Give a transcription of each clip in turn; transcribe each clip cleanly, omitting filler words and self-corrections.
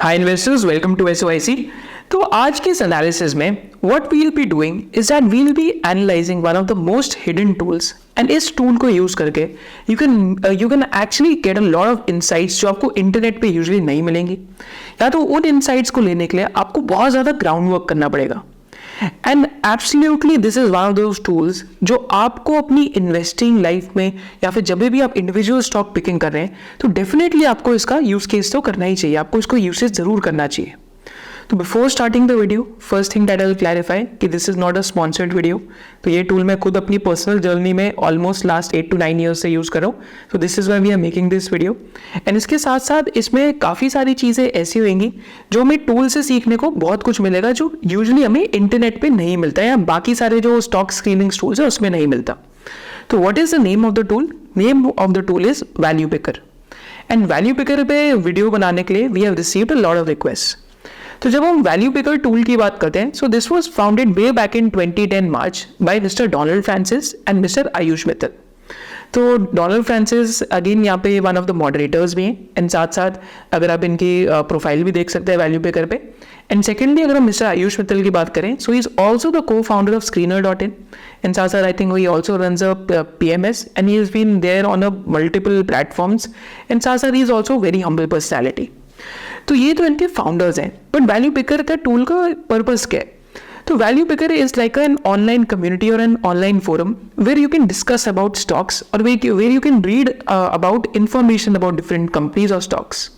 Hi investors, welcome to SOIC। तो आज के इस एनालिसिस में what we will be doing is that we will be analysing one of the most hidden tools, and इस tool को use करके you can actually get a lot of insights जो आपको इंटरनेट पे यूजुअली नहीं मिलेंगी, या तो उन इनसाइट्स को लेने के लिए आपको बहुत ज़्यादा ग्राउंड वर्क करना पड़ेगा। And absolutely this is one of those tools जो आपको अपनी इन्वेस्टिंग लाइफ में या फिर जब भी आप इंडिविजुअल स्टॉक पिकिंग कर रहे हैं तो डेफिनेटली आपको इसका यूज केस तो करना ही चाहिए, आपको इसको यूसेज जरूर करना चाहिए। तो before starting the video, first thing that I will clarify कि this is not a sponsored video. तो ये टूल मैं खुद अपनी पर्सनल जर्नी में ऑलमोस्ट लास्ट 8 to 9 ईयर्स से यूज़ कर रहा हूँ। तो this is why we are making this video. And इसके साथ साथ इसमें काफ़ी सारी चीज़ें ऐसी होंगी जो हमें टूल से सीखने को बहुत कुछ मिलेगा जो यूजली हमें इंटरनेट पर नहीं मिलता है या बाकी सारे जो स्टॉक स्क्रीनिंग टूल्स है उसमें नहीं मिलता। तो what is the name of the tool? Name of the tool is value picker. And value picker पे वीडियो बनाने के लिए we have received a lot of request. तो जब हम वैल्यू पिकर टूल की बात करते हैं, so this was founded way back in 2010 March by mister Donald Francis and mister Ayush Mittal. तो डोनाल्ड फ्रांसिस अगेन यहाँ पे वन ऑफ द मॉडरेटर्स भी हैं, एंड साथ साथ अगर आप इनकी प्रोफाइल भी देख सकते हैं वैल्यू पिकर पे। एंड सेकेंडली अगर हम मिस्टर आयुष मित्तल की बात करें, so he is also the co founder of Screener.in, and साथ साथ I think he also runs a PMS and he is been there on a multiple platforms, and साथ साथ he is also very humble personality. तो ये तो इनके founders हैं, but value picker का टूल का पर्पस क्या है? तो value Picker is like an online community और an online forum where you can discuss about stocks और where you can read about information about different companies और stocks.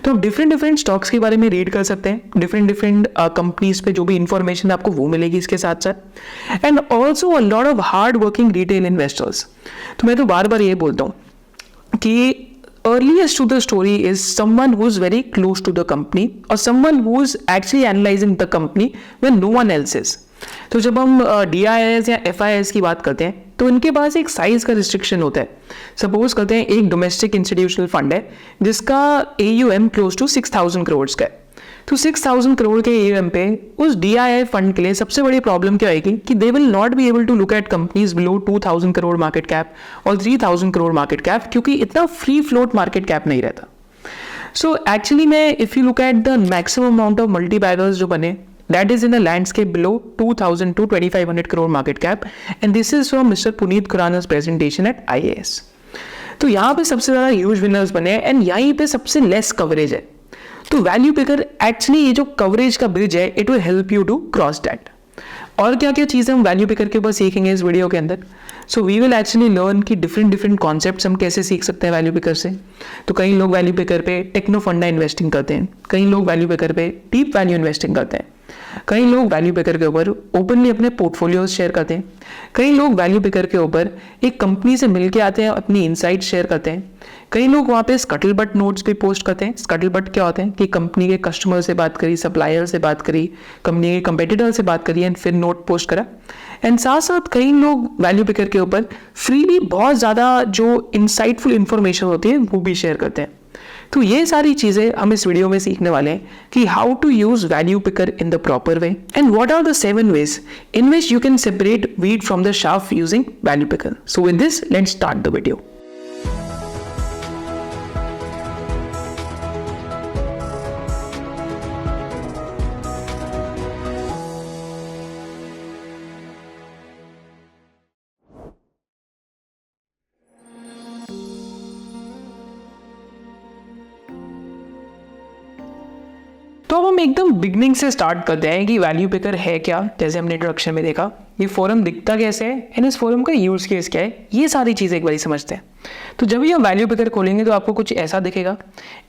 तो आप डिफरेंट स्टॉक्स के बारे में रीड कर सकते हैं, डिफरेंट कंपनीज पे जो भी इंफॉर्मेशन आपको वो मिलेगी इसके साथ साथ, and also a lot of hard working retail investors. तो मैं तो बार बार ये बोलता हूँ कि earliest to the story is someone who's very close to the company or someone who's actually analyzing the company when no one else is. तो जब हम DIIs या FIIs की बात करते हैं तो इनके पास एक साइज का रिस्ट्रिक्शन होता है। सपोज करते हैं एक डोमेस्टिक इंस्टीट्यूशनल फंड है जिसका AUM क्लोज टू 6,000 करोड़ का है। तो 6,000 करोड़ के AUM पे उस DII फंड के लिए सबसे बड़ी प्रॉब्लम क्या आएगी कि they will not be able to look at companies below 2,000 crore market cap और 3,000 करोड़ मार्केट कैप, क्योंकि इतना फ्री फ्लोट मार्केट कैप नहीं रहता। सो एक्चुअली में if you look at the maximum amount of multibaggers जो बने, that is in a landscape below 2,000 to 2,500 crore market cap, and this is from mister Puneet Khurana's presentation at IAS। तो यहाँ पे सबसे ज़्यादा ह्यूज विनर्स बने हैं एंड यहीं पे सबसे लेस कवरेज है। तो वैल्यू पिकर एक्चुअली ये जो कवरेज का ब्रिज है, it will help you to cross that. और क्या क्या चीज़ें हम वैल्यू पिकर के ऊपर सीखेंगे इस वीडियो के अंदर? So we will actually learn कि डिफरेंट कॉन्सेप्ट्स हम कैसे सीख सकते हैं वैल्यू पिकर से। तो कई लोग वैल्यू पिकर पे टेक्नो फंडा इन्वेस्टिंग करते हैं, कई लोग वैल्यू पिकर पे डीप वैल्यू इन्वेस्टिंग करते हैं, कई लोग वैल्यू पिकर के ऊपर ओपनली अपने पोर्टफोलियोज शेयर करते हैं, कई लोग वैल्यू पिकर के ऊपर एक कंपनी से मिलके आते हैं अपनी इनसाइट शेयर करते हैं, कई लोग वहाँ पे स्कटलबट नोट्स भी पोस्ट करते हैं। स्कटलबट क्या होते हैं कि कंपनी के कस्टमर से बात करी, सप्लायर से बात करी, कंपनी के कंपेटिटर से बात करी एंड फिर नोट पोस्ट करा। एंड साथ साथ कई लोग वैल्यू पिकर के ऊपर फ्रीली बहुत ज़्यादा जो इंसाइटफुल इंफॉर्मेशन होती है वो भी शेयर करते हैं। तो ये सारी चीज़ें हम इस वीडियो में सीखने वाले हैं कि how to use value picker in the proper way and what are the 7 ways in which you can separate wheat from the chaff using value picker. So with this, let's start the video. तो अब हम एकदम beginning से start करते हैं कि value picker है क्या। जैसे हमने इंट्रोडक्शन में देखा, ये फोरम दिखता कैसे है एंड इस फोरम का यूज केस क्या है, ये सारी चीज़ें एक बार समझते हैं। तो जब भी हम वैल्यू पिकर खोलेंगे तो आपको कुछ ऐसा दिखेगा,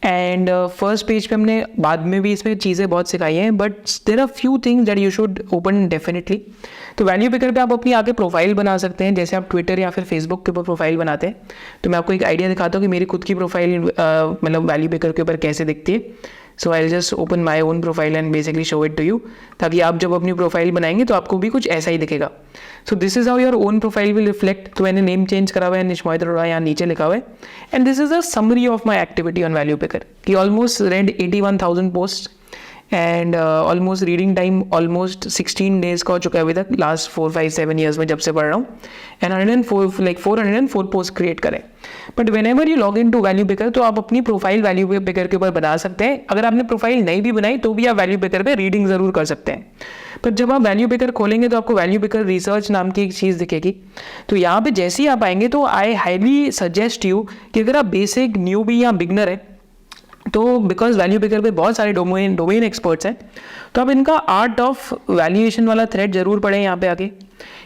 एंड फर्स्ट पेज पे हमने बाद में भी इसमें चीज़ें बहुत सिखाई हैं, but there are few things that you should open definitely. तो वैल्यू पिकर पे आप अपनी आगे प्रोफाइल बना सकते हैं, जैसे आप ट्विटर या फिर फेसबुक के ऊपर प्रोफाइल बनाते हैं। तो मैं आपको एक आइडिया दिखाता हूँ कि मेरी खुद की प्रोफाइल मतलब वैल्यू पिकर के ऊपर कैसे दिखती है। So I just open my own profile and basically show it to you, ताकि आप जब अपनी प्रोफाइल बनाएंगे तो आपको भी कुछ ऐसा ही दिखेगा। सो this is how your own profile will reflect. तो मैंने नेम चेंज करा हुआ है, निशमोहित अरोड़ा यहाँ नीचे लिखा हुआ है, and this is a summary of my activity on value Picker कि almost read 81,000 post and almost reading time almost 16 days का हो चुका है अभी तक, लास्ट 4-5-7 ईयर्स में जब से पढ़ रहा हूँ. एंड 404 पोस्ट क्रिएट करें. But whenever you log in to value picker, तो आप अपनी प्रोफाइल वैल्यू पिकर के ऊपर बना सकते हैं. अगर आपने प्रोफाइल नहीं भी बनाई तो भी आप वैल्यू पिकर पे रीडिंग ज़रूर कर सकते हैं. पर जब आप वैल्यू पिकर खोलेंगे तो आपको वैल्यू पिकर रिसर्च नाम की एक चीज़ दिखेगी. तो यहाँ पे जैसे ही आप आएंगे तो आई हाईली सजेस्ट यू कि अगर आप बेसिक न्यूबी या बिगनर है, तो बिकॉज वैल्यू पिकर पे बहुत सारे डोमेन एक्सपर्ट्स हैं, तो आप इनका आर्ट ऑफ वैल्यूएशन वाला थ्रेड जरूर पढ़ें. यहाँ पे आके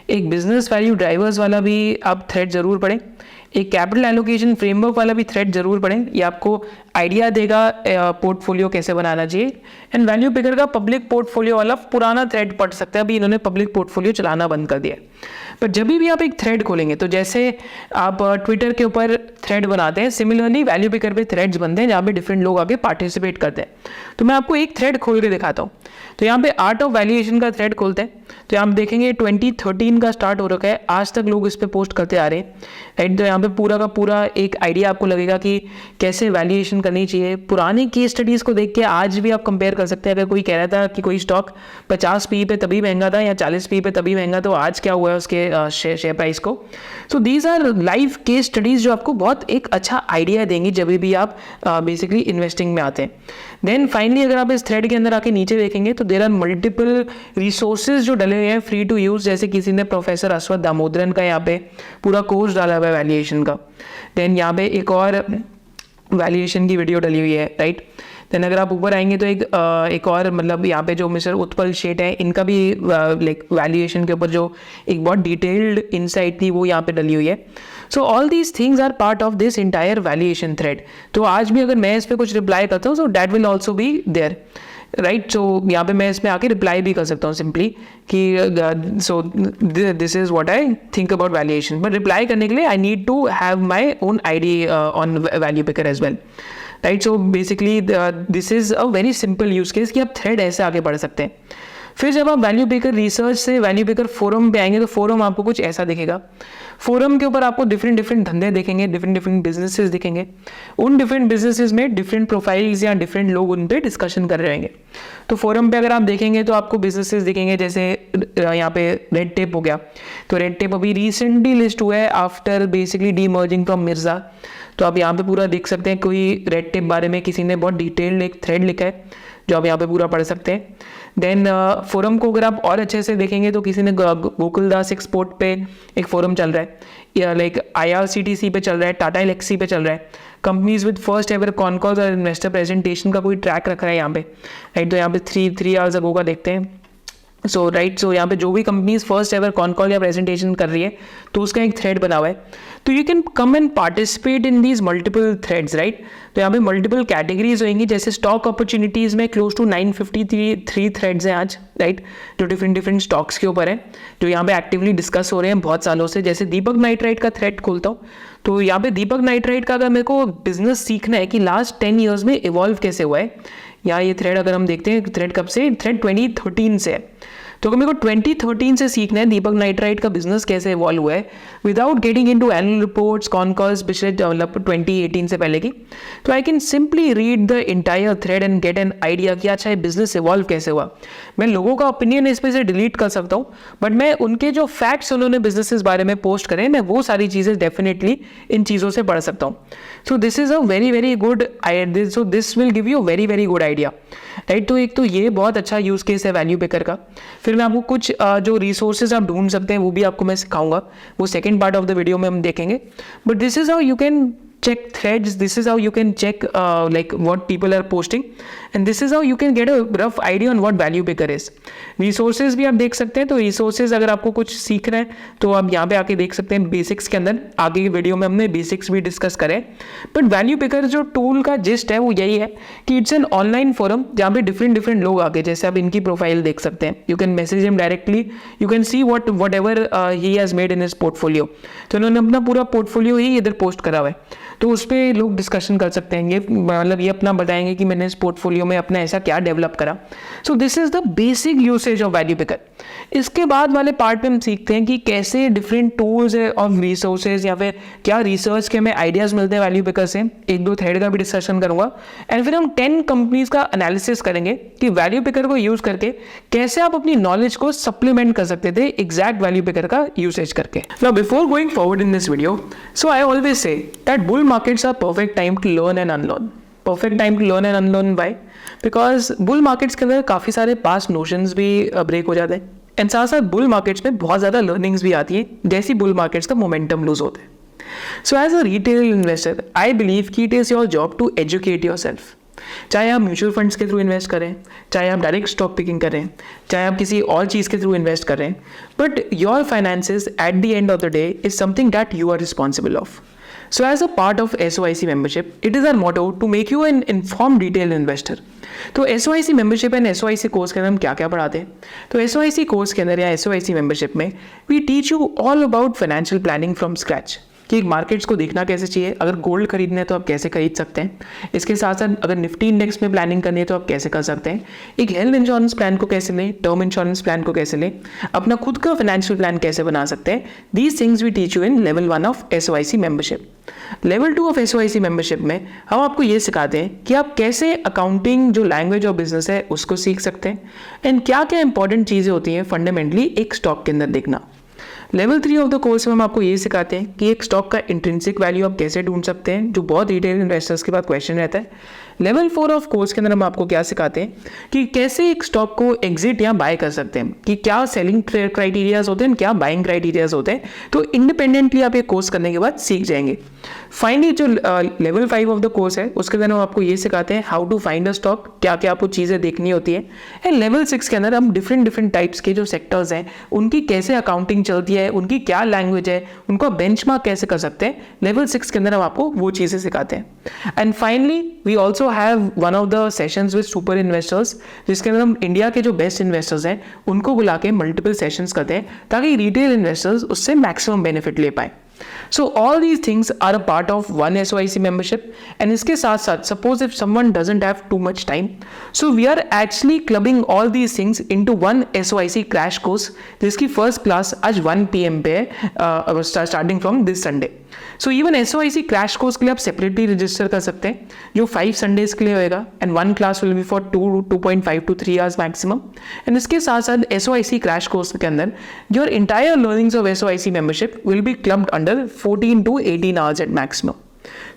एक बिजनेस वैल्यू ड्राइवर्स वाला भी आप थ्रेड जरूर पढ़ें. एक कैपिटल एलोकेशन फ्रेमवर्क वाला भी थ्रेड जरूर पढ़ें. ये आपको आइडिया देगा पोर्टफोलियो कैसे बनाना चाहिए. एंड वैल्यू पिकर का पब्लिक पोर्टफोलियो वाला पुराना थ्रेड पढ़ सकते हैं. अभी इन्होंने पब्लिक पोर्टफोलियो चलाना बंद कर दिया. पर जब भी आप एक थ्रेड खोलेंगे, तो जैसे आप ट्विटर के ऊपर थ्रेड बनाते हैं, सिमिलरली वैल्यू पिकर पे थ्रेड्स बनते हैं जहाँ पे डिफरेंट लोग आके पार्टिसिपेट करते हैं. तो मैं आपको एक थ्रेड खोल के दिखाता हूँ. तो यहाँ पे आर्ट ऑफ वैल्यूएशन का थ्रेड खोलते हैं, तो यहाँ पे देखेंगे 2013 का स्टार्ट हो रखा है, आज तक लोग इस पे पोस्ट करते आ रहे हैं, राइट. तो यहाँ पे पूरा का पूरा एक आइडिया आपको लगेगा कि कैसे वैल्यूएशन करनी चाहिए. पुराने केस स्टडीज़ को देख के आज भी आप कंपेयर कर सकते हैं. अगर कोई कह रहा था कि कोई स्टॉक 50 पी पे तभी महंगा था या 40 पी पे तभी महंगा, तो आज क्या हुआ है उसके शेयर प्राइस को. So these are live case studies जो आपको बहुत एक अच्छा आइडिया देंगी जब भी आप बेसिकली इन्वेस्टिंग में आते हैं. देन फाइनली अगर आप इस थ्रेड के अंदर आके नीचे देखेंगे तो देर आर मल्टीपल रिसोर्सेज जो डले हुए हैं फ्री टू यूज़. जैसे किसी ने प्रोफेसर अश्वथ दामोदरन का यहाँ पे पूरा कोर्स डाला हुआ है वैल्यूएशन का. देन यहाँ पे एक और वैल्यूएशन की वीडियो डली हुई है, राइट. देन अगर आप ऊपर आएंगे तो एक और मतलब यहाँ पे जो मिस्टर उत्पल शेठ है, इनका भी लाइक वैल्यूएशन के ऊपर जो एक बहुत डिटेल्ड इंसाइट थी वो यहाँ पे डली हुई है. So all these things are part of this entire valuation thread. तो आज भी अगर मैं इस पर कुछ रिप्लाई करता हूँ, so that will also be there, right. So यहाँ पे मैं इसमें आके रिप्लाई भी कर सकता हूँ सिंपली कि so this is what I think about valuation. But reply करने के लिए I need to have my own ID on value picker as well, right. So basically this is a very simple use case कि आप thread ऐसे आगे बढ़ सकते हैं. फिर जब आप वैल्यू पिकर रिसर्च से वैल्यू पिकर फोरम पे आएंगे तो फोरम आपको कुछ ऐसा दिखेगा. फोरम के ऊपर आपको डिफरेंट धंधे दिखेंगे, डिफरेंट बिजनेसेस दिखेंगे. उन डिफरेंट बिजनेसेस में डिफरेंट प्रोफाइल्स या डिफरेंट लोग उन पे डिस्कशन कर रहे होंगे. तो फोरम पे अगर आप देखेंगे तो आपको बिजनेसेस दिखेंगे, जैसे यहाँ पे रेड टेप हो गया. तो रेड टेप अभी रिसेंटली लिस्ट हुआ है आफ्टर बेसिकली डीमर्जिंग फ्रॉम मिर्जा. तो आप यहाँ पे पूरा देख सकते हैं, कोई रेड टेप बारे में किसी ने बहुत डिटेल्ड एक थ्रेड लिखा है जो आप यहाँ पे पूरा पढ़ सकते हैं. देन फोरम को अगर आप और अच्छे से देखेंगे तो किसी ने गोकुलदास एक्सपोर्ट पे एक फोरम चल रहा है, या लाइक IRCTC पे चल रहा है, टाटा एलेक्सी पे चल रहा है. कंपनीज विद फर्स्ट एवर कॉनकॉल्स और इन्वेस्टर प्रेजेंटेशन का कोई ट्रैक रख रहा है यहाँ पे, राइट. तो यहाँ पे 3 आवर्स अगो का देखते हैं. सो राइट, सो यहाँ पे जो भी कंपनीज फर्स्ट एवर कॉनकॉल या प्रेजेंटेशन कर रही है तो उसका एक थ्रेड बना हुआ है. तो you can come and participate in these multiple threads, right. तो यहाँ पे मल्टीपल कैटेगरीज होंगी, जैसे स्टॉक अपॉर्चुनिटीज़ में क्लोज टू 953 थ्रेड्स हैं आज, राइट, जो डिफरेंट स्टॉक्स के ऊपर हैं, जो यहाँ पे एक्टिवली डिस्कस हो रहे हैं बहुत सालों से. जैसे दीपक नाइट्राइट का थ्रेड खोलता हूँ, तो यहाँ पे दीपक नाइट्राइट का अगर मेरे को बिजनेस सीखना है कि लास्ट 10 ईयर्स में इवॉल्व कैसे हुआ है, या ये थ्रेड अगर हम देखते हैं, थ्रेड कब से, थ्रेड 2013 से है. तो अगर मेरे को 2013 से सीखना है दीपक नाइट्राइट का बिजनेस कैसे इवॉल्व हुआ है without getting into annual reports, concalls पिछले 2018 से पहले की, तो I can simply read the entire thread and get an idea कि अच्छा ये बिजनेस इवॉल्व कैसे हुआ. मैं लोगों का ओपिनियन इस पे से डिलीट कर सकता हूँ, बट मैं उनके जो फैक्ट्स उन्होंने बिजनेस बारे में पोस्ट करें, मैं वो सारी चीज़ें डेफिनेटली इन चीज़ों से पढ़ सकता हूँ. सो this is a very good idea. So this will give you very good idea, right. तो एक तो ये बहुत अच्छा यूज़ केस है वैल्यू पिकर का. फिर मैं आपको कुछ जो रिसोर्सेज आप ढूंढ सकते हैं वो भी आपको मैं सिखाऊंगा, वो second part of the video में हम देखेंगे. But this is how you can check threads, this is how you can check like what people are posting, and this is how you can get a rough idea on what value picker is. resources भी आप देख सकते हैं. तो resources अगर आपको कुछ सीखना है तो आप यहाँ पे आके देख सकते हैं बेसिक्स के अंदर. आगे की वीडियो में हमने बेसिक्स भी डिस्कस करे. बट वैल्यू पिकर जो टूल का जिस्ट है वो यही है कि इट्स एन ऑनलाइन फोरम जहाँ पे डिफरेंट लोग आके, जैसे आप इनकी प्रोफाइल देख सकते हैं, you can message him directly, you can see what ever he has made in his portfolio. तो इन्होंने अपना पूरा पोर्टफोलियो ही इधर पोस्ट करा हुआ है. तो उस पर लोग डिस्कशन कर सकते हैं, ये मतलब ये अपना बताएंगे कि मैंने इस पोर्टफोलियो में अपना ऐसा क्या डेवलप करा। सो this is the basic usage of value picker. इसके बाद वाले पार्ट में हम सीखते हैं कि कैसे डिफरेंट टूल्स और रिसोर्सेज या फिर क्या रिसर्च के हमें आइडियाज मिलते हैं वैल्यू पिकर से, एक दो थ्रेड का भी डिस्कशन करूंगा, एंड फिर हम 10 कंपनीज का एनालिसिस करेंगे कि वैल्यू पिकर को यूज करके कैसे आप अपनी नॉलेज को सप्लीमेंट कर सकते थे एग्जैक्ट वैल्यू पिकर का यूसेज करके। Now before going forward in this video, so I always say that bull markets are perfect time to learn and unlearn. Perfect time to learn and unlearn by because bull markets के अंदर काफ़ी सारे past notions भी break हो जाते हैं, and साथ साथ बुल मार्केट्स में बहुत ज़्यादा लर्निंग्स भी आती है जैसी बुल मार्केट्स का मोमेंटम लूज होता है। So as a retail investor I believe कि it is your job to educate yourself. चाहे आप म्यूचुअल फंड्स के थ्रू इन्वेस्ट करें, चाहे आप डायरेक्ट स्टॉक पिकिंग करें, चाहे आप किसी और चीज़ के थ्रू इन्वेस्ट करें, but your finances at the end of the day is something that you are responsible of. So as a part of SOIC membership, it is our motto to make you an informed retail investor. तो SOIC membership and SOIC course के अंदर हम क्या क्या पढ़ाते हैं? तो SOIC course के अंदर या SOIC membership में we teach you all about financial planning from scratch. कि मार्केट्स को देखना कैसे चाहिए, अगर गोल्ड खरीदना है तो आप कैसे खरीद सकते हैं, इसके साथ साथ अगर निफ्टी इंडेक्स में प्लानिंग करनी है तो आप कैसे कर सकते हैं, एक हेल्थ इंश्योरेंस प्लान को कैसे लें, टर्म इंश्योरेंस प्लान को कैसे लें, अपना खुद का फाइनेंशियल प्लान कैसे बना सकते हैं। These things we teach you in level 1 of SOIC membership. Level 2 of SOIC membership में हम आपको ये सिखाते हैं कि आप कैसे अकाउंटिंग जो लैंग्वेज ऑफ बिजनेस है उसको सीख सकते हैं, एंड क्या क्या इंपॉर्टेंट चीज़ें होती हैं फंडामेंटली एक स्टॉक के अंदर देखना। लेवल 3 ऑफ द कोर्स में हम आपको ये सिखाते हैं कि एक स्टॉक का इंट्रिंसिक वैल्यू आप कैसे ढूंढ सकते हैं, जो बहुत रिटेल इन्वेस्टर्स के पास क्वेश्चन रहता है। लेवल 4 ऑफ कोर्स के अंदर हम आपको क्या सिखाते हैं कि कैसे एक स्टॉक को एग्जिट या बाय कर सकते हैं, कि क्या सेलिंग क्राइटेरियाज होते हैं, क्या बाइंग क्राइटेरियाज होते हैं। तो इंडिपेंडेंटली आप ये कोर्स करने के बाद सीख जाएंगे। फाइनली जो लेवल 5 ऑफ द कोर्स है उसके अंदर हम आपको ये सिखाते हैं how to find a stock, क्या क्या आपको चीज़ें देखनी होती है। एंड लेवल 6 के अंदर हम डिफरेंट टाइप्स के जो सेक्टर्स हैं उनकी कैसे अकाउंटिंग चलती है, उनकी क्या लैंग्वेज है, उनको बेंचमार्क कैसे कर सकते हैं, लेवल 6 के अंदर हम आपको वो चीज़ें सिखाते हैं। And finally we also have one of the sessions with super investors, जिसके अंदर हम इंडिया के जो बेस्ट इन्वेस्टर्स हैं उनको बुला के मल्टीपल सेशंस करते हैं ताकि रिटेल इन्वेस्टर्स उससे मैक्सिमम बेनिफिट ले पाए। So all these things are a part of one SOIC membership, and इसके साथ साथ suppose if someone doesn't have too much time, so we are actually clubbing all these things into one SOIC crash course जिसकी first class आज 1 PM पे है, starting from this Sunday. So even SOIC crash course के लिए आप separately register कर सकते हैं जो 5 Sundays के लिए होएगा, and one class will be for 2.5 to 3 hours maximum. And इसके साथ साथ SOIC crash course के अंदर your entire learnings of SOIC membership will be clubbed under 14 to 18 hours at maximum.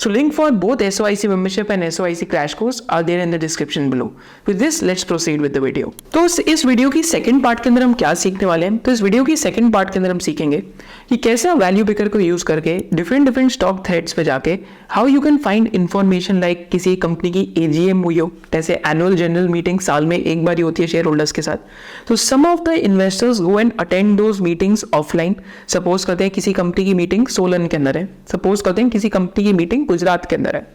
So link for both SOIC membership and SOIC crash course are there in the description below. With this, let's proceed with the video. तो इस video की second part के अंदर हम क्या सीखने वाले हैं? तो इस वीडियो की सेकंड पार्ट के अंदर हम सीखेंगे कि कैसे आप वैल्यू पिकर को यूज करके डिफरेंट स्टॉक थ्रेड्स पे जाके how you can find information like किसी कंपनी की AGM हुई हो, जैसे एनुअल जनरल मीटिंग साल में एक बार ही होती है शेयर होल्डर्स के साथ। तो some of the investors go and attend those meetings offline. Suppose करते हैं किसी कंपनी की मीटिंग सोलन के अंदर है, सपोज करते हैं किसी कंपनी की मीटिंग गुजरात के अंदर है।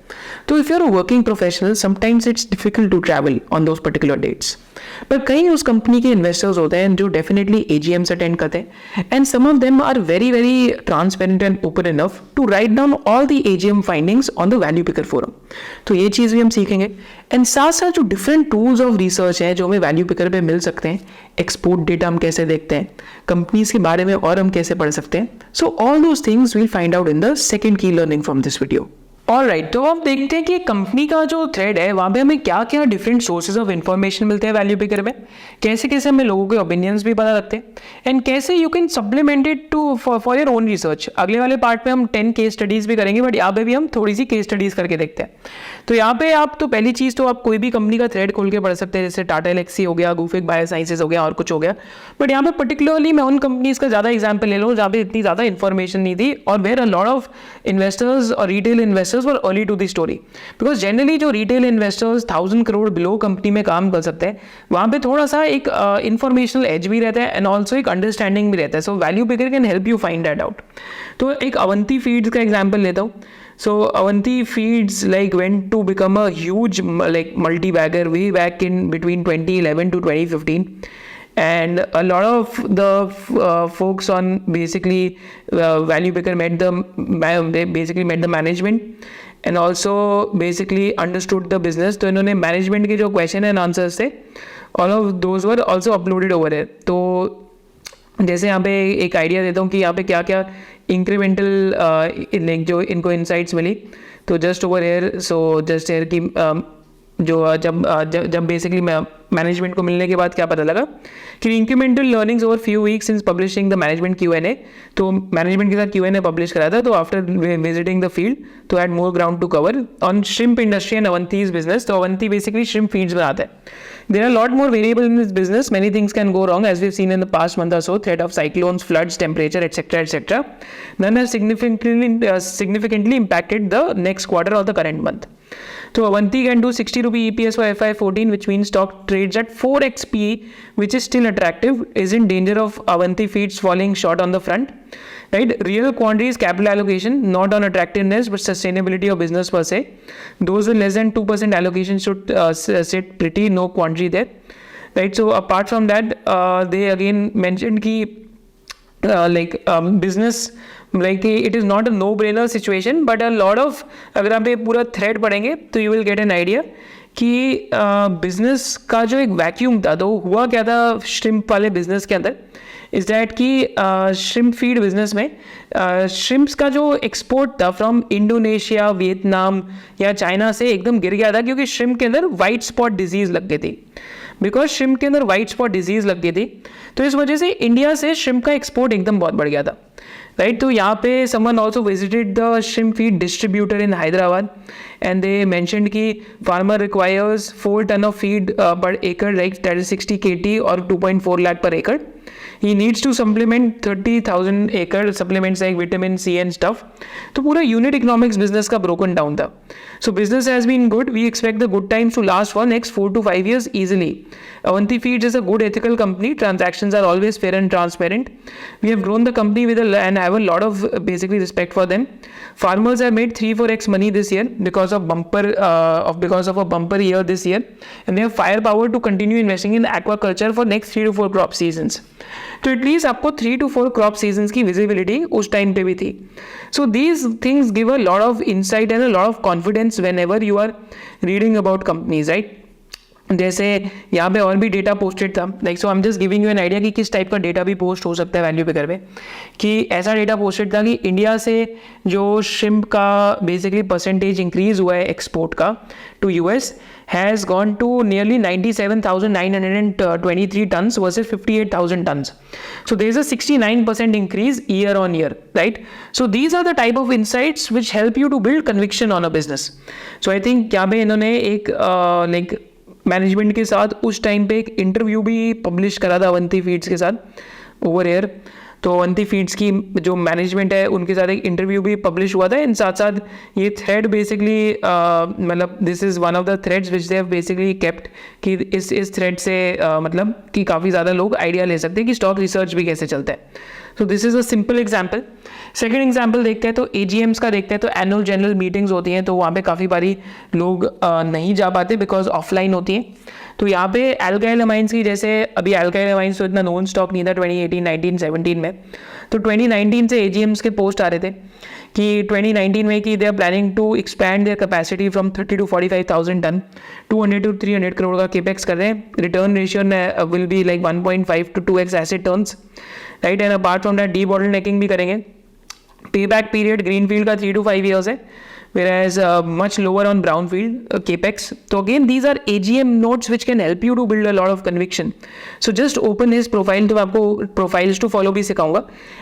तो if you are a working professional sometimes it's difficult to travel on those particular dates, पर कई उस कंपनी के इन्वेस्टर्स होते हैं जो डेफिनेटली AGMs अटेंड करते हैं, and some of them are very transparent and open enough to write down all the AGM findings on the value picker forum. तो ये चीज़ भी हम सीखेंगे, एंड साथ साथ जो डिफरेंट टूल्स ऑफ रिसर्च हैं जो हमें वैल्यू पिकर पे मिल सकते हैं, एक्सपोर्ट डेटा हम कैसे देखते हैं, कंपनीज के बारे में और हम कैसे पढ़ सकते हैं। So all those things we'll find out in the second की learning from this video. Alright, तो अब देखते हैं कि कंपनी का जो थ्रेड है वहाँ पे हमें क्या क्या डिफरेंट सोर्सेज ऑफ इन्फॉर्मेशन मिलते हैं वैल्यू पिकर में, कैसे कैसे हमें लोगों के ओपिनियंस भी पता लगते हैं, एंड कैसे you can supplement it to for your own research. अगले वाले पार्ट में हम 10 केस स्टडीज़ भी करेंगे, बट यहाँ पे भी हम थोड़ी सी केस स्टडीज़ करके देखते हैं। तो यहाँ पे आप तो पहली चीज़ तो आप कोई भी कंपनी का थ्रेड खोल के पढ़ सकते हैं, जैसे टाटा एलेक्सी हो गया, गुफिक बायोसाइंसेज हो गया और कुछ हो गया। बट यहाँ पे पर्टिकुलरली मैं उन कंपनीज का ज़्यादा एग्जाम्पल ले लूँ जहाँ पे इतनी ज़्यादा इन्फॉर्मेशन नहीं थी, और were a lot of investors और retail investors were early to the story. Because generally जो retail investors 1000 crore below company में काम कर सकते हैं, वहाँ पे थोड़ा सा एक इन्फॉर्मेशनल एज भी रहता है, एंड ऑल्सो एक अंडरस्टैंडिंग भी रहता है। So value picker can help you find that out. तो एक अवंती फीड्स का एग्जाम्पल लेता हूँ। So Avanti Feeds went to become a huge multi-bagger way back in between 2011 to 2015, and a lot of the folks on basically Value Baker they basically met the management and also basically understood the business. तो इन्होंने management के जो question and answers थे, all of those were also uploaded over here. तो जैसे यहाँ पे एक आइडिया देता हूँ कि यहाँ पे क्या क्या इंक्रीमेंटल जो इनको इंसाइट्स मिली. तो just over here, so just here की जो जब बेसिकली मैनेजमेंट को मिलने के बाद क्या पता लगा कि incremental learnings over few weeks since publishing the management Q&A. तो मैनेजमेंट के साथ Q&A पब्लिश करा था. तो आफ्टर विजिटिंग द फील्ड तो had more ground to cover on shrimp industry and Avanti's business. तो अवंती बेसिकली श्रिम्प फीड्स बनाता है. There are a lot more variables in this business. Many things can go wrong, as we've seen in the past month or so. Threat of cyclones, floods, temperature, etc., etc. None has significantly impacted the next quarter or the current month. So Avanti can do 60 rupee EPS for FY14, which means stock trades at 4x PE, which is still attractive. Is in danger of Avanti feeds falling short on the front. Right? Real quantity is capital allocation, not on attractiveness, but sustainability of business per se. Those with less than 2% allocation should sit pretty, no quantity there. Right? So apart from that, they again mentioned ki business, like it is not a no-brainer situation, but a lot of, अगर आप ये पूरा thread पढ़ेंगे तो you will get an idea कि business का जो एक वैक्यूम था, तो हुआ क्या था श्रिम्प वाले बिजनेस के अंदर, इज दैट कि श्रिम्प फीड बिजनेस में श्रिम्प्स का जो एक्सपोर्ट था फ्रॉम इंडोनेशिया, वियतनाम या चाइना से एकदम गिर गया था, क्योंकि श्रिम्प के अंदर वाइट स्पॉट डिजीज़ लग गई थी. बिकॉज श्रिम्प के अंदर वाइट स्पॉट डिजीज़ लग गई थी, तो इस वजह से इंडिया से श्रिम्प का एक्सपोर्ट एकदम बहुत बढ़ गया था. राइट. तो यहाँ पे someone also visited the shrimp feed distributor in Hyderabad and they mentioned कि farmer requires 4 ton of feed per acre, like that is 60 KT or 2.4 lakh per acre. He needs to supplement 30,000 acre supplements like vitamin C and stuff. तो पूरा unit economics business का broken down था. So business has been good. We expect the good times to last for next 4 to 5 years easily. Avanti Feeds is a good ethical company. Transactions are always fair and transparent. We have grown the company and have a lot of basically respect for them. Farmers have made 3-4x money this year because of a bumper year this year, and they have firepower to continue investing in aquaculture for next 3 to 4 crop seasons. तो at least आपको 3 to 4 crop seasons की visibility उस time पे भी थी. So these things give a lot of insight and a lot of confidence whenever you are reading about companies. Right. जैसे यहाँ पे और भी डेटा पोस्टेड था, like so I am just giving you an idea कि किस type का data भी पोस्ट हो सकता है वैल्यू बेकर पे. कि ऐसा डेटा पोस्टेड था कि इंडिया से जो श्रिम्प का बेसिकली परसेंटेज इंक्रीज हुआ है एक्सपोर्ट का to US has gone to nearly 97,923 tons versus 58,000 tons. So there is a 69% increase year on year, right? So these are the type of insights which help you to build conviction on a business. So I think यहाँ पे इन्होंने एक like management के साथ उस time पे एक interview भी पब्लिश करा था अवंती फीड्स के साथ ओवर एयर. तो अवंती फीड्स की जो मैनेजमेंट है उनके साथ एक इंटरव्यू भी पब्लिश हुआ था. इन साथ साथ ये थ्रेड बेसिकली मतलब this is one of the threads which they have basically kept कि इस थ्रेड से मतलब कि काफ़ी ज़्यादा लोग आइडिया ले सकते हैं कि स्टॉक रिसर्च भी कैसे चलता है. So this is a simple example. Second example देखते हैं तो AGMs का देखते हैं. तो एनुअल जनरल मीटिंग्स होती हैं, तो वहाँ पे काफ़ी बारी लोग नहीं जा पाते बिकॉज ऑफलाइन होती हैं. तो यहाँ पे एल्काइल अमाइंस की, जैसे अभी एल्काइल अमाइंस तो इतना नोन स्टॉक नहीं था 2018, 19, 17 में. तो 2019 से AGMs के पोस्ट आ रहे थे कि 2019 में कि they are planning to expand their capacity from 30 to 45,000 ton, 200 to 300 crore का केपेक्स कर रहे हैं. Return ratio will be like 1.5 to 2x asset turns. Right. And apart from that debottlenecking भी करेंगे. पे बैक पीरियड ग्रीनफील्ड का 3 to 5 years है, whereas much lower on brownfield capex. So again, these are AGM notes which can help you to build a lot of conviction. So just open his profile. तो आपको profiles to follow भी सिखाऊंगा.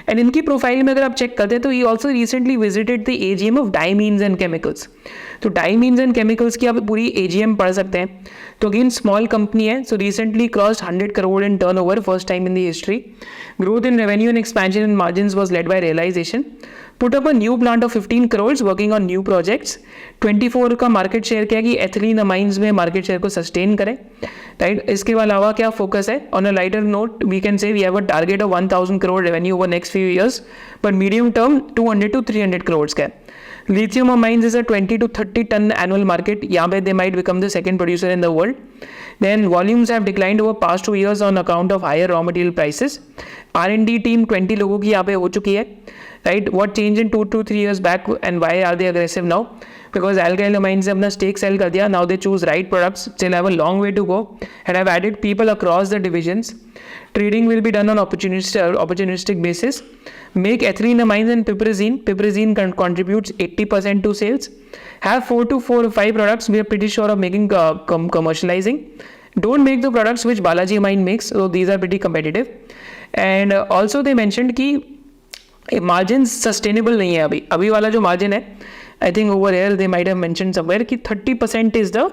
And इनकी profile में अगर आप check करते हैं तो he also recently visited the AGM of Diamines and Chemicals. तो Diamines and Chemicals की आप पूरी AGM पढ़ सकते हैं. तो again small company है. So recently crossed 100 crore in turnover, first time in the history. Growth in revenue and expansion in margins was led by realization. Put up a new plant of 15 crores working on new projects. 24 का market share क्या है कि ethylene amines में market share को sustain करें. Right. इसके अलावा क्या फोकस है? On a lighter note we can say we have a target of 1000 crore revenue over next few years, but medium term 200 to 300 crores का है. Lithium mines is a 20 to 30 ton annual market. यहाँ पे they might become the second producer in the world. Then volumes have declined over past 2 years on account of higher raw material prices. R&D team 20 लोगों की यहाँ पे हो चुकी है, right? What changed in 2 to 3 years back and why are they aggressive now? Because alkyl amines ने अपना stake sell कर दिया. Now they choose right products. Still have a long way to go and have added people across the divisions. Trading will be done on opportunistic basis. Make ethylene amines and piperazine. Piperazine contributes 80% to sales. Have 4 to 5 products we are pretty sure of making commercializing. Don't make the products which Balaji Amine makes, so these are pretty competitive. And also they mentioned कि margins sustainable नहीं है अभी वाला जो margin है, I think over here they might have mentioned somewhere कि 30% is the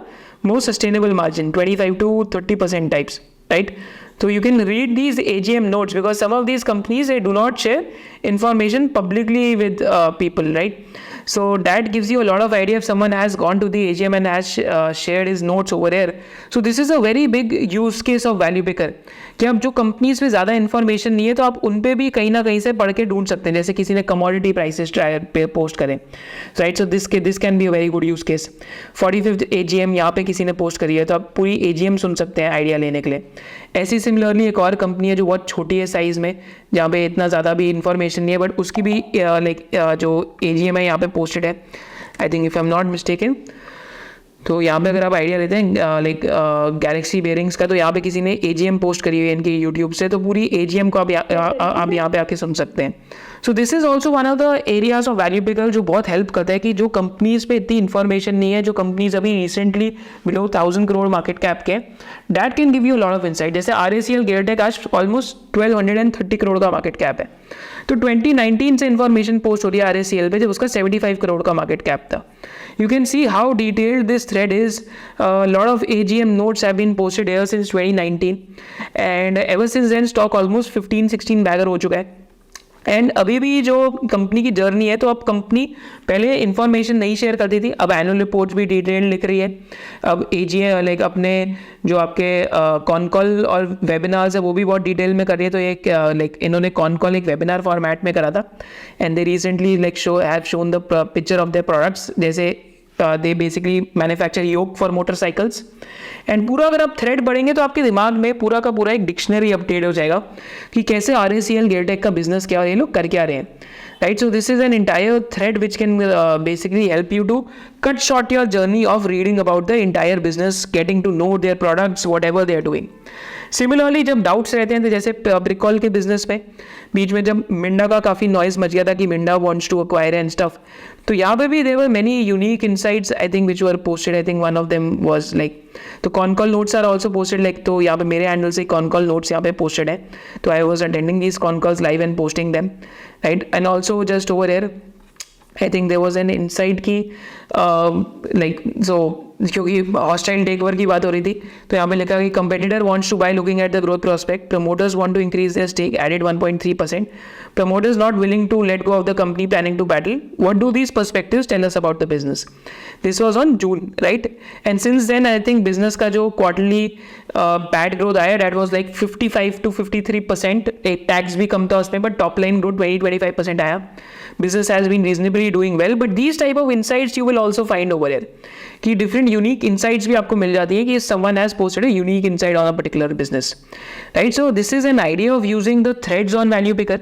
most sustainable margin, 25 to 30% types, right? So you can read these AGM notes because some of these companies, they do not share information publicly with people, right? So that gives you a lot of idea if someone has gone to the AGM and has shared his notes over here. So this is a very big use case of value picker कि अब जो companies पे ज़्यादा information नहीं है तो आप उन पे भी कहीं ना कहीं से पढ़ के ढूंढ सकते हैं, जैसे किसी ने कमोडिटी प्राइसेस पे पोस्ट करें, right? So this can be a very good use case. 45th AGM यहाँ पे किसी ने पोस्ट करी है तो आप पूरी AGM सुन सकते हैं आइडिया लेने के लिए. ऐसी सिमिलरली एक और कंपनी है जो बहुत छोटी है साइज़ में, जहाँ पे इतना ज़्यादा भी इन्फॉर्मेशन नहीं है, बट उसकी भी जो AGM है यहाँ पे पोस्टेड है, I think if I am not mistaken. तो यहाँ पे अगर आप आइडिया लेते हैं गैलेक्सी बेयरिंग्स का, तो यहाँ पे किसी ने AGM पोस्ट करी हुई है इनकी यूट्यूब से, तो पूरी AGM को आप यहाँ पे आके सुन सकते हैं. So this is also one of the areas of value picker जो बहुत हेल्प करता है कि जो कंपनीज पे इतनी इन्फॉर्मेशन नहीं है, जो कंपनीज अभी recently below 1000 crore market cap के, that can give you lot of insight. जैसे RACL गेयरटेक आज ऑलमोस्ट 1230 करोड़ का मार्केट कैप है, तो 2019 से इन्फॉर्मेशन पोस्ट हो रही है RACL पे जब उसका 75 करोड़ का मार्केट कैप था. You can see how detailed this thread is. A lot of AGM notes have been posted here since 2019 and ever since then stock almost 15-16 bagger हो चुका है. एंड अभी भी जो कंपनी की जर्नी है, तो अब कंपनी पहले इन्फॉर्मेशन नहीं शेयर करती थी, अब एनुअल रिपोर्ट्स भी डिटेल लिख रही है. अब AGM लाइक अपने जो आपके कॉन कॉल और वेबिनार्स है वो भी बहुत डिटेल में कर रही है. तो एक लाइक इन्होंने कॉन कॉल एक वेबिनार फॉर्मेट में करा था and they recently like have shown the picture of their products. जैसे they basically manufacture yoke for motorcycles. And पूरा अगर आप थ्रेड पढ़ेंगे तो आपके दिमाग में पूरा का पूरा एक डिक्शनरी अपडेट हो जाएगा कि कैसे RACL गेयरटेक का बिजनेस क्या है, ये लोग कर क्या रहे हैं, right? So this is an entire thread which can basically help you to cut short your journey of reading about the entire business, getting to know their products whatever they are doing. Similarly जब doubts रहते हैं तो जैसे ब्रिकॉल के business में बीच में जब मिंडा का काफ़ी नॉइज मच गया था कि Minda wants to acquire and stuff, तो यहाँ पे भी there were many unique insights I think which were posted. I think one of them was like, तो concall notes are also posted like, तो यहाँ पे मेरे हैंडल से कॉन कॉल नोट्स यहाँ पे पोस्टेड है, तो I was attending these con calls live and posting them, right? And also just over here I think there was an insight की लाइक सो क्योंकि हॉस्टाइल टेक ओवर की बात हो रही थी, तो यहाँ पे लिखा कि competitor wants to buy looking at the growth prospect, promoters want to increase their stake, added 1.3%, promoters not willing to let go of the company, planning to battle. What do these perspectives tell us about the business? This was on June, right? And since then I think business का जो quarterly bad growth आया, that was like 55 to 53%. एक tax भी कम था उसमें, but top line growth 20-25% आया. Business has been reasonably doing well, but these type of insights you will also find over here कि different unique insights भी आपको मिल जाती है कि someone has posted a unique insight on a particular business, right? So this is an idea of using the threads on value picker.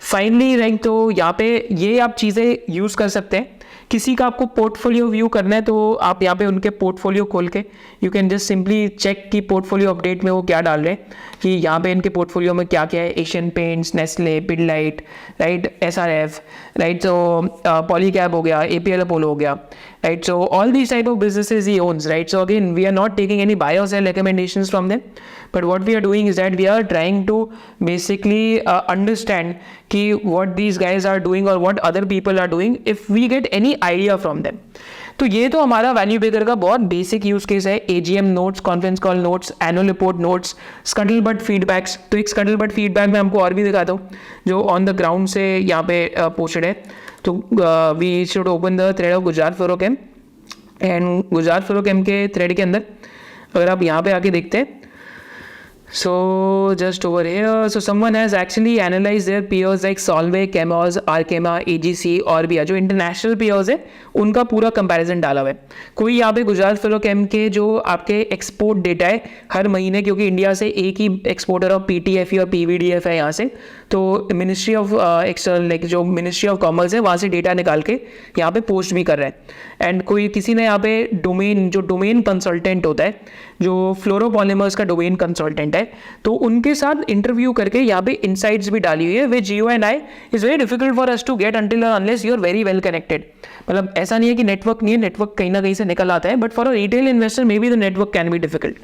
Finally rank, तो यहाँ पे ये आप चीज़ें यूज़ कर सकते हैं. किसी का आपको पोर्टफोलियो व्यू करना है तो आप यहाँ पे उनके पोर्टफोलियो खोल के you can just simply check कि पोर्टफोलियो अपडेट में वो क्या डाल रहे हैं, कि यहाँ पे इनके पोर्टफोलियो में क्या क्या है. Asian paints, Nestle, Pidilite, right, SRF, right, तो पॉलीकैब हो गया, APL अपोलो हो गया, right? So all these type of businesses he owns, right? So again, we are not taking any buy or sell recommendations from them, but what we are doing is that we are trying to basically understand ki what these guys are doing or what other people are doing if we get any idea from them. तो ये तो हमारा value picker का बहुत basic use case है. AGM notes, conference call notes, annual report notes, scuttlebutt feedbacks. तो एक scuttlebutt feedback मैं आपको और भी दिखाता हूँ जो ऑन द ग्राउंड से यहाँ पे पोस्टेड है. तो we should open the thread of Gujarat Fluorochem, and Gujarat Fluorochem के थ्रेड के अंदर अगर आप यहाँ पे आके देखते हैं, So just over here, so someone has actually analyzed their peers like Solvay, Chemours, Arkema, AGC और भी जो इंटरनेशनल peers है उनका पूरा कंपैरिजन डाला हुआ है। कोई यहाँ पे गुजरात फ्लोरोकेम के जो आपके एक्सपोर्ट डेटा है हर महीने, क्योंकि इंडिया से एक ही एक्सपोर्टर ऑफ PTFE और PVDF है यहाँ से, तो मिनिस्ट्री ऑफ एक्सटर्नल लाइक जो मिनिस्ट्री ऑफ कॉमर्स है वहाँ से डेटा निकाल के यहाँ पे पोस्ट भी कर रहा है। एंड कोई किसी ने यहाँ पे डोमेन कंसल्टेंट होता है जो फ्लोरोपॉलीमर्स का डोमेन कंसल्टेंट है, तो उनके साथ इंटरव्यू करके यहाँ पे इनसाइट्स भी डाली हुई है which you and I is very difficult for us to get until unless you are very well connected. मतलब ऐसा नहीं है कि नेटवर्क नहीं है, नेटवर्क कहीं ना कहीं से निकल आता है, but for a retail investor may be the network can be difficult,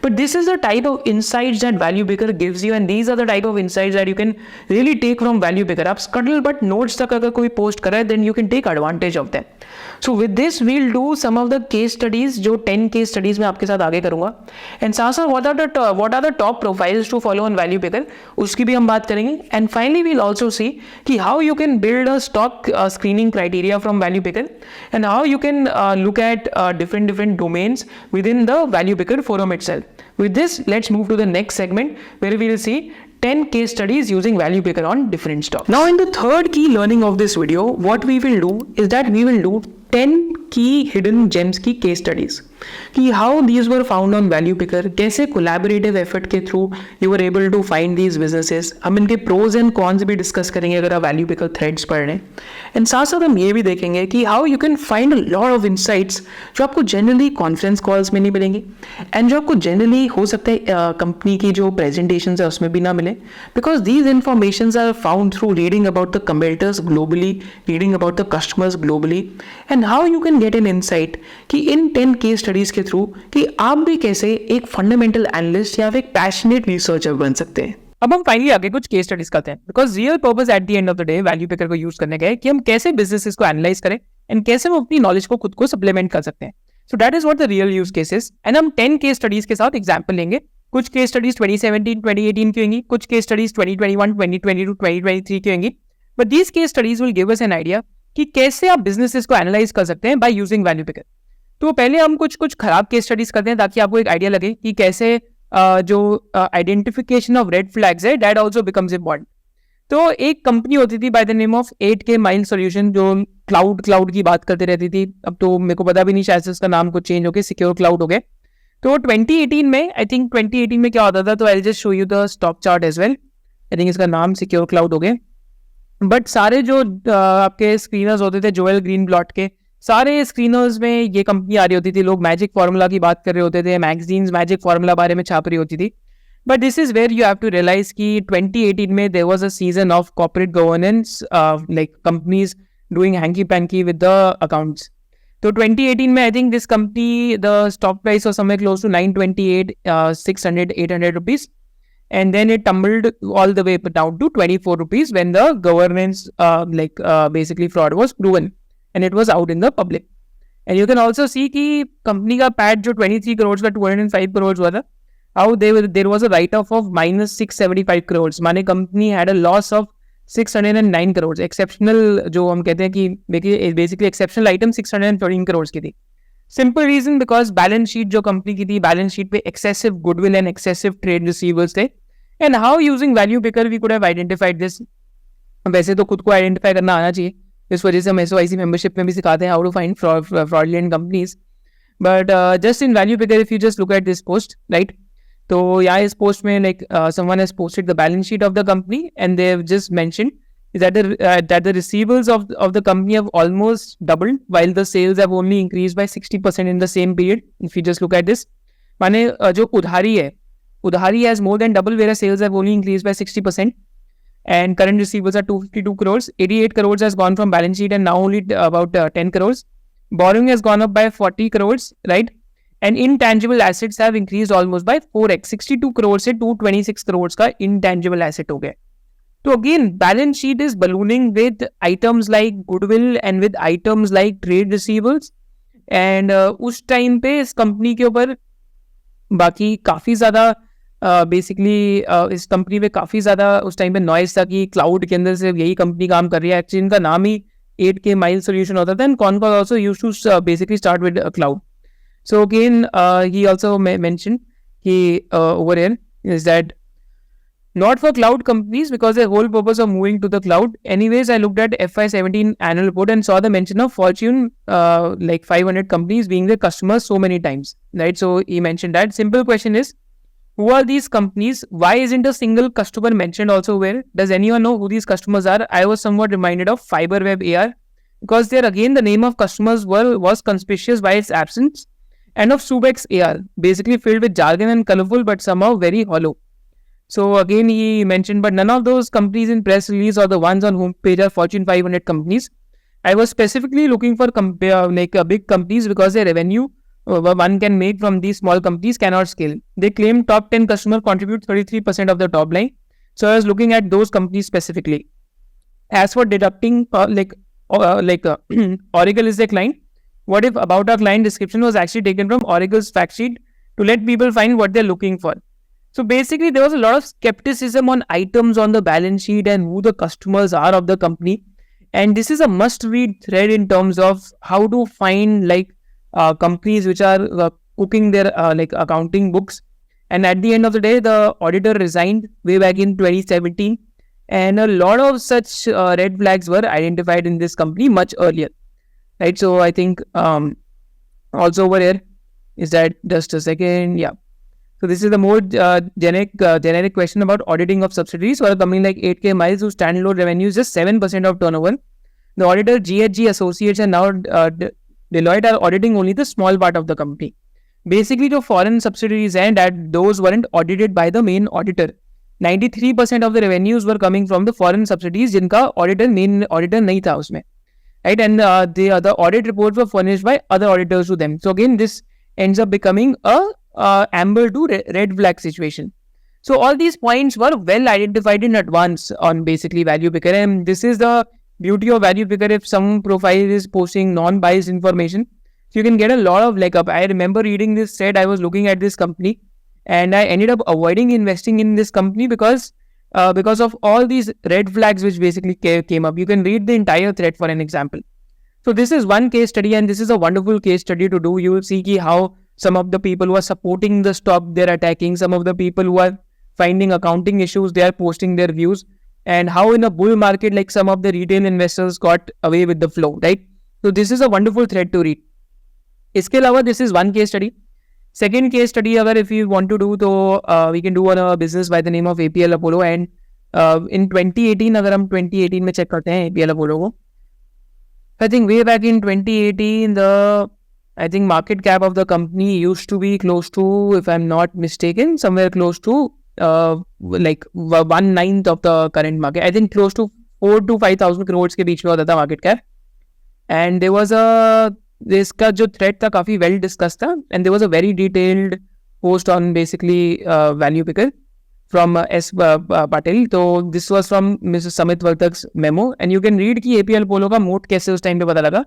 but this is the type of insights that value picker gives you, and these are the type of insights that you can really take from value picker. आप scuttlebutt notes तक अगर कोई post कर रहा है then you can take advantage of that. So with this we'll do some of the case studies, जो 10 case studies में आपके साथ आगे करूंगा, एंड साथ साथ what are the top profiles to follow on value Picker उसकी भी हम बात करेंगे। And finally we'll also see कि how you can build a stock screening criteria from value Picker and how you can look at different domains within the value picker forum itself. With this, let's move to the next segment where we will see 10 case studies using value picker on different stocks. Now in the third key learning of this video, what we will do is that we will do 10 key hidden gems की case studies कि how these were found on value picker, कैसे collaborative effort के through you were able to find these businesses। हम इनके pros and cons भी discuss करेंगे अगर आप value picker threads पढ़ रहे हैं, एंड साथ साथ हम ये भी देखेंगे कि how you can find a lot of insights जो आपको generally conference calls में नहीं मिलेंगी, एंड जो आपको generally हो सकता है कंपनी की जो presentations है उसमें भी ना मिले, because these informations are found through reading about the competitors globally, reading about the customers globally, and how you can get an insight कि इन 10 केस स्टडीज के थ्रू कि आप भी कैसे एक फंडामेंटल एनालिस्ट या एक पैशनेट रिसर्चर बन सकते हैं। अब हम फाइनली आगे कुछ केस स्टडीज करते हैं, because real purpose eight the end of the day value picker को यूज करने का है कि हम कैसे बिजनेसेस को एनालाइज करें एंड कैसे हम अपनी नॉलेज को खुद को सप्लीमेंट कर सकते हैं। सो that is what the real use cases, and हम 10 केस स्टडीज के साथ एग्जांपल लेंगे। कुछ केस स्टडीज 2017 2018 की होंगी, कुछ केस स्टडीज 2021 2022 2023 की होंगी, but these case studies will give us N idea कि कैसे आप बिजनेसेस को एनालाइज कर सकते हैं बाय यूजिंग वैल्यू पिकर। तो पहले हम कुछ खराब केस स्टडीज करते हैं ताकि आपको एक आइडिया लगे कि कैसे जो आइडेंटिफिकेशन ऑफ रेड फ्लैग्स है दैट आल्सो बिकम्स इंपॉर्टेंट। तो एक कंपनी होती थी bye the name of 8K mile solution, जो क्लाउड की बात करते रहती थी। अब तो मेरे को पता भी नहीं, शायद से उसका नाम कुछ चेंज हो गया, सिक्योर क्लाउड हो गया। तो 2018 में आई थिंक 2018 में क्या होता था, तो I just show you the stock chart as well. I think इसका नाम सिक्योर क्लाउड हो गया, बट सारे जो आपके स्क्रीनर्स होते थे जोएल ग्रीनब्लॉट के, सारे स्क्रीनर्स में ये कंपनी आ रही होती थी। लोग मैजिक फार्मूला की बात कर रहे होते थे, मैगजीन्स मैजिक फार्मूला बारे में छाप रही होती थी। But this is where you have to realize कि 2018 में there was a season of corporate governance, like companies doing hanky panky with the accounts. तो 2018 में I think this company the stock price was somewhere close to 928, 600, 800 rupees, and then it tumbled all the way down to 24 rupees when the governance basically fraud was proven and it was out in the public. And you can also see कि company का PAT जो 23 crores का 205 crores हुआ था, how there was a write-off of minus 675 crores, माने company had a loss of 609 crores। exceptional जो हम कहते हैं कि basically exceptional item 613 crores की थी। Simple reason because balance sheet जो कंपनी की थी, बैलेंस शीट पे excessive goodwill and excessive trade receivers थे, and how using value Picker we could have identified this. वैसे तो खुद को आइडेंटिफाई करना आना चाहिए, इस वजह से हम SOIC मेंबरशिप में भी सिखाते हैं how to find fraudulent companies, but just in value picker if you just look at this post, right. तो यहाँ इस पोस्ट में like someone has posted the balance sheet of the company and they have just mentioned that the receivables of the company have almost doubled while the sales have only increased by 60% in the same period. If you just look at this, माने जो उधारी has more than double whereas sales have only increased by 60%, and current receivables are 252 crores. 88 crores has gone from balance sheet and now only about 10 crores. Borrowing has gone up by 40 crores, right? And intangible assets have increased almost by 4x. 62 crores से 226 crores का intangible asset हो गया। So again, balance sheet is ballooning with items like goodwill and with items like trade receivables, and उस time पे इस company के ऊपर बाकी काफ़ी ज़्यादा बेसिकली इस कंपनी पे काफ़ी ज़्यादा उस टाइम पे नॉइस था कि क्लाउड के अंदर सिर्फ यही कंपनी काम कर रही है। एक्चुअली इनका नाम ही 8K माइल सोल्यूशन होता था, and Concor also use to basically start with cloud. So again he also mention कि over here is that not for cloud companies because the whole purpose of moving to the cloud. Anyways, I looked at FY17 annual report and saw the mention of Fortune like 500 companies being the customers so many times, right? So he mentioned that. Simple question is, who are these companies? Why isn't a single customer mentioned also where? Does anyone know who these customers are? I was somewhat reminded of FiberWeb AR because there again the name of customers was conspicuous by its absence, and of Subex AR, basically filled with jargon and colorful but somehow very hollow. So again, he mentioned, but none of those companies in press release or the ones on homepage are Fortune 500 companies. I was specifically looking for big companies because their revenue one can make from these small companies cannot scale. They claim top 10 customers contribute 33% of the top line. So I was looking at those companies specifically. As for deducting Oracle is the client, what if about our client description was actually taken from Oracle's fact sheet to let people find what they're looking for? So basically, there was a lot of skepticism on items on the balance sheet and who the customers are of the company. And this is a must-read thread in terms of how to find companies which are cooking their accounting books. And at the end of the day, the auditor resigned way back in 2017. And a lot of such red flags were identified in this company much earlier. Right. So I think also over here is that just a second. Yeah. So this is the more generic question about auditing of subsidiaries. For a company like 8K Miles, whose standalone revenue is just 7% of turnover, the auditor GHG Associates and now Deloitte are auditing only the small part of the company. Basically, the foreign subsidiaries and that those weren't audited by the main auditor. 93% of the revenues were coming from the foreign subsidiaries, जिनका main auditor नहीं था उसमें, right? And the audit reports were furnished by other auditors to them. So again, this ends up becoming a amber to red flag situation. So all these points were well identified in advance on basically Value Picker, and this is the beauty of Value Picker. If some profile is posting non-biased information, so you can get a lot of leg up. I remember reading this thread. I was looking at this company and I ended up avoiding investing in this company because of all these red flags which basically came up. You can read the entire thread for an example. So this is one case study, and this is a wonderful case study to do. You will see how some of the people who are supporting the stock, they're attacking. Some of the people who are finding accounting issues, they are posting their views. And how in a bull market, like some of the retail investors got away with the flow, right? So this is a wonderful thread to read. इसके अलावा this is one case study. Second case study, अगर if you want to do, तो we can do on a business by the name of APL Apollo. And in 2018, अगर हम 2018 में check करते हैं APL Apollo को, I think way back in 2018, I think market cap of the company used to be close to, if I'm not mistaken, somewhere close to like 1/9 of the current market. I think close to 4,000 to 5,000 crores के बीच में होता था market cap. And there was इसका जो thread था काफी well discussed था, and there was a very detailed post on basically Value Picker from S. Patel. So this was from Mr. Samit Vartak's memo, and you can read कि APL Apollo का मोट कैसे उस time पे पता लगा.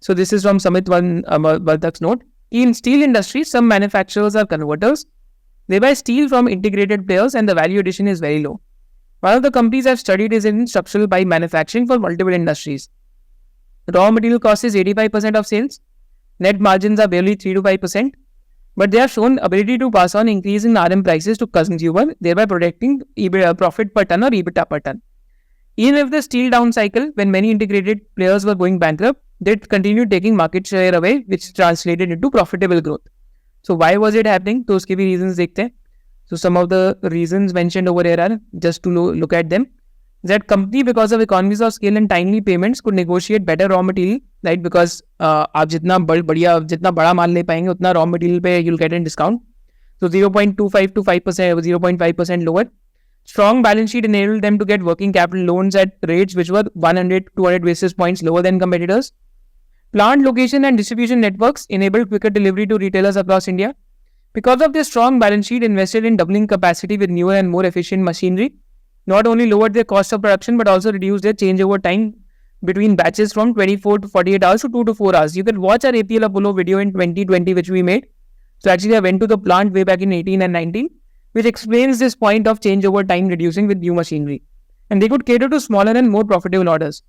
So this is from Samit Vartak's note. In steel industry, some manufacturers are converters. They buy steel from integrated players and the value addition is very low. One of the companies I've studied is in structural pipe manufacturing for multiple industries. Raw material cost is 85% of sales. Net margins are barely 3 to 5%. But they have shown ability to pass on increase in RM prices to consumer, thereby protecting profit per ton or EBITDA per ton. Even if the steel down cycle, when many integrated players were going bankrupt, they continued taking market share away, which translated into profitable growth. So why was it happening? तो उसके भी reasons देखते हैं. So some of the reasons mentioned over here are, just to look at them, that company because of economies of scale and timely payments could negotiate better raw material, right? Because आप जितना बड़ा माल ले पाएंगे उतना raw material पे you'll get a discount. So 0.25 to 5%, 0.5% lower. Strong balance sheet enabled them to get working capital loans at rates which were 100 to 200 basis points lower than competitors. Plant location and distribution networks enabled quicker delivery to retailers across India. Because of their strong balance sheet, invested in doubling capacity with newer and more efficient machinery, not only lowered their cost of production but also reduced their changeover time between batches from 24 to 48 hours to 2 to 4 hours. You can watch our APL Apollo video in 2020 which we made. So actually I went to the plant way back in 18 and 19, which explains this point of changeover time reducing with new machinery. And they could cater to smaller and more profitable orders.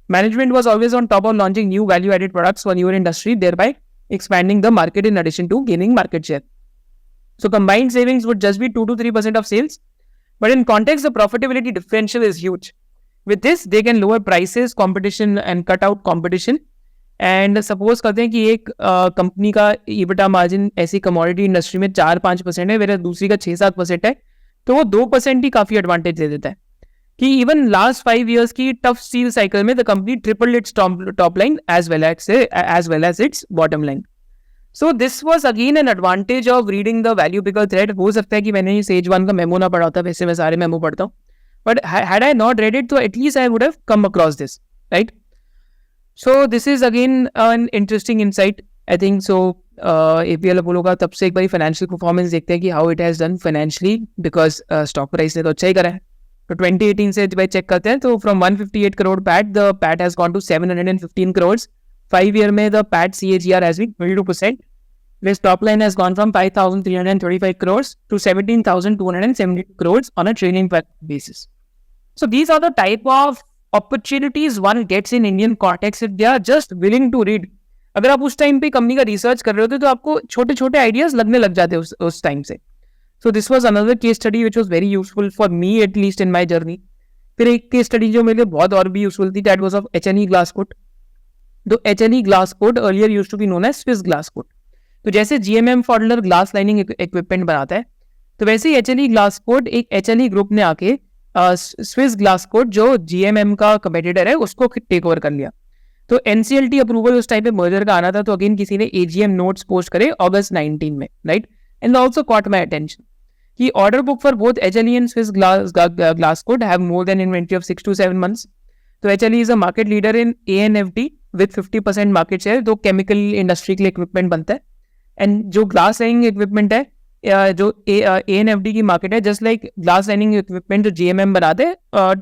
Management was always on top of launching new value-added products for newer industry, thereby expanding the market in addition to gaining market share. So combined savings would just be 2 to 3% of sales. But in context, the profitability differential is huge. With this, they can lower prices, competition and cut out competition. And suppose करते हैं कि एक company का EBITDA margin ऐसी commodity industry में 4-5% है, मेरा दूसरी का 6-7% है, तो वो 2% ही काफी एडवांटेज दे देता है कि इवन लास्ट 5 years की टफ स्टील साइकिल में the company triple its top line as well as its bottom line. So this was again an advantage of reading the value picker thread. हो सकता है कि मैंने सेज 1 का memo ना पढ़ा था, वैसे मैं सारे मेमो पढ़ता हूँ, but had I not read it तो at least I would have come across this, right? So this is again an interesting insight, I think. So APL Apollo का तब से एक बारी financial performance देखते हैं कि how it has done financially, because stock price ने तो अच्छा ही करा है. तो 2018 से जब चेक करते हैं तो from 158 crore PAT, the PAT has gone to 715 crores. 5 year में the PAT CAGR has been 22%. This top line has gone from 5,335 crores to 17,270 crores on a trailing basis. So these are the type of opportunities one gets in Indian context if they are just willing to read. अगर आप उस time पे company का research कर रहे होते तो आपको छोटे छोटे आइडियाज लगने लग जाते उस टाइम से. सो this was another case study which was very useful for me at least in my journey. फिर एक केस स्टडी जो मेरे लिए बहुत और भी यूजफुल थी, that was of HNE Glascoat. तो HNE Glascoat earlier used to be known as Swiss Glascoat. तो जैसे GMM Pfaudler glass lining equipment बनाता है, तो वैसे ही HNE Glascoat एक HNE ग्रुप ने आके स्विस ग्लासकोट जो GMM का कंपेटिटर है उसको टेक ओवर कर लिया. तो NCLT अप्रूवल उस टाइम पे मर्जर का आना था, तो अगेन किसी ने AGM नोट्स पोस्ट करे अगस्त 19 में, right? And also caught my attention कि order book for both HLE and Swiss Glascoat have more than inventory of 6 to 7 months. तो HLE is a market leader in ANFD with 50% market share. तो chemical industry के लिए equipment बनता है. And जो glass lining equipment है, जो ANFD की मार्केट है, just like glass lining equipment जो GMM बनाते हैं,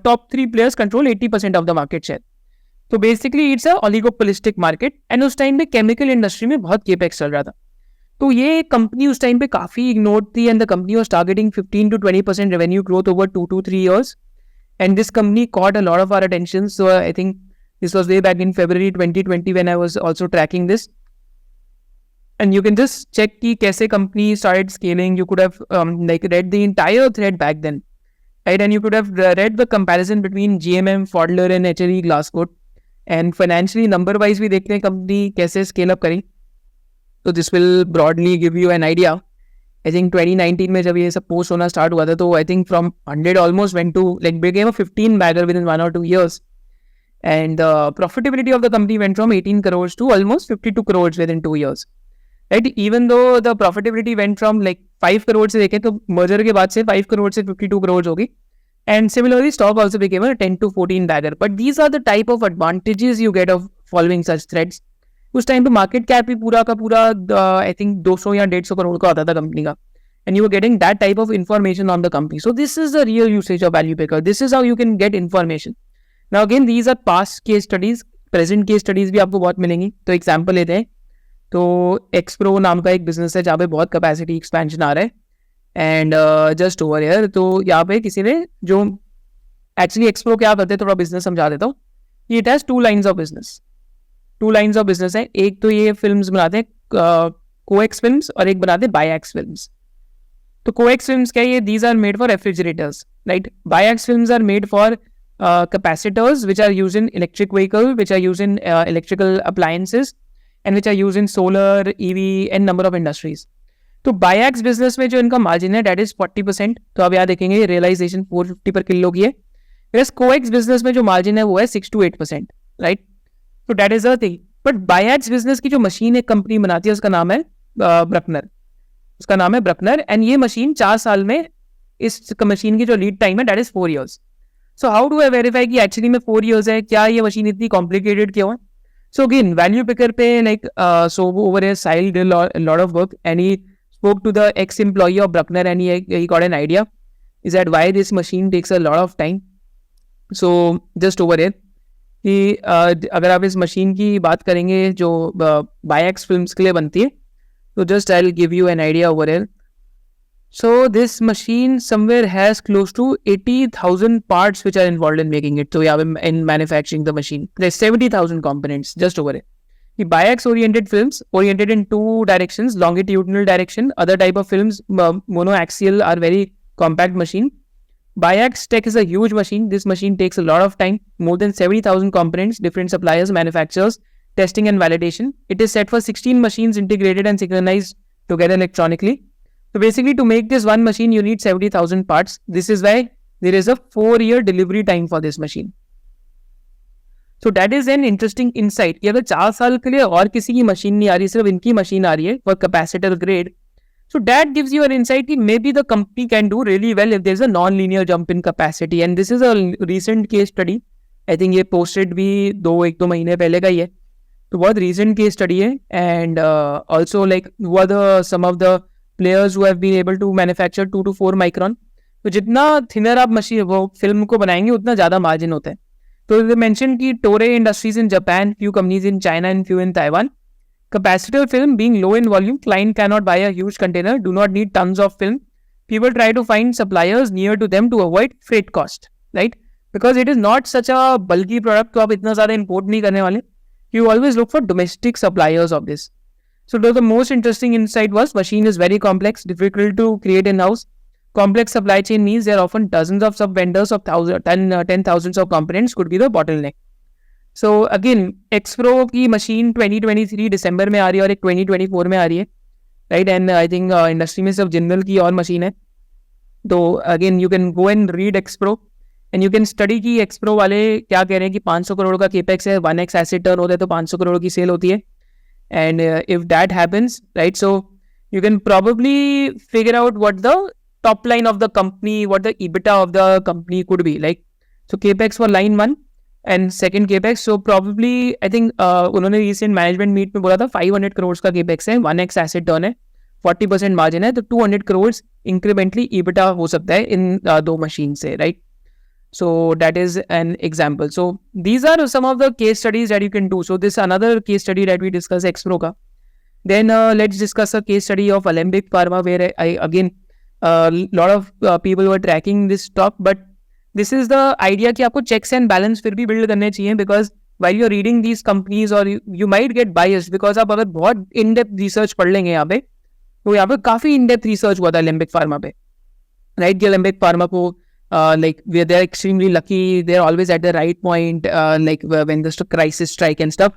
top 3 players control 80% of the market share. तो basically it's a oligopolistic market. And उस टाइम पे केमिकल इंडस्ट्री में बहुत केपेक्स चल रहा था. तो ये कंपनी उस टाइम पे काफी इग्नोर्ड थी, and the company was targeting 15 to 20% revenue growth over 2 to 3 years. And this company caught a lot of our attention. So I think this was way back in February 2020 when I was also tracking this. And you can just check ki kaise company started scaling. You could have like read the entire thread back then, right? And you could have read the comparison between GMM, Pfaudler and HLE Glascoat. And financially, number wise भी देखते हैं company कैसे scale up करी. So this will broadly give you an idea. I think 2019 में जब ये सब post होना start हुआ था, तो I think from 100 almost went to like became a 15 bagger within 1 or 2 years. And the profitability of the company went from 18 crores to almost 52 crores within 2 years. Right? Even though the profitability went from like 5 crore से देखें तो merger के बाद से 5 crore से 52 crores होगी. And similarly, stock also became a 10 to 14 bagger. But these are the type of advantages you get of following such threads. उस time पे मार्केट कैप भी पूरा का पूरा आई थिंक 200 या 150 करोड़ का आता था कंपनी का. And you were getting that type of information on the company. So this is the real usage of value picker. This is how you can get information. Now again, these are past case studies. Present case studies भी आपको बहुत मिलेंगी. तो example लेते हैं. तो Xpro नाम का एक बिजनेस है जहाँ पे बहुत कैपेसिटी एक्सपेंशन आ रहा है. एंड जस्ट ओवर हियर, तो यहाँ पे किसी ने जो एक्चुअली एक्सप्रो क्या करते हैं, थोड़ा बिजनेस समझा देता हूँ. It has 2 lines of business. 2 lines of business है. एक तो ये फिल्म्स बनाते हैं, कोएक्स फिल्म्स, और एक बनाते हैं बायएक्स फिल्म्स. तो कोएक्स फिल्म्स क्या है? ये these are made for refrigerators, right? Biax films are made for capacitors which are used in electric vehicle, which are used in electrical appliances, and which are used in solar, EV and number of industries. तो बायएक्स business में जो इनका margin है that is 40%. तो अब यहाँ देखेंगे realisation 450 पर किलो की है. वैसे कोएक्स बिजनेस में जो मार्जिन है वो है 6 to 8%, राइट? तो that is the thing. But biax business की जो मशीन एक कंपनी बनाती है उसका नाम है ब्रकनर. उसका नाम है ब्रकनर. एंड ये मशीन 4 साल में, इस मशीन की जो लीड टाइम है that is 4 years. So how do I verify कि एक्चुअली में 4 years है? क्या ये मशीन इतनी कॉम्प्लिकेटेड क्यों है? So again, value picker पे like so over here Sahil did a lot of work, and he spoke to the ex-employee of Bruckner, and he got an idea is that why this machine takes a lot of time. So just over here कि अगर आप इस machine की बात करेंगे जो बायएक्स films के लिए बनती है, तो just I'll give you an idea over here. So this machine somewhere has close to 80,000 parts which are involved in making it. So yeah, in manufacturing the machine, there's 70,000 components just over it. The biax oriented films oriented in two directions, longitudinal direction. Other type of films, monoaxial, are very compact machine. Biax Tech is a huge machine. This machine takes a lot of time, more than 70,000 components, different suppliers, manufacturers, testing and validation. It is set for 16 machines integrated and synchronized together electronically. So basically, to make this one machine, you need 70,000 parts. This is why there is a 4-year delivery time for this machine. So that is an interesting insight कि अगर 4 साल के लिए और किसी की machine नहीं आ रही, सिर्फ इनकी मशीन आ रही है for capacitor grade. So that gives you an insight कि maybe the company can do really well if there's a non-linear jump in capacity. And this is a recent case study. I think ये posted भी 1-2 महीने पहले का ही है. तो बहुत recent case study है. And also like who are some of the players who have been able to manufacture 2 to 4 micron. तो जितना thinner आप मशीन वो फिल्म को बनाएंगे उतना ज़्यादा मार्जिन होता है. So they mentioned कि Toray Industries in Japan, few companies in China and few in Taiwan. Capacitor film being low in volume, client cannot buy a huge container, do not need tons of film. People try to find suppliers near to them to avoid freight cost, right? Because it is not such a bulky product, तो आप इतना ज़्यादा import नहीं करने वाले. You always look for domestic suppliers of this. So the most interesting insight was machine is very complex, difficult to create in-house. Complex supply chain means there are often dozens of sub-vendors of 10,000s of components could be the bottleneck. So again, X-Pro की machine 2023 दिसंबर में आ रही है और एक 2024 में आ रही है, right? And I think industry में सब जिंदल की और machine है. तो again you can go and read X-Pro and you can study कि X-Pro वाले क्या कह रहे हैं कि 500 करोड़ का capex है, 1x asset turn होता है तो 500 करोड़ की sale होती है. And if that happens, right? So you can probably figure out what the top line of the company, what the EBITDA of the company could be like. So capex for line 1 and second capex. So probably I think उन्होंने recent management meet में बोला था 500 crores का capex है, 1x asset turn है, 40% margin है, तो 200 crores incrementally EBITDA हो सकता है इन दो machines से, right? So that is an example. So these are some of the case studies that you can do. So this another case study that we discussed X-Pro का. Then let's discuss a case study of Alembic Pharma where I again lot of people were tracking this stock, but this is the idea कि आपको checks and balance फिर भी build करने चाहिए because while you're reading these companies or you might get biased because आप अगर बहुत in-depth research पढ़ लेंगे यहाँ पे तो यहाँ पे काफ़ी in-depth research हुआ था Alembic Pharma पे, right? कि Alembic Pharma को like they're extremely lucky, they're always at the right point like when the crisis strike and stuff.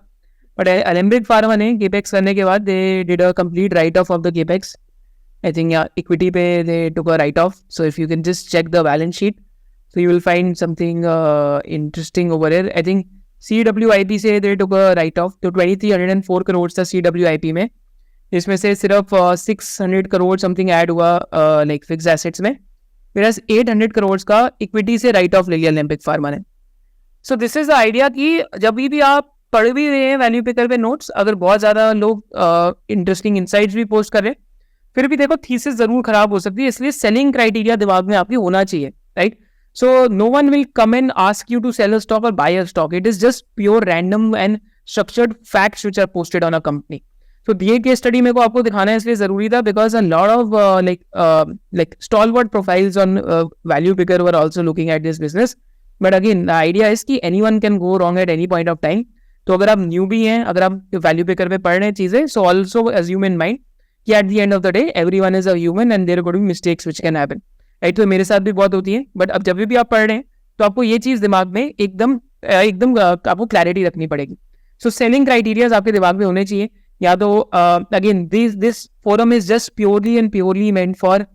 But Alembic Pharma ने capex करने के बाद they did a complete write-off of the capex. I think equity पे they took a write-off. So if you can just check the balance sheet, so you will find something interesting over here. I think CWIP से they took a write-off. तो 2304 करोड़ था CWIP में, इसमें से सिर्फ 600 crore something add हुआ like fixed assets में, whereas 800 crore का इक्विटी से राइट ऑफ ले लिया Alembic Pharma ने. सो दिस इज द आइडिया कि जब भी आप पढ़ भी रहे हैं वैल्यू पिकर पे नोट्स, अगर बहुत ज़्यादा लोग इंटरेस्टिंग इनसाइट्स भी पोस्ट कर रहे हैं, फिर भी देखो थीसिस ज़रूर खराब हो सकती है, इसलिए सेलिंग क्राइटेरिया दिमाग में आपके होना चाहिए, right? So no one will come and ask you to sell a stock और buy a stock. It is just pure random and structured facts which are posted on a company. तो दिए case study मेरे को आपको दिखाना है इसलिए ज़रूरी था because a lot of like stalwart profiles on value picker were also looking at this business. But again the idea is कि anyone can go wrong at any point of time. तो अगर आप न्यू भी हैं, अगर आप value picker पे पढ़ रहे हैं चीज़ें, so also assume in mind कि at the end of the day everyone is a human and there are going to be mistakes which can happen, right? तो मेरे साथ भी बहुत होती है, बट अब जब भी आप पढ़ रहे हैं तो आपको ये चीज़ दिमाग में एकदम आपको क्लैरिटी रखनी पड़ेगी. सो सेलिंग क्राइटेरियाज आपके दिमाग में होने चाहिए. या तो again this forum is just purely and purely meant for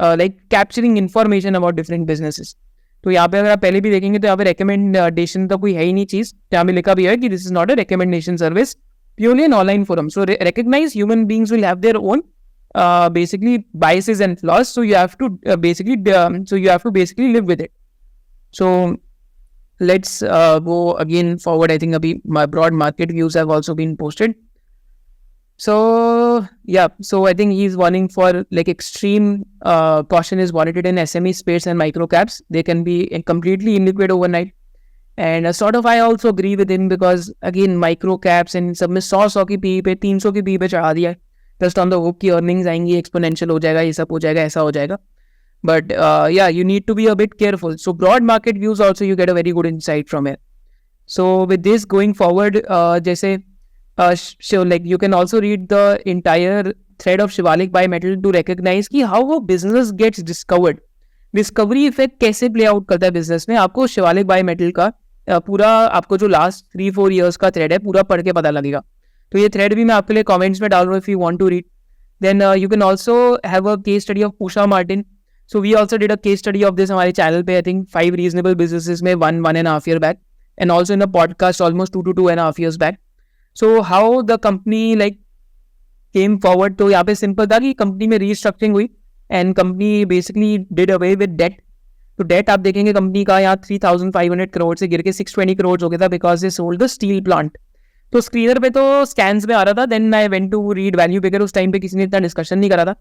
like capturing information about different businesses. तो यहाँ पे अगर आप पहले भी देखेंगे तो यहाँ पे रिकमेंडेशन तो कोई है ही नहीं चीज़. यहाँ पे लिखा भी है कि this is not a recommendation service, purely an online forum. So recognize human beings will have their own basically biases and flaws, so you have to basically live with it. So let's go again forward. I think my broad market views have also been posted. So yeah, so I think he's warning for like extreme caution is warranted in SME space and micro caps. They can be completely illiquid overnight. And sort of I also agree with him because again micro caps and सब में 100 की PE पे 300 की PE पे चढ़ा दिया है just on the hope की earnings आएंगी, exponential हो जाएगा, ये सब हो जाएगा, ऐसा हो जाएगा. But yeah, you need to be a bit careful. So broad market views also you get a very good insight from it. So with this going forward, जैसे like you can also read the entire thread of Shivalik Bimetal to recognize कि how a business gets discovered. Discovery effect कैसे play out करता है business में, आपको Shivalik biometal का पूरा आपको जो लास्ट 3-4 years का थ्रेड है पूरा पढ़ के पता लगेगा. तो ये थ्रेड भी मैं आपके लिए कमेंट्स में डाल रहा हूँ if you want to read. Then you can also have a case study of Usha Martin. So we also did a case study of this हमारे चैनल पे, आई थिंक 5 रीजनेबल बिजनेसेस में 1.5 year back, and also in the podcast almost 2 to 2.5 years back. So how the company like came forward. तो यहाँ पे simple था कि company में restructuring हुई and company basically did away with debt. तो debt आप देखेंगे कंपनी का यहाँ 3,500 करोड़ से गिर के 620 करोड़ हो गया था because they sold the steel plant. तो स्क्रीनर पे तो स्कैन्स में आ रहा था. Then I went to read value picker. उस टाइम पे किसी ने इतना डिस्कशन नहीं करा था,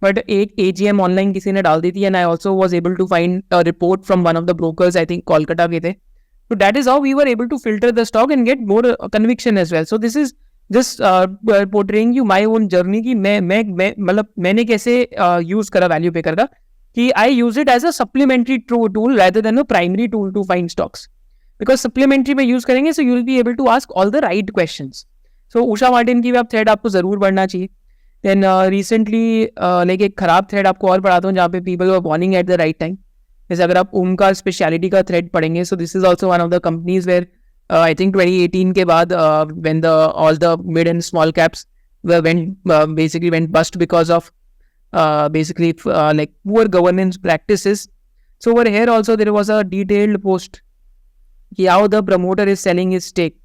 बट एक AGM ऑनलाइन किसी ने डाल दी थी and I also was able to find a report from one of the brokers, I think Kolkata के थे. तो that is how we were able to filter the stock and get more conviction as well. So this is just portraying you my own journey कि मैं मतलब मैंने कैसे use करा value picker का, कि I use it as a supplementary tool rather than a primary tool to find stocks. Because supplementary में use करेंगे so you will be able to ask all the right questions. So Usha Martin की भी आप thread आपको जरूर पढ़ना चाहिए. Then recently like एक खराब थ्रेड आपको और पढ़ाता हूँ जहाँ पे people were warning at the right time. जैसे अगर आप ओमकार स्पेशलिटी का थ्रेड पढ़ेंगे, so this is also one of the companies where I think 2018 के बाद when all the mid and small caps basically went bust because of basically like poor governance practices. So over here also there was a detailed post कि how the promoter is selling his stake.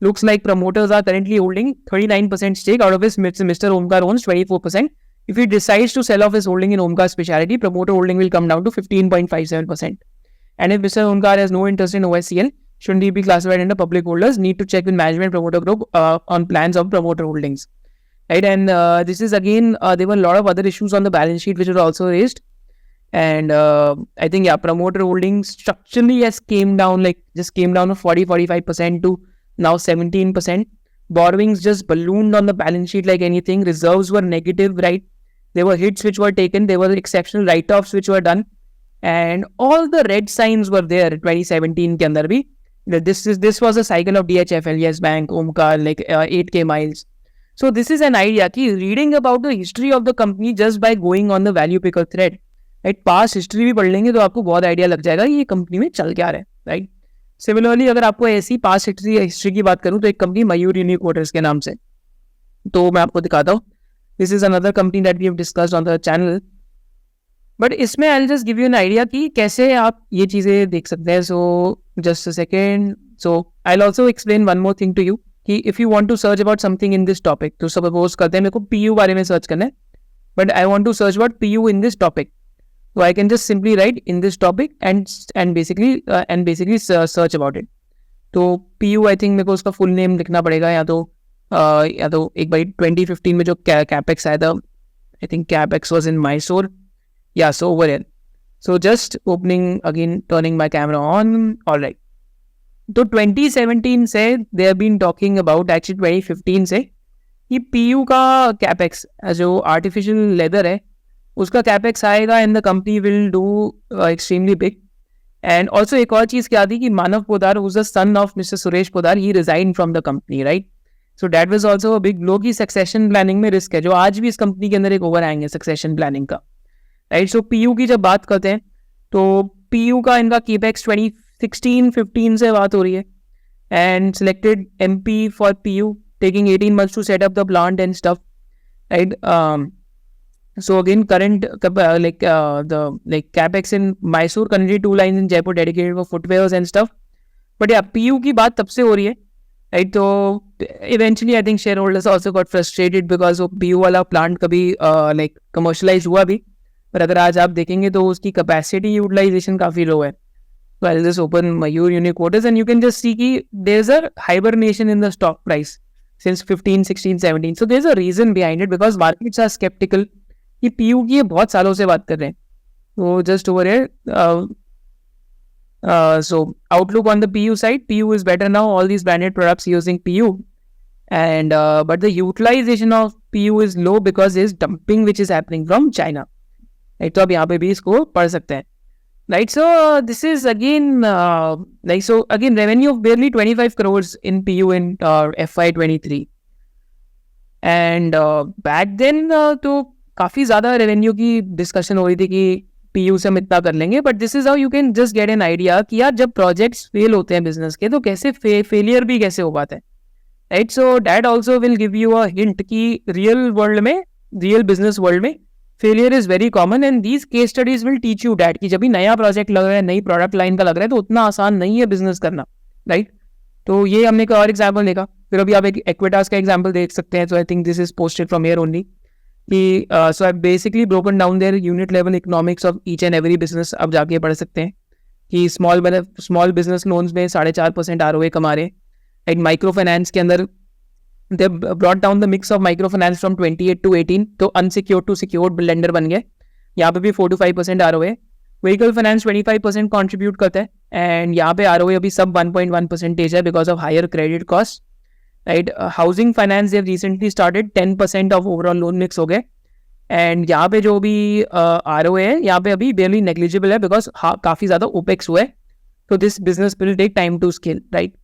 Looks like promoters are currently holding 39% stake, out of which Mr. Omkar owns 24%. If he decides to sell off his holding in Omkar Speciality, promoter holding will come down to 15.57%. And if Mr. Omkar has no interest in OSCL, shouldn't he be classified under public holders? Need to check with management promoter group on plans of promoter holdings. Right, and this is again there were a lot of other issues on the balance sheet which were also raised, and I think promoter holdings structurally came down of 40-45% to now 17%. Borrowings just ballooned on the balance sheet like anything. Reserves were negative, right? There were hits which were taken. There were exceptional write-offs which were done, and all the red signs were there 2017 के अंदर भी. This was a cycle of DHFL, Yes Bank, Omkar, like 8K miles. So this is an idea कि reading about the history of the company just by going on the value picker thread, right? Past history भी पढ़ लेंगे तो आपको बहुत idea लग जाएगा ये कंपनी में चल क्या रहा है, right? Similarly अगर आपको ऐसी पास्ट हिस्ट्री की बात करूँ तो एक कंपनी मयूर यूनिक्वार्टर्स के नाम से, तो मैं आपको दिखाता हूँ. This is another company that we have discussed on the channel. But इसमें I just give you an idea कि कैसे आप ये चीज़ें देख सकते हैं. So just a second. So I will also explain one more thing to you कि if you want to search about something in this topic, तो सपोज करते हैं मेरे को PU बारे में सर्च करना है, but I want to search about PU in this topic. तो I can just simply write in this topic and basically search about it. तो PU आई थिंक मेरे को उसका फुल नेम लिखना पड़ेगा, या तो एक बार 2015 में जो कैपेक्स आया था, I think capex was in Mysore. Yeah, so over here. So just opening again, turning my camera on. All right. तो 2017 से they have been talking about, actually 2015 से, कि PU का कैपेक्स जो आर्टिफिशियल लेदर है उसका कैपेक्स आएगा and the company will do extremely big. And also एक और चीज़ क्या थी कि Manav Podar, who's the son of Mr. Suresh Podar, he resigned from the company, right? So that was also a big blow कि सक्सेशन प्लानिंग में रिस्क है, जो आज भी इस कंपनी के अंदर एक ओवर आएंगे सक्सेशन प्लानिंग का, राइट? सो PU की जब बात करते हैं तो PU का इनका केपेक्स 2016-15 से बात हो रही है, and selected MP for PU taking 18 months to set up the plant and stuff, right? So again current like capex in Mysore, currently 2 lines in Jaipur dedicated for footwears and stuff. But yeah, PU की बात तब से हो रही है, right? तो eventually I think shareholders also got frustrated because वो PU वाला plant कभी like commercialize हुआ भी, पर अगर आज आप देखेंगे तो उसकी कैपेसिटी यूटिलाइजेशन काफ़ी लो है. So I'll just open Mayur Uniquarters and you can just see कि there's a hibernation in the stock price since 15, 16, 17. So there's a reason behind it because markets are skeptical कि PU की ये बहुत सालों से बात कर रहे हैं. So just over here, so outlook on the PU side, PU is better now. All these branded products using PU, and but the utilization of PU is low because there is dumping which is happening from China. Right, तो आप यहाँ पे भी इसको पढ़ सकते हैं. Right, so this is again revenue of barely 25 crores in PU in FY23. And back then तो काफ़ी ज़्यादा रेवेन्यू की डिस्कशन हो रही थी कि पीयू से हम इतना कर लेंगे, but this is how you can just get an idea कि यार जब प्रोजेक्ट्स फेल होते हैं बिजनेस के तो कैसे फेलियर भी कैसे हो पाता है, right. So that also will give you a hint कि रियल वर्ल्ड में, रियल बिजनेस वर्ल्ड में failure is very common, and these case studies will teach you that कि जब भी नया प्रोजेक्ट लग रहा है, नई प्रोडक्ट लाइन का लग रहा है, तो उतना आसान नहीं है बिजनेस करना, राइट. तो ये हमने एक और एग्जाम्पल देखा. फिर अभी आप एक एक्विटास का एग्जाम्पल देख सकते हैं. So I think this is posted from here only कि so I basically broken down their unit level economics of each and every business. आप जाके पढ़ सकते हैं कि स्मॉल बिजनेस लोन्स में 4.5% ROA कमा रहे. एक माइक्रो फाइनेंस के अंदर they brought down the mix of micro finance from 28 to 18, तो अनसिक्योर्ड टू सिक्योर्ड लेंडर बन गए. यहाँ पे भी 4 to 5% ROA. Vehicle finance 25% contribute करता है, एंड यहाँ पे ROA अभी सब 1.1% है because of higher credit cost, right. Housing finance they recently started, 10% of overall loan mix हो गए, एंड यहाँ पे जो भी ROA है यहाँ पे अभी बेरली नेग्लिजिबल है बिकॉज काफ़ी ज़्यादा ओपेक्स हुआ है. तो this business will take time to scale, right.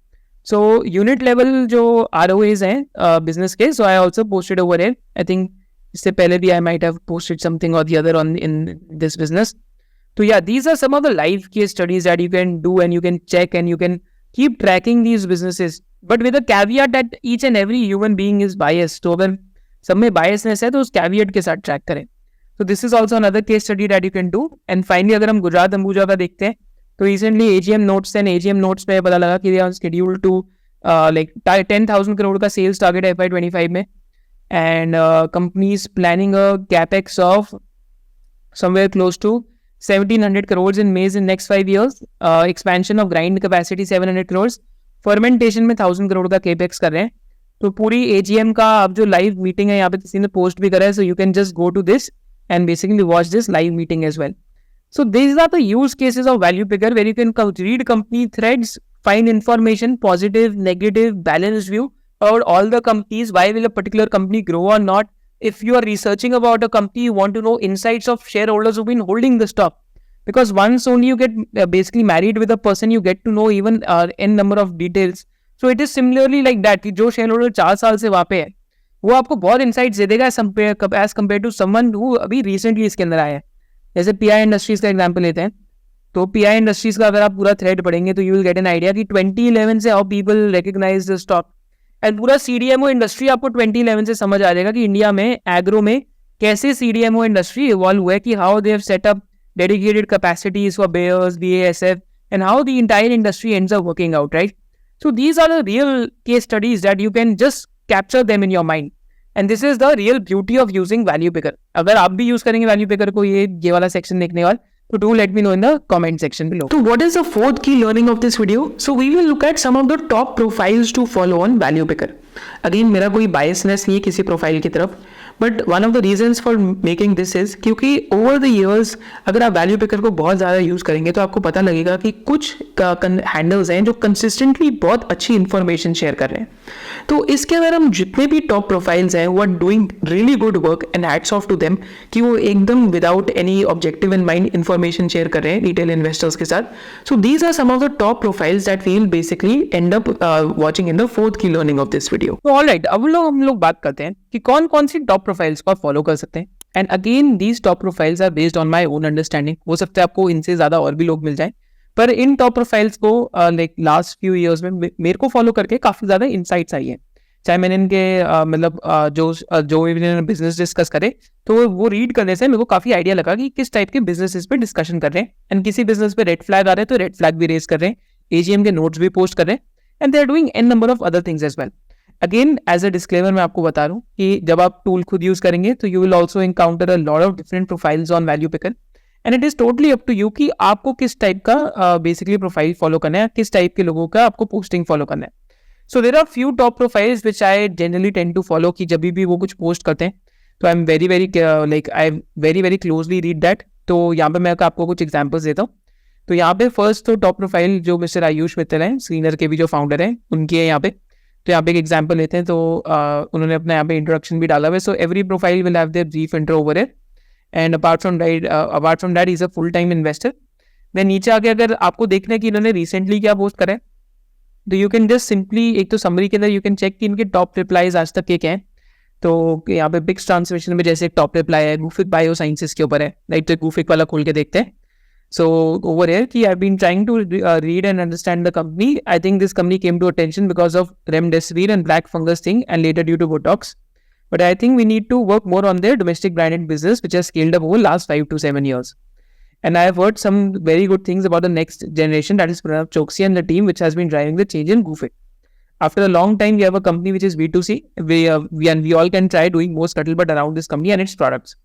So unit level जो ROAs हैं बिजनेस के, so I also posted over here. I think इससे पहले भी I might have posted something और the other on in this business. So yeah, these are some of the live case studies that you can do and you can check and you can keep tracking these businesses. But with a caveat that each and every human being is biased. तो अगर सब में biasness है तो उस caveat के साथ track करें. So this is also another case study that you can do. And finally अगर हम गुजरात अंबुजा का देखते हैं तो recently AGM notes में पता लगा कि they are scheduled to like 10,000 crore का sales target है FY25 में, and companies planning a capex of somewhere close to 1,700 crores in maize in next 5 years, expansion of grind capacity 700 crores, fermentation में 1,000 crore का capex कर रहे हैं. तो पूरी AGM का अब जो लाइव मीटिंग है यहाँ पे किसी ने पोस्ट भी करा है, so you can just go to this and basically watch this live meeting as well. So these are the use cases of value picker where you can read company threads, find information, positive, negative, balanced view about all the companies. Why will a particular company grow or not? If you are researching about a company, you want to know insights of shareholders who've been holding the stock. Because once only you get basically married with a person, you get to know even n number of details. So it is similarly like that कि जो shareholder 4 साल से वहाँ पे है वो आपको बहुत insights दे देगा as compared to someone who अभी recently इसके अंदर आया है. जैसे PI Industries का एग्जाम्पल लेते हैं, तो PI Industries का अगर आप पूरा थ्रेड पढ़ेंगे तो you will get an idea कि 2011 से how people recognize the stock, and पूरा CDMO इंडस्ट्री आपको 2011 से समझ आ जाएगा कि इंडिया में एग्रो में कैसे CDMO इंडस्ट्री इवॉल्व हुआ है, कि how they have set up dedicated capacities for Bayers, BASF, and how the entire industry ends up working out, right? So these are the real case studies that you can just capture them in your mind. And this is the real beauty of using value picker. अगर आप भी use करेंगे value picker को ये वाला section देखने के बाद, so do let me know in the comment section below. So what is the fourth key learning of this video? So we will look at some of the top profiles to follow on value picker. Again मेरा कोई biasness नहीं है किसी profile की तरफ, but one of the reasons for making this is क्योंकि over the years अगर आप वैल्यू पिकर को बहुत ज़्यादा यूज़ करेंगे तो आपको पता लगेगा कि कुछ हैंडल्स हैं जो कंसिस्टेंटली बहुत अच्छी इंफॉर्मेशन शेयर कर रहे हैं. तो इसके अंदर हम जितने भी टॉप प्रोफाइल्स हैं वो are doing really good work and hats off to them कि वो एकदम without any objective in mind information share कर रहे हैं रिटेल इन्वेस्टर्स के साथ. So these are some of the top profiles that we will basically end up watching in the fourth की learning of this video. Alright, अब हम लोग बात करते हैं कि कौन कौन सी टॉप प्रोफाइल्स को आप फॉलो कर सकते हैं. And again these top profiles are based on my own understanding. हो सकता है आपको इनसे ज़्यादा और भी लोग मिल जाएं, पर इन टॉप प्रोफाइल्स को लाइक लास्ट फ्यू ईयर्स में मेरे को फॉलो करके काफ़ी ज़्यादा इंसाइट्स आई हैं. चाहे मैंने इनके मतलब जो इन्होंने बिजनेस डिस्कस करे तो वो रीड करने से मेरे को काफ़ी आइडिया लगा कि किस टाइप के बिजनेसेस पे डिस्कशन कर रहे हैं. एंड किसी बिजनेस पे रेड फ्लैग आ रहे हैं तो रेड फ्लैग भी रेज कर रहे हैं, AGM के नोट्स भी पोस्ट कर रहे हैं, and they are doing an number of other things as well. Again as a disclaimer मैं आपको बता रहा हूँ कि जब आप टूल खुद यूज करेंगे तो you will also encounter a lot of different profiles on value picker, and it is totally up to you कि आपको किस टाइप का बेसिकली प्रोफाइल फॉलो करना है, किस टाइप के लोगों का आपको पोस्टिंग फॉलो करना है. So there are few top profiles which I generally tend to follow कि जब भी वो कुछ पोस्ट करते हैं तो I am very closely read that. तो यहाँ पे मैं आपको कुछ एग्जाम्पल्स देता हूँ. तो यहाँ पे फर्स्ट तो टॉप प्रोफाइल जो मिस्टर आयुष मित्तल हैं, सीनियर के भी जो फाउंडर हैं, उनकी है यहाँ पे. तो यहाँ पे एक एग्जाम्पल लेते हैं. तो उन्होंने अपना यहाँ पे इंट्रोडक्शन भी डाला हुआ है. So every profile will have their brief intro over it, and apart from that is a full time investor. Then नीचे आके अगर आपको देखना है कि इन्होंने रिसेंटली क्या पोस्ट करा है तो यू कैन जस्ट सिंपली एक तो समरी के अंदर यू कैन चेक कि इनके टॉप रिप्लाईज आज तक के क्या हैं. तो यहाँ पे पिक्स ट्रांसमिशन में जैसे एक टॉप रिप्लाई है गुफिक बायो साइंसेस के ऊपर है, राइट? तो गुफिक वाला खोल के देखते हैं. So over here, I've been trying to read and understand the company. I think this company came to attention because of remdesivir and black fungus thing, and later due to Botox. But I think we need to work more on their domestic branded business, which has scaled up over last 5 to 7 years. And I have heard some very good things about the next generation, that is Pranav Choksi and the team, which has been driving the change in Gufic. After a long time, we have a company which is B2C. We all can try doing more scuttlebutt around this company and its products.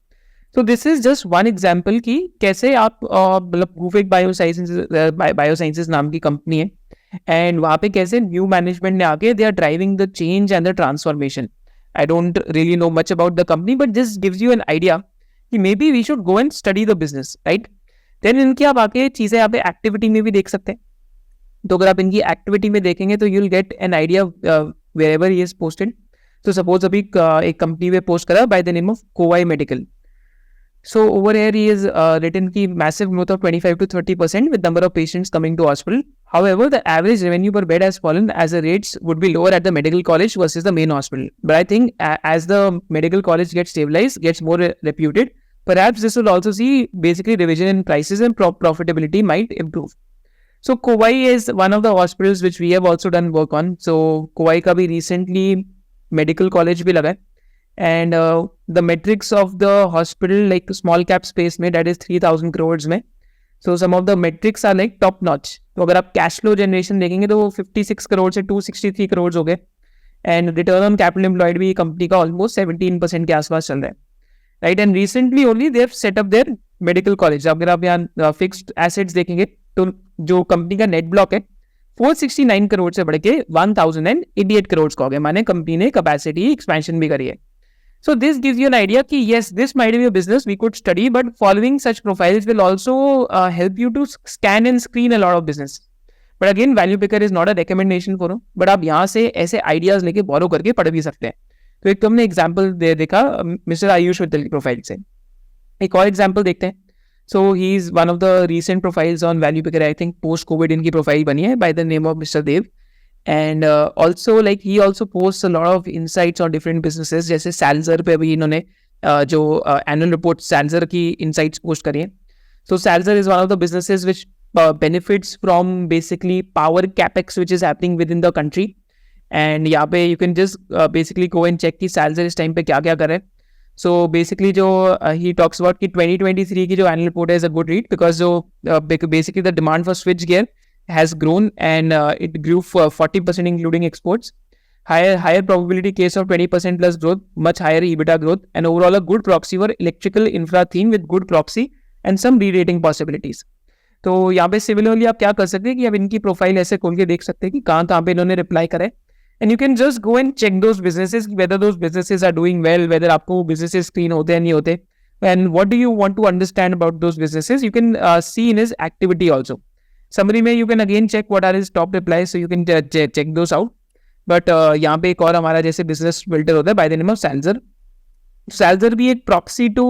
तो this is just one example कि कैसे आप मतलब Gufic biosciences नाम की company है, and वहाँ पे कैसे न्यू मैनेजमेंट ने आके they are driving the change and the transformation. I don't really know much about the company, but this gives you an idea कि maybe we should go and study the business, right? Then इनकी आप आके चीज़ें यहाँ पे activity में भी देख सकते हैं. तो अगर आप इनकी एक्टिविटी में देखेंगे तो you will get an idea wherever he is posted. तो सपोज अभी एक कंपनी में पोस्ट करा by the name of Kovai Medical. So over here he is written की massive growth of 25 to 30% with number of patients coming to hospital. However, the average revenue per bed has fallen as the rates would be lower at the medical college versus the main hospital. But I think as the medical college gets stabilized, gets more reputed, perhaps this will also see basically revision in prices and profitability might improve. So Kowai is one of the hospitals which we have also done work on. So Kowai का भी recently medical college भी लगा है. And the metrics of the hospital, like small cap space में, that is 3,000 crores में. So some of the metrics are like top notch. तो अगर आप cash flow generation देखेंगे तो वो 56 करोड़ से 263 करोड़ हो गए. And return on capital employed भी कंपनी का almost 17% के आसपास चल रहा है, right? And recently only they have set up their medical college. अगर आप यहाँ fixed assets देखेंगे तो जो कंपनी का net block है 469 करोड़ से बढ़ के 1088 करोड़ का हो गया. माने कंपनी ने capacity expansion भी करी है. So this gives you an idea कि yes, this might be a business we could study, but following such profiles will also help you to scan and screen a lot of business. But again, Value Picker is not a recommendation for you. But आप यहाँ से ऐसे ideas लेके borrow करके पढ़ भी सकते हैं. तो एक तो हमने example देखा मिस्टर आयुष मित्तल की प्रोफाइल से. एक और example देखते हैं. So he is one of the recent profiles on Value Picker. I think post COVID इनकी प्रोफाइल बनी है by the name of Mr. Dev. And also like he also posts a lot of insights on different businesses. जैसे Salzer पे अभी इन्होंने जो annual report Salzer की insights post करी है. So Salzer is one of the businesses which benefits from basically power capex which is happening within the country. And यहाँ पे you can just basically go and check कि Salzer इस time पे क्या क्या कर रहे हैं. So basically जो he talks about कि 2023 की जो annual report है is a good read because जो basically the demand for switch gear has grown and it grew for 40% including exports. Higher probability case of 20% plus growth, much higher EBITDA growth, and overall a good proxy for electrical infra theme with good proxy and some re-rating possibilities. तो यहाँ पे similarly आप क्या कर सकते हैं कि आप इनकी प्रोफाइल ऐसे खोल के देख सकते हैं कि कहाँ पे इन्होंने रिप्लाई करा है. And you can just go and check those businesses whether those businesses are doing well, whether आपको बिजनेसेस स्क्रीन होते हैं नहीं होते, and what do you want to understand about those businesses. You can see in his activity also. Summary में you can again check what are his top replies, so you can check those out. But यहाँ पे एक और हमारा जैसे business filter होता है by the name of Salzer. Salzer भी एक proxy to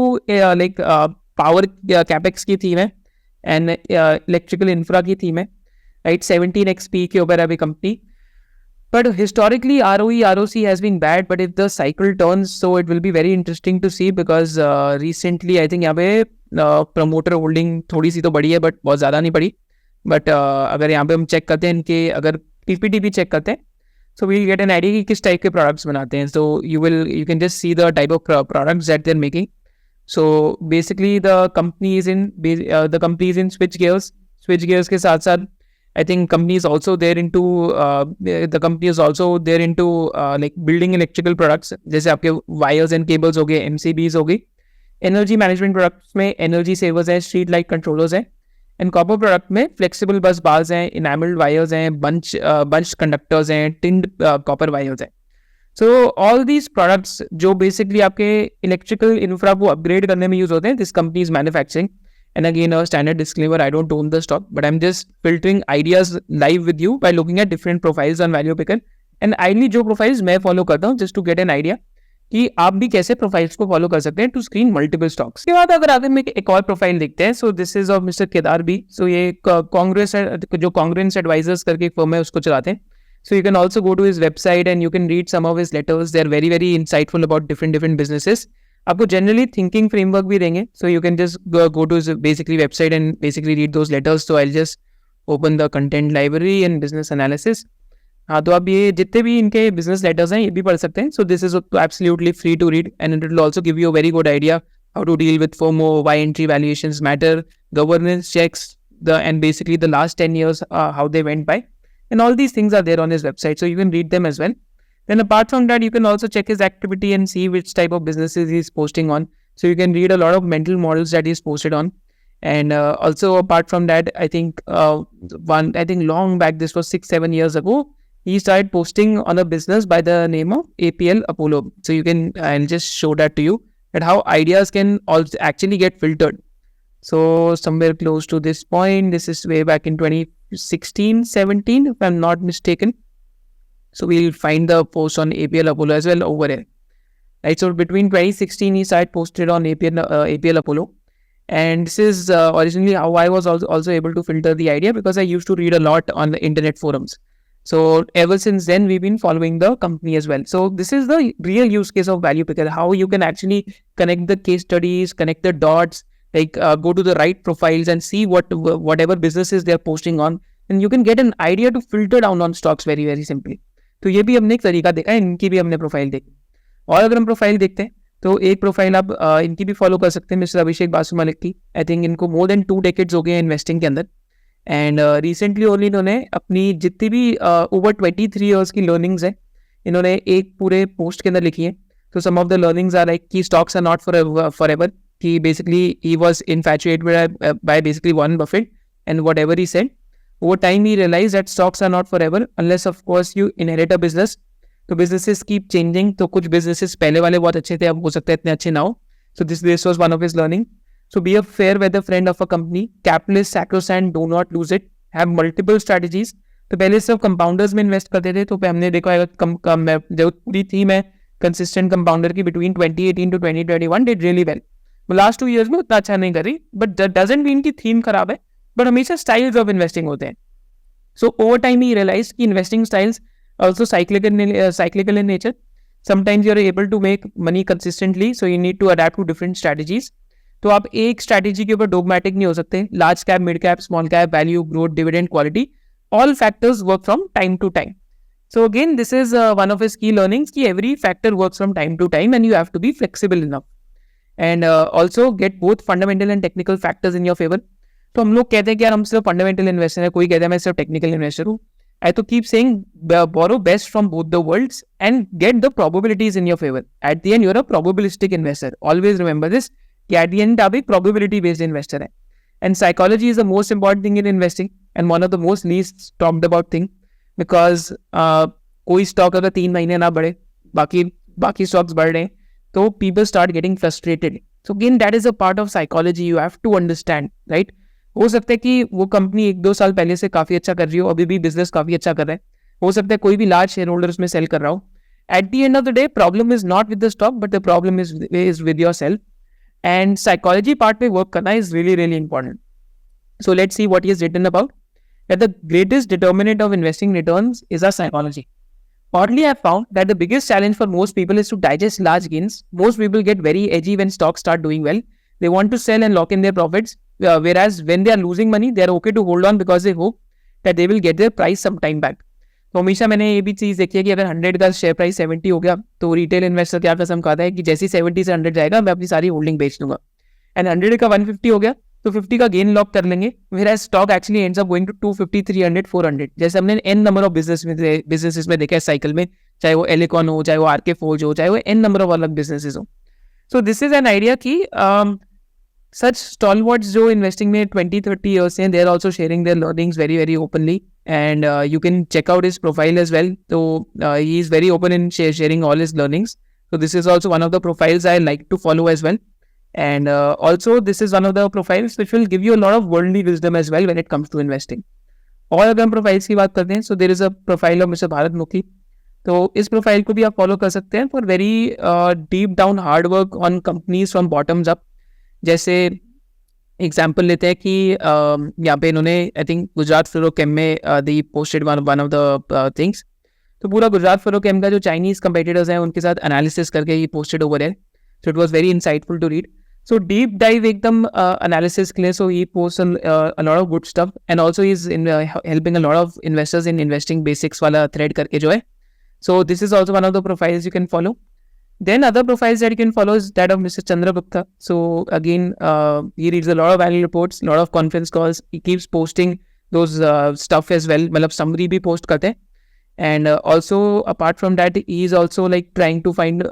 like power capex की थीम है and electrical infra की थीम है, right? 17x P के ऊपर है अभी company. But historically ROE, ROC has been bad, but if the cycle turns, so it will be very interesting to see because recently I think यहाँ पे promoter holding थोड़ी सी तो बढ़ी है but बहुत ज़्यादा नहीं बढ़ी. बट अगर यहाँ पे हम चेक करते हैं इनके अगर पीपीटी भी चेक करते हैं so we get an idea कि किस टाइप के प्रोडक्ट्स बनाते हैं. So you can just see the type of products that they are making. So basically the company is in switch gears के साथ साथ I think company is also there into like building electrical products जैसे आपके wires and cables हो गए, MCBs हो गई. Energy management products में एनर्जी सेवर्स हैं, स्ट्रीट लाइट कंट्रोलर्स हैं. एंड कॉपर प्रोडक्ट में फ्लेक्सिबल बस बार्स हैं, इनेमल्ड वायर्स हैं, बंच कंडक्टर्स हैं, टिन्ड कॉपर वायर्स हैं. सो ऑल दीज प्रोडक्ट्स जो बेसिकली आपके इलेक्ट्रिकल इंफ्रा को अपग्रेड करने में यूज होते हैं, this company is manufacturing. And again a standard disclaimer, I don't own the stock but I am just filtering ideas live with you by looking at different profiles on value picker. And ideally जो profiles मैं follow करता हूँ just to get an idea कि आप भी कैसे profiles को follow कर सकते हैं टू स्क्रीन मल्टीपल स्टॉक्स. इसके बाद अगर आगे में एक और प्रोफाइल देखते हैं, so this is of Mr Kedar B. So ये कांग्रेस जो कांग्रेस एडवाइजर्स करके एक फर्म है उसको चलाते हैं. So you can also go to his website and you can read some of his letters. They are very very insightful about different businesses. आपको generally thinking framework भी देंगे. So you can just go to his basically website and basically read those letters. So I'll just open the content library and business analysis. हाँ, तो आप ये जितने भी इनके बिजनेस लेटर्स हैं ये भी पढ़ सकते हैं. So this is absolutely free to read and it will also give you a very good idea how to deal with FOMO, why entry valuations matter, governance checks, and basically the last 10 years, how they went by. And all these things are there on his website, so you can read them as well. Then apart from that, you can also check his activity and see which type of businesses he's posting on. So you can read a lot of mental models that he's posted on. And also apart from that, I think long back, this was 6-7 years ago, he started posting on a business by the name of APL Apollo. So you can, I'll just show that to you, that how ideas can also actually get filtered. So somewhere close to this point, this is way back in 2016-17, if I'm not mistaken. So we'll find the post on APL Apollo as well over here. Right, so between 2016, he started posted on APL Apollo. And this is originally how I was also able to filter the idea, because I used to read a lot on the internet forums. So ever since then, we've been following the company as well. So this is the real use case of Value Picker, how you can actually connect the case studies, connect the dots, like go to the right profiles and see whatever businesses they're posting on, and you can get an idea to filter down on stocks very very simply. तो ये भी हमने एक तरीका देखा है, इनकी भी हमने प्रोफाइल देखी. और अगर हम प्रोफाइल देखते हैं तो एक प्रोफाइल आप इनकी भी फॉलो कर सकते हैं, मिस्टर अभिषेक बासु मलिक की. आई थिंक इनको मोर देन 2 decades हो गए इन्वेस्टिंग के अंदर. एंड रिसेंटली ओनली इन्होंने अपनी जितनी भी ओवर 23 years की लर्निंग्स है, इन्होंने एक पूरे पोस्ट के अंदर लिखी है. तो some of the learnings are like कि stocks are not forever, कि basically he was infatuated by basically Warren Buffett, and whatever he said, over time he realize that stocks are not forever unless of course you inherit a business. तो businesses keep changing. तो कुछ businesses पहले वाले बहुत अच्छे थे, अब हो सकता है इतने अच्छे ना हो. सो this was one of his learning. So be a fair weather friend of a company. Capital is sacrosanct, do not lose it. Have multiple strategies. तो पहले सिर्फ कंपाउंडर्स में इन्वेस्ट करते थे, तो हमने देखा जो पूरी थीम है कंसिस्टेंट कंपाउंडर की between 2018 to 2021 did really well. Last 2 years में उतना अच्छा नहीं करी, बट डजंट मीन की थीम खराब है, बट हमेशा स्टाइल्स ऑफ इन्वेस्टिंग होते हैं. So over time he realise की investing styles also cyclical in nature. Sometimes you are able to make money consistently, so you need to adapt to different strategies. तो आप एक strategy के ऊपर डोगमेटिक नहीं हो सकते. Large cap, mid cap, small cap, value, growth, dividend, quality, all factors work from time to time. So again this is one of his key learnings कि every factor works from time to time and you have to be flexible enough and also get both fundamental and technical factors in your favour. तो हम लोग कहते हैं कि यार हम सिर्फ फंडामेंटल इन्वेस्टर है, कोई कहता है मैं सिर्फ टेक्निकल इन्वेस्टर हूँ. I to keep saying borrow best from both the worlds and get the probabilities in your favor. At the end, you're a probabilistic investor. Always remember this. At the end, आप एक probability based investor है. And psychology is the most important thing in investing and one of the most least talked about thing, because कोई stock अगर 3 महीने ना बढ़े, बाकी stocks बढ़ रहे हैं, तो people start getting frustrated. So again, that is a part of psychology you have to understand, right? हो सकता है कि वो कंपनी 1-2 साल पहले से काफ़ी अच्छा कर रही हो, अभी भी बिजनेस काफ़ी अच्छा कर रहा है. हो सकता है कोई भी लार्ज शेयर होल्डर उसमें सेल कर रहा हो. At the end of the day problem is not with the stock, but the problem is with yourself. And psychology part पे वर्क करना is really really important. So let's see what he is written about that the greatest determinant of investing returns is our psychology. Oddly, I found that the biggest challenge for most people is to digest large gains. Most people get very edgy when stocks start doing well. They want to sell and lock in their profits. Whereas when they are losing money, they are okay to hold on because they hope that they will get their price some time back. तो हमेशा मैंने ये भी चीज़ देखी है कि अगर 100 का शेयर प्राइस 70 हो गया, तो रिटेल इन्वेस्टर क्या कसम खाता है कि जैसे 70 से 100 जाएगा मैं अपनी सारी होल्डिंग बेच दूंगा. एंड 100 का 150 हो गया तो 50 का गेन लॉक कर लेंगे. Whereas stock actually ends up going to 250, 300, 400, जैसे हमने n नंबर ऑफ बिजनेसेस में देखा है साइकिल में, चाहे वो एलिकॉन हो, चाहे वो आरके फोर्ज हो, चाहे वो n नंबर ऑफ अलग बिजनेसेस हो. सो दिस इज एन आइडिया कि such stalwarts जो investing में 20-30 years हैं, they are also sharing their learnings very very openly, and you can check out his profile as well. So he is very open in sharing all his learnings. So this is also one of the profiles I like to follow as well. And also this is one of the profiles which will give you a lot of worldly wisdom as well when it comes to investing. और अगर हम profiles की बात करते हैं, so there is a profile of Mr. Bharat Mukhi. तो इस profile को भी आप फॉलो कर सकते हैं for very deep down hard work on companies from bottoms up. जैसे एग्जाम्पल लेते हैं कि यहाँ पे इन्होंने आई थिंक गुजरात फ्लोरोकेम में दी posted one of the things तो पूरा गुजरात फ्लोरोकेम का जो चाइनीज कंपेटिटर्स हैं उनके साथ एनालिसिस करके ही पोस्टेड ओवर है. So it was very insightful to read. So deep dive एकदम analysis के लिए, so he posts a lot of good stuff and also he's in helping a lot of investors in investing basics वाला thread करके जो है. So this is also one of the profiles you can follow. Then other profiles that you can follow is that of Mr. Chandra Gupta. So again, he reads a lot of annual reports, a lot of conference calls. He keeps posting those stuff as well. मतलब summary भी post करते हैं. And also apart from that, he is also like trying to find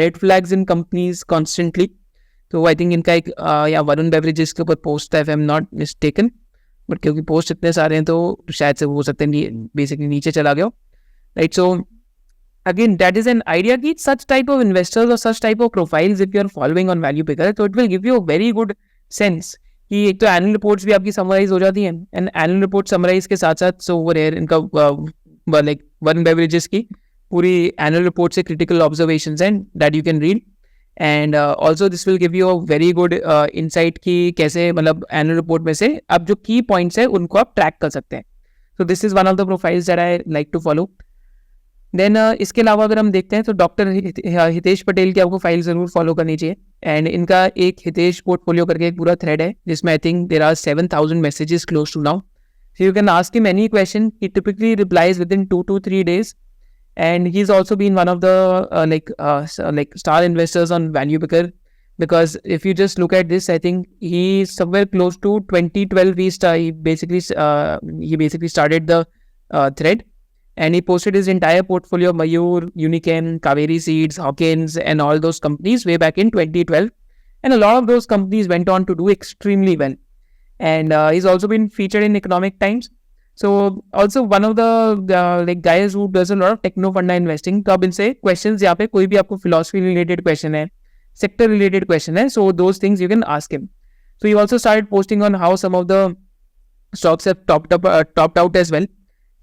red flags in companies constantly. तो I think इनका एक या Varun beverages के ऊपर पोस्ट है, if I am not mistaken, but क्योंकि पोस्ट इतने सारे हैं तो शायद से हो सकते हैं बेसिकली नीचे चला गया, right. So again that is an idea कि सच टाइप ऑफ इन्वेस्टर्स और such type of profiles if you are following on value picker, तो it will give you a very good sense कि एक तो annual reports भी आपकी summarise हो जाती हैं, एंड एनुअल रिपोर्ट समराइज के साथ साथ सो ओवर हियर इनका लाइक वरुण बेवरेजेस की पूरी एनुअल रिपोर्ट से critical observations and that you can read. And also this will give you a very good insight कि कैसे मतलब एनुअल रिपोर्ट में से अब जो की पॉइंट्स है उनको आप ट्रैक कर सकते हैं. So this is one of the profiles that I like to follow. Then इसके अलावा अगर हम देखते हैं तो डॉक्टर हितेश पटेल की आपको फाइल जरूर फॉलो करनी चाहिए. एंड इनका एक हितेश पोर्टफोलियो करके एक पूरा थ्रेड है जिसमें I think there are 7,000 messages close to now. So you can ask him any question, he typically replies with in 2 to 3 days. And he's also been one of the like star investors on Value Picker, because if you just look at this, I think he's somewhere close to 2012. He basically started the thread, and he posted his entire portfolio of Mayur, Unichem, Kaveri Seeds, Hawkins, and all those companies way back in 2012. And a lot of those companies went on to do extremely well. And he's also been featured in Economic Times. So also one of the like guys who does a lot of techno funda investing. तो अब इनसे questions यहाँ पे कोई भी आपको philosophy related question है, sector related question है, so those things you can ask him. So he also started posting on how some of the stocks have topped out as well.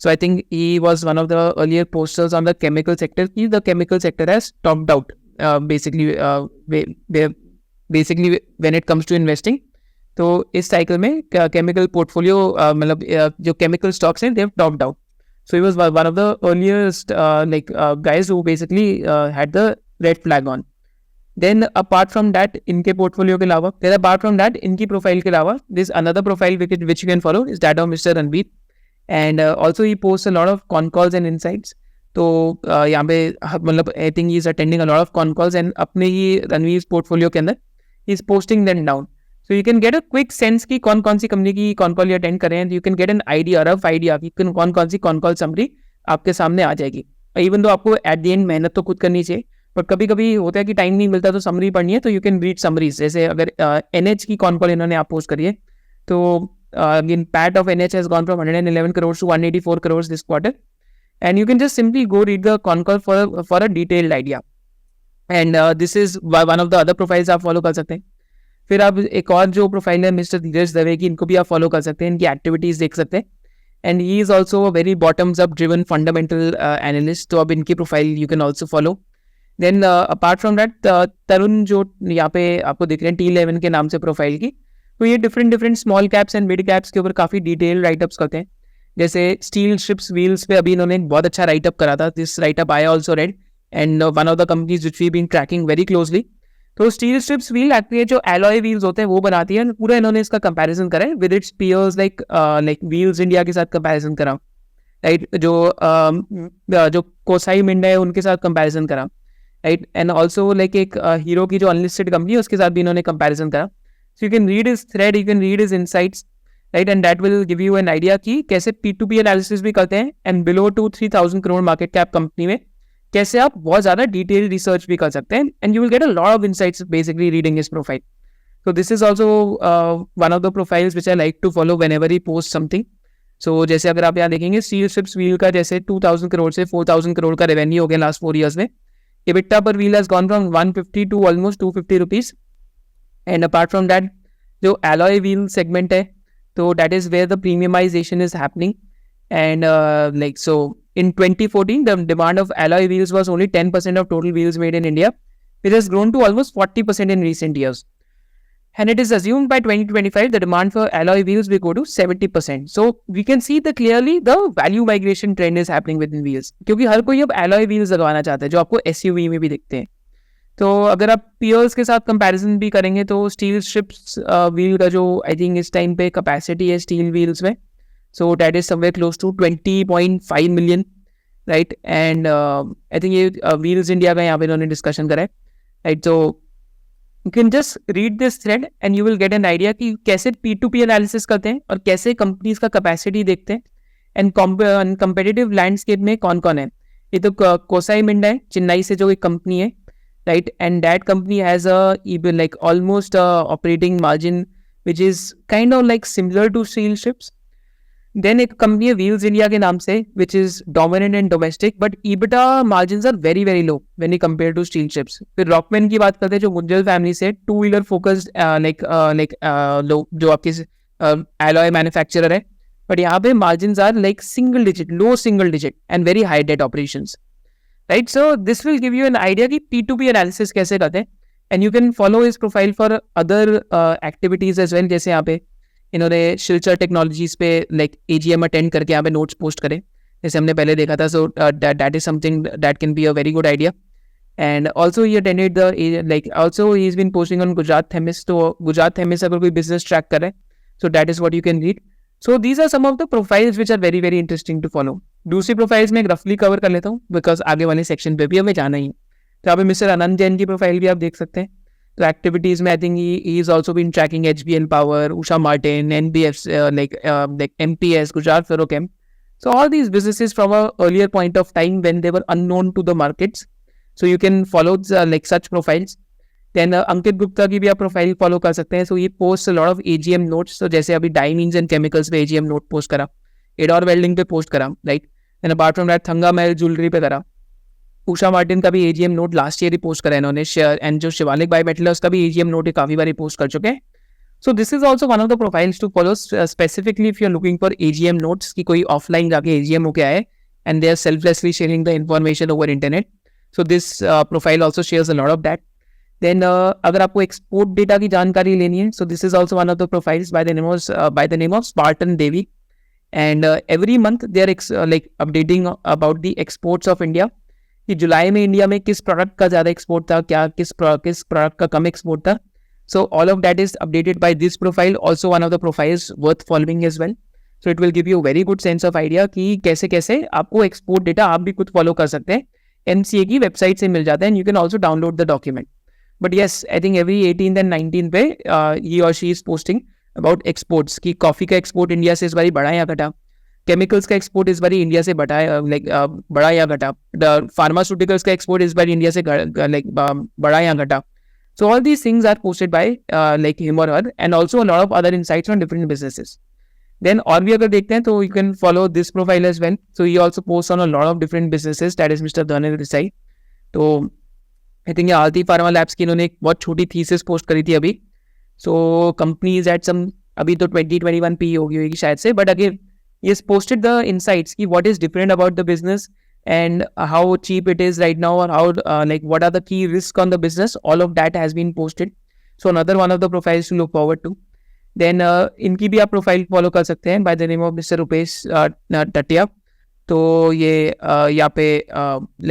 So I think he was one of the earlier posters on the chemical sector. The chemical sector has topped out basically when it comes to investing. तो इस cycle में chemical portfolio मतलब जो chemical stocks हैं they have topped out. So he was one of the earliest like guys who basically had the red flag on. Then apart from that इनके portfolio के अलावा इनकी प्रोफाइल के अलावा this another profile which you can follow is that of mister Ranbir. And also he post a lot of con calls and insights. तो यहाँ पे मतलब I think he is attending a lot of con calls and अपने ही Ranveer portfolio के अंदर he is posting them down. So you can get a quick sense कि कौन कौन सी कंपनी की कॉन कॉल अटेंड कर रहे हैं. You can get an idea, rough idea कि कौन कौन सी कॉन कॉल समरी आपके सामने आ जाएगी. इवन तो आपको एट द एंड मेहनत तो खुद करनी चाहिए, पर कभी कभी होता है कि टाइम नहीं मिलता तो समरी पढ़नी है, तो यू कैन रीड समरीज. जैसे अगर NH की कॉन कॉल इन्होंने आप पोस्ट करी है तो again PAT of NH has gone from 111 crores to 184 crores this quarter, and you can just simply go read the con call for a detailed idea. And this is one of the other profiles आप follow कर सकते हैं. फिर आप एक और जो profile है मिस्टर धीरज दवे की, इनको भी आप फॉलो कर सकते हैं, इनकी एक्टिविटीज़ देख सकते हैं. And he is also a very bottoms up driven fundamental analyst, तो अब इनकी profile you can also follow. Then apart from that Tarun जो यहाँ पे आपको दिख रहे हैं T11 के नाम से प्रोफाइल की, तो ये different small caps and mid caps के ऊपर काफ़ी डिटेल राइटअप्स करते हैं. जैसे स्टील शिप्स व्हील्स पे अभी इन्होंने एक बहुत अच्छा राइटअप करा था. This write up I also read, and one of the companies which we been tracking very closely. तो स्टील स्ट्रिप्स व्हील एक्चुअली जो एलॉय व्हील्स होते हैं वो बनाती है, पूरा इन्होंने इसका कंपैरिजन करा है with its peers like wheels India के साथ कंपैरिजन करा, राइट. जो कोसाई मिंडा है उनके साथ कंपैरिजन करा, राइट. एंड ऑल्सो लाइक एक हीरो की जो अनलिस्टेड कंपनी है उसके साथ भी इन्होंने कंपैरिजन करा. सो you can read his thread, you can read his insights, right. And that will give you an idea कि कैसे P2P एनालिसिस भी करते हैं, and below 2-3,000 crore market cap company में कैसे आप बहुत ज़्यादा डिटेल रिसर्च भी कर सकते हैं, and you will gate a lot of insights basically reading his profile. So this is also one of the profiles which I like to follow whenever he posts something. So जैसे अगर आप यहाँ देखेंगे steel ships wheel का जैसे 2000 करोड़ से 4000 करोड़ का revenue हो गया लास्ट 4 years में. EBITDA per wheel has gone from 150 to almost 250 rupees. And apart from that, जो alloy wheel segment है, तो that is where the premiumization is happening. And like so in 2014, the demand of alloy wheels was only 10% of total wheels made in India, which has grown to almost 40% in recent years. and it is assumed by 2025 the demand for alloy wheels will go to 70%. So we can see that clearly the value migration trend is happening within wheels, क्योंकि हर कोई अब alloy wheels लगवाना चाहता है जो आपको SUV में भी दिखते हैं. तो अगर आप पीयर्स के साथ कंपैरिजन भी करेंगे तो स्टील स्ट्रिप्स व्हील का जो आई थिंक इस टाइम पे कैपेसिटी है स्टील व्हील्स में, so that is somewhere close to 20.5 million, right. And I think ये व्हील्स इंडिया का यहाँ पे इन्होंने डिस्कशन करा है, राइट. तो you can just read this thread and you will get an idea कि कैसे P2P एनालिसिस करते हैं और कैसे कंपनीज का कैपेसिटी देखते हैं एंड कॉम्पिटिटिव लैंडस्केप में कौन कौन है. ये तो कोसाई मिंडा है चेन्नई से जो एक कंपनी है, right, and that company has a even like almost a operating margin which is kind of like similar to steel ships. Then एक company है Wheels India के नाम से which is dominant and domestic but EBITDA margins are very very low when you compare to steel ships. फिर Rockman की बात करते हैं जो मुंजल फैमिली से टू व्हीलर फोकस्ड जो आपके alloy manufacturer है, but यहाँ पे margins are like single digit, low single digit and very high debt operations. Right, so this will give you an idea कि P2P analysis कैसे करते हैं, and you can follow his profile for other activities as well. जैसे यहाँ पे इन्होंने Shilchar technologies पे like AGM attend करके यहाँ पे नोट्स पोस्ट करें जैसे हमने पहले देखा था. So that is something that can be a very good idea. And also he attended the like also he is been posting on Gujarat Themis. तो गुजरात थेमिस अगर कोई बिजनेस ट्रैक करे so that is what you can read. So these are some of the profiles which are very very interesting to follow. दूसरी profiles में एक रफली cover कर लेता हूँ बिकॉज आगे वाले सेक्शन पे भी हमें जाना ही है. तो यहाँ पे मिस्टर आनंद जैन की प्रोफाइल भी आप देख सकते हैं. तो एक्टिविटीज में I think he is also been tracking HBL power, Usha Martin, NBF like MPS, Gujarat Ferrochem. So all these businesses from a earlier point of time when they were unknown to the markets. So you can follow like such profiles. Then अंकित गुप्ता की भी आप profile follow कर सकते हैं. सो ये post lot of AGM notes. तो जैसे अभी डायमंड्स एंड केमिकल्स पे AGM नोट पोस्ट करा, एडोर वेल्डिंग पे पोस्ट करा, right. And apart from that Thanga Mahal jewellery पे करा. उषा मार्टिन का भी AGM नोट लास्ट ईयर ही पोस्ट करा इन्होंने. एंड जो शिवालिक बाई मेटल है उसका भी AGM नोट काफी बार पोस्ट कर चुके हैं. So this is also one of the profiles to follow specifically if you are looking for AGM notes कि कोई ऑफलाइन जाके AGM होके आए and they are selflessly sharing the information over internet. So this profile also shares a lot of that. Then अगर आपको export data की जानकारी लेनी है so this is also one of the profiles by the name of Spartan Devi. And every month they are like updating about the exports of India कि जुलाई में India में किस प्रोडक्ट का ज़्यादा एक्सपोर्ट था, क्या किस प्रोडक्ट का कम एक्सपोर्ट था. So all of that is updated by this profile, also one of the profiles worth following as well. So it will give you very good sense of idea कि कैसे कैसे आपको एक्सपोर्ट डेटा आप भी खुद follow कर सकते हैं. MCA की वेबसाइट से मिल जाता है and you can also download the document. But yes I think every 18th and 19th पे ही और she is posting about exports की कॉफ़ी का एक्सपोर्ट इंडिया से इस बारी बढ़ा या घटा, केमिकल्स का एक्सपोर्ट इस बारी इंडिया से बढ़ा या घटा, फार्मास्यूटिकल्स का एक्सपोर्ट इस बारी इंडिया से बढ़ा या घटा. So all these things are posted by like him और her and also a lot of other insights on different businesses. Then और भी अगर देखते हैं तो you can follow this profile as well. So he also post on a lot of different businesses, that is Mr Dharmendra Desai. तो I think ये आरती pharma labs की इन्होंने एक बहुत छोटी थीसिस पोस्ट करी थी अभी. So company is at some अभी तो 2021 PE होगी शायद से, but again he has posted the insights ki what is different about the business and how cheap it is right now or how like what are the key risks on the business. All of that has been posted. So another one of the profiles to look forward to. Then इनकी भी आप profile follow कर सकते हैं by the name of Mr. Rupesh टटिया. तो ये यहाँ पे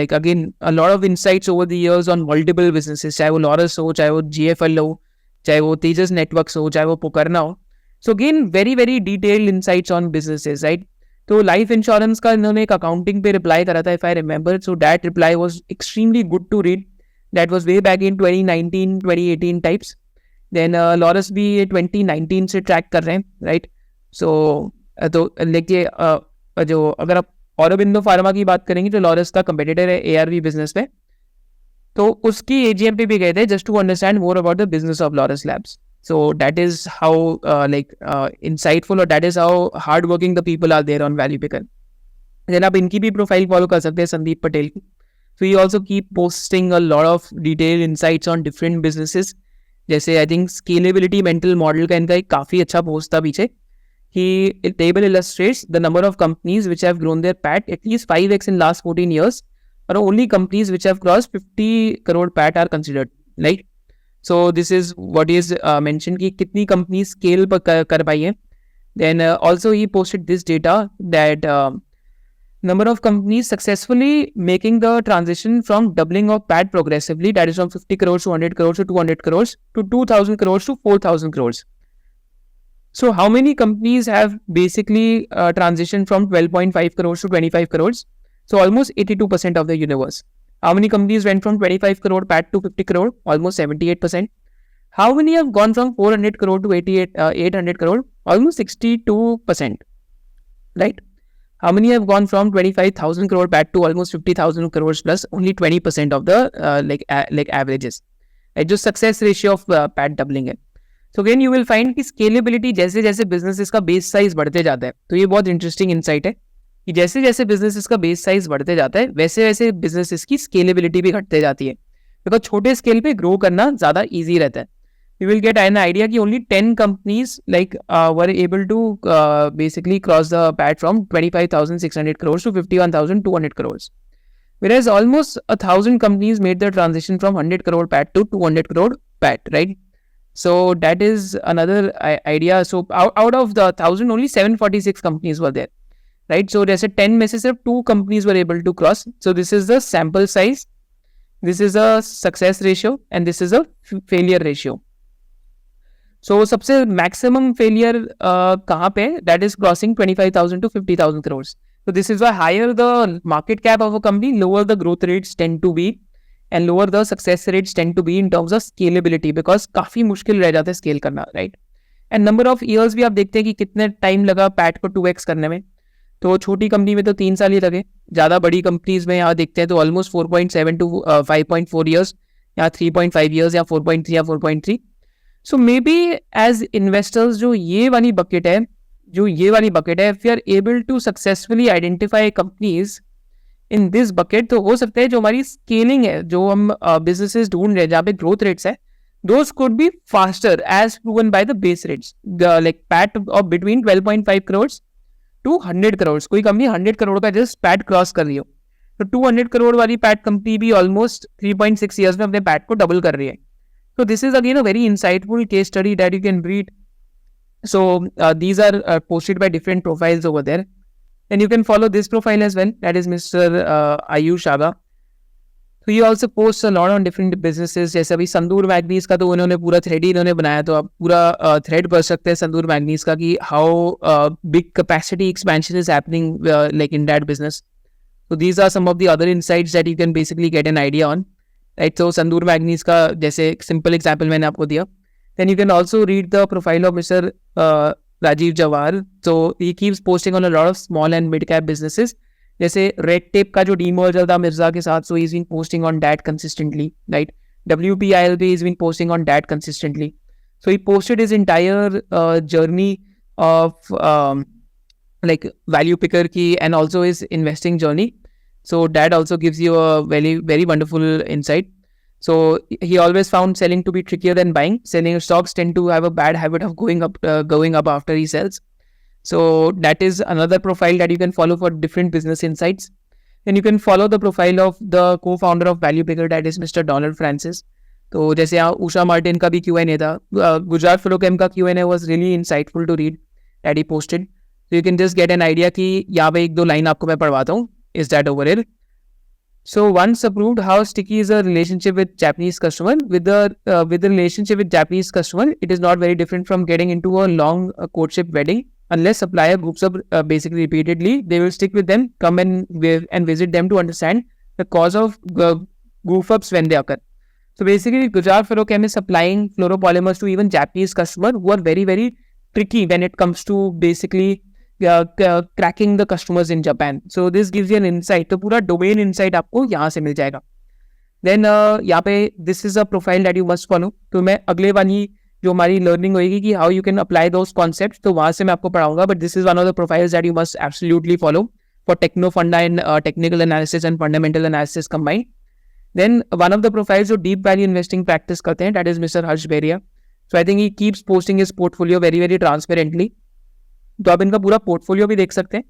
like again a lot of insights over the years on multiple businesses, चाहे वो लॉरस हो, चाहे वो GFL हो, चाहे वो तेजस नेटवर्क्स हो, चाहे वो पोकरना हो. So again very very detailed insights on businesses, right? तो लाइफ इंश्योरेंस का इन्होंने एक अकाउंटिंग पे रिप्लाई करा था if I remember. So that reply was extremely good to read. That was way back in 2019 2018 types. Then Laurus भी 2019 से track कर रहे हैं, right? So तो देखिए जो अगर आप औरोबिंदो फार्मा की बात करेंगे तो लॉरस का कंपेटिटर है ARV बिजनेस पे. तो उसकी AGM पे भी गए थे just to understand more about the business of Laurus Labs. So that is how insightful or that is how hardworking the people are there on ValuePicker. Then आप इनकी भी प्रोफाइल फॉलो कर सकते हैं, संदीप पटेल की. So he also keep posting a lot of detailed insights on different businesses. जैसे I think scalability mental model का इनका एक काफ़ी अच्छा पोस्ट था पीछे. He table illustrates the number of companies which have grown their PAT at least 5x in last 14 years, but only companies which have crossed 50 crore PAT are considered, right? So this is what is mentioned कि कितनी company scale पर कर पाई है. Then also he posted this data that number of companies successfully making the transition from doubling of PAT progressively, that is from 50 crores to 100 crores to 200 crores to 2000 crores to 4000 crores. So how many companies have basically transitioned from 12.5 crores to 25 crores? So almost 82% of the universe. How many companies went from 25 crore PAT to 50 crore? Almost 78%. How many have gone from 400 crore to 800 crore? Almost 62%. Right? How many have gone from 25,000 crore PAT to almost 50,000 crores plus? Only 20% of the like averages. Right? Just success ratio of PAT doubling है. So again you will find कि scalability जैसे जैसे businesses का base size बढ़ते जाता है. तो ये बहुत interesting insight है कि जैसे जैसे businesses का base size बढ़ते जाता है वैसे वैसे businesses की scalability भी घटते जाती है. Because छोटे scale पे grow करना ज़्यादा easy रहता है. You will get an idea कि only 10 companies like were able to basically cross the PAT from 25,600 crores to 51,200 crores. Whereas almost 1,000 companies made the transition from 100 crore PAT to 200 crore PAT, right? So that is another idea. So out of the 1,000, only 746 companies were there, right? So there's a 10 में से सिर्फ 2 companies were able to cross. So this is the sample size, this is a success ratio, and this is a failure ratio. So सबसे maximum failure कहाँ पे? That is crossing 25,000 to 50,000 crores. So this is why higher the market cap of a company, lower the growth rates tend to be, and lower the success rates tend to be in terms of scalability, because काफ़ी मुश्किल रह जाता है scale करना, right? And number of years भी आप देखते हैं कि कितने time लगा PAT को 2x करने में. तो छोटी कंपनी में तो 3 साल ही लगे, ज़्यादा बड़ी कंपनीज में यहाँ देखते हैं तो ऑलमोस्ट 4.7 to 5.4 years, या 3.5 years, या 4.3 या 4.3. So maybe as investors जो ये वाली bucket है, if you are able to successfully identify companies in this bucket, तो हो सकता है जो हमारी scaling है, जो हम businesses ढूंढ रहे हैं जहाँ पे growth rates है, those could be faster as proven by the base rates. Like PAT of between 12.5 crores to 100 crores. कोई कंपनी 100 करोड़ का just PAT क्रॉस कर रही हो, तो 200 करोड़ वाली PAT कंपनी भी almost 3.6 years में अपने PAT को डबल कर रही है. So this is again a very insightful case study that you can read. So these are posted by different profiles over there. And you can follow this profile as well. That is Mr. Ayush Aga. So he also posts a lot on different businesses. जैसे अभी संदूर manganese का तो उन्होंने पूरा thread ही इन्होंने बनाया, तो आप पूरा थ्रेड पढ़ सकते हैं संदूर मैग्नीज का कि how big capacity expansion is happening like in that business. So these are some of the other insights that you can basically get an idea on. Right, so संदूर manganese का जैसे simple example मैंने आपको दिया. Then you can also read the profile of Mr. Rajiv Jawahar. So he keeps posting on a lot of small and mid cap businesses. जैसे Red Tape का जो demerger था मिर्जा के साथ, so he's been posting on that consistently, right? WPILB has been posting on that consistently. So he posted his entire journey of like value picker की and also his investing journey. So that also gives you a very, very wonderful insight. So he always found selling to be trickier than buying. Selling stocks tend to have a bad habit of going up after he sells. So that is another profile that you can follow for different business insights. Then you can follow the profile of the co-founder of Value Picker, that is Mr. Donald Francis. तो जैसे यहाँ Usha Martin का भी Q&A था, गुजरात फ्लोकेम का Q&A was really insightful to read that he posted. So you can just get an idea कि यहाँ पे एक दो लाइन आपको मैं पढ़वाता हूँ. Is that over here? So once approved, how sticky is a relationship with Japanese customer? With the relationship with Japanese customer, it is not very different from getting into a long courtship wedding. Unless supplier groups up basically repeatedly, they will stick with them, come and visit them to understand the cause of goof ups when they occur. So basically, Gujarat Fluorochem is supplying fluoropolymers to even Japanese customers who are very, very tricky when it comes to basically cracking the customers in Japan. So this gives you an insight. तो पूरा domain insight आपको यहाँ से मिल जाएगा. Then यहाँ पे this is a profile that you must follow. तो मैं अगले वाली जो हमारी learning होगी कि how you can apply those concepts, तो वहाँ से मैं आपको पढ़ाऊंगा. But this is one of the profiles that you must absolutely follow for techno funda and technical analysis and fundamental analysis combined. Then one of the profiles जो deep value investing practice करते हैं, that is Mr. Harsh Beria. So I think he keeps posting his portfolio very, very transparently. तो आप इनका पूरा portfolio भी देख सकते हैं.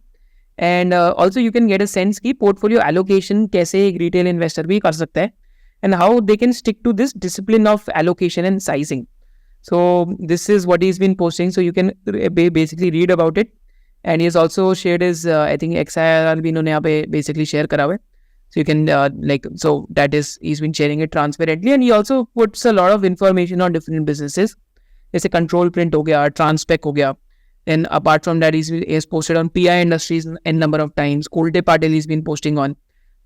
And also you can get a sense कि पोर्टफोलियो एलोकेशन कैसे एक रिटेल इन्वेस्टर भी कर सकता है. and how they can stick to this discipline of allocation and sizing. So this is what he's been posting, so you can basically read about it. And he has also shared his I think XIR भी इन्होंने यहाँ पे basically share करा हुआ है. So you can so that is, he's been sharing it transparently, and he also puts a lot of information on different businesses. जैसे Control Print हो गया, Transpec हो गया. Then apart from that, he has posted on PI Industries n number of times. Kolte Patil he's been posting on.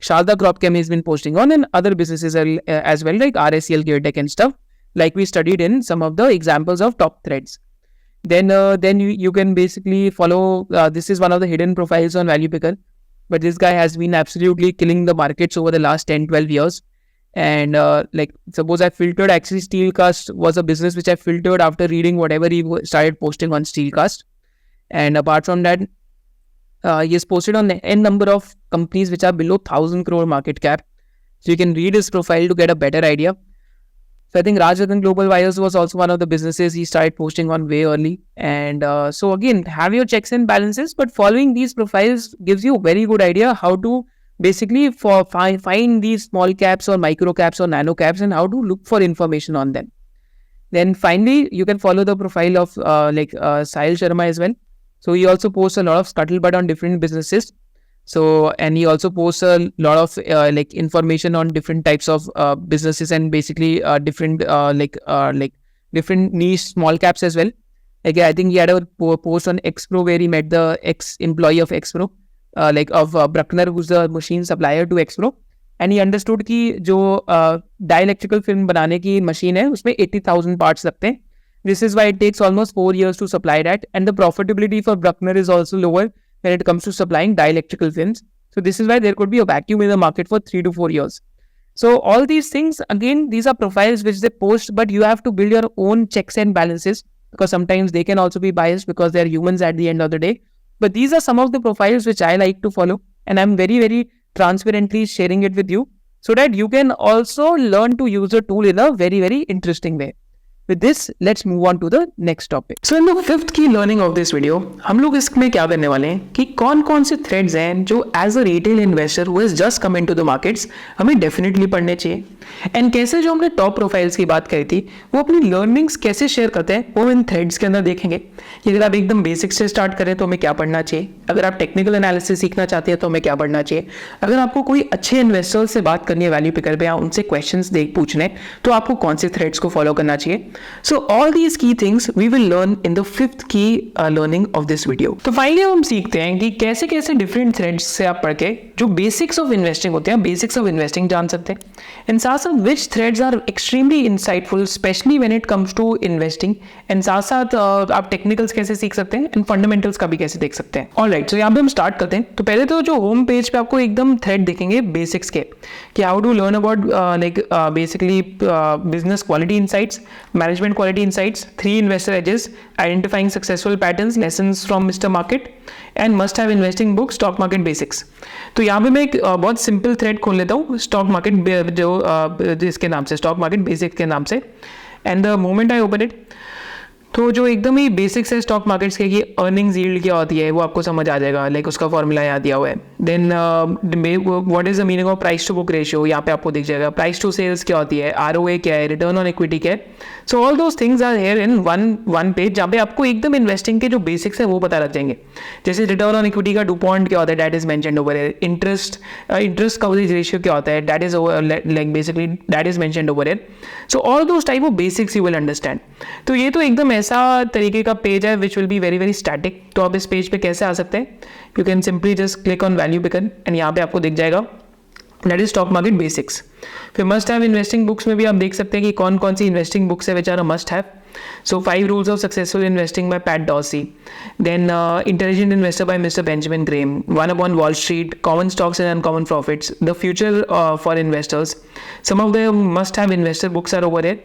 Sharda Cropchem he's been posting on, and other businesses as well, like RSCL, Geartech and stuff, like we studied in some of the examples of top threads. Then you can basically follow, this is one of the hidden profiles on ValuePickr, but this guy has been absolutely killing the markets over the last 10-12 years. And like suppose I filtered, actually Steelcast was a business which I filtered after reading whatever he started posting on Steelcast. And apart from that, he has posted on n number of companies which are below 1,000 crore market cap. So you can read his profile to get a better idea. So I think Rajratan Global Wires was also one of the businesses he started posting on way early. And so again, have your checks and balances, but following these profiles gives you a very good idea how to basically find these small caps or micro caps or nano caps, and how to look for information on them. Then finally, you can follow the profile of Sahil Sharma as well. So he also posts a lot of scuttlebutt on different businesses. So, and he also posts a lot of information on different types of businesses, and basically different different niche small caps as well. Like I think he had a post on Xpro where he met the ex-employee of Xpro, of Bruckner, who's the machine supplier to Xpro, and he understood कि जो dielectrical film बनाने की machine है उसमें 80,000 parts लगते हैं. This is why it takes almost 4 years to supply that, and the profitability for Bruckner is also lower when it comes to supplying dielectrical films. So this is why there could be a vacuum in the market for 3 to 4 years. So all these things, again, these are profiles which they post, but you have to build your own checks and balances, because sometimes they can also be biased because they are humans at the end of the day. But these are some of the profiles which I like to follow, and I'm very, very transparently sharing it with you so that you can also learn to use the tool in a very, very interesting way. With this, let's move on to the next topic. So in the fifth key learning of this video, हम लोग इसमें क्या करने वाले हैं कि कौन कौन से थ्रेड्स हैं जो as a retail investor who has just come into the markets हमें डेफिनेटली पढ़ने चाहिए, एंड कैसे जो हमने टॉप प्रोफाइल्स की बात करी थी वो अपनी लर्निंग्स कैसे शेयर करते हैं वो इन थ्रेड्स के अंदर देखेंगे. कि अगर आप एकदम बेसिक से स्टार्ट करें तो हमें क्या पढ़ना चाहिए, अगर आप टेक्निकल एनालिसिस सीखना चाहते हैं तो हमें क्या पढ़ना चाहिए, अगर आपको कोई अच्छे इन्वेस्टर से बात करनी है ValuePickr पे या उनसे क्वेश्चंस पूछने तो आपको कौन से थ्रेड्स को फॉलो करना चाहिए. So all these key things we will learn in the fifth key learning of this video. तो फाइनली हम सीखते हैं कि कैसे कैसे डिफरेंट थ्रेड्स से आप पढ़ के जो बेसिक्स ऑफ इन्वेस्टिंग होते हैं, बेसिक्स ऑफ इन्वेस्टिंग जान सकते हैं, एंड साथ साथ which threads are extremely insightful specially when it comes to investing, and साथ साथ आप टेक्निकल्स कैसे सीख सकते हैं एंड फंडामेंटल्स का भी कैसे देख सकते हैं. ऑलराइट, सो यहाँ पे हम स्टार्ट करते हैं. तो पहले तो जो होम पेज पे आपको एकदम थ्रेड दिखेंगे बेसिक्स के, कि how to learn about basically business quality insights, management quality insights, 3 investor edges, identifying successful patterns, lessons from Mr. Market, and must have investing book, stock market basics. तो यहाँ पे मैं एक बहुत सिंपल थ्रेड खोल लेता हूँ स्टॉक मार्केट जो जिसके नाम से स्टॉक मार्केट बेसिक्स के नाम से, and the moment I open it तो जो एकदम ही बेसिक्स है स्टॉक मार्केट्स के कि अर्निंग्स यील्ड क्या होती है वो आपको समझ आ जाएगा, लाइक उसका फॉर्मूला यहाँ दिया हुआ है. Then what is the meaning of price to book ratio, यहाँ पे आपको दिख जाएगा. प्राइस टू सेल्स क्या होती है, ROA क्या है, रिटर्न ऑन इक्विटी क्या है. So all those things are here in one page जहाँ पे आपको एकदम इन्वेस्टिंग के जो बेसिक्स है वो पता लग जाएंगे. जैसे रिटर्न ऑन इक्विटी का DuPont क्या होता है, that is mentioned over here. Interest coverage ratio क्या होता है, that is like basically that is mentioned over here. So all those type of basics you will understand. तो ये तो एकदम ऐसा तरीके का पेज है which will be very very static. तो आप इस पेज पे कैसे आ सकते हैं, you can simply just click on ValuePickr and यहाँ पे आपको दिख जाएगा that is stock market basics. फिर मस्ट हैव इन्वेस्टिंग बुक्स में भी आप देख सकते हैं कि कौन कौन सी इन्वेस्टिंग बुक्स है which are a must have. So 5 Rules of Successful Investing by Pat Dorsey. Then Intelligent Investor by Mr. Benjamin Graham. One Upon Wall Street, Common Stocks and Uncommon Profits, The Future for Investors. Some of the must-have investor books are over here.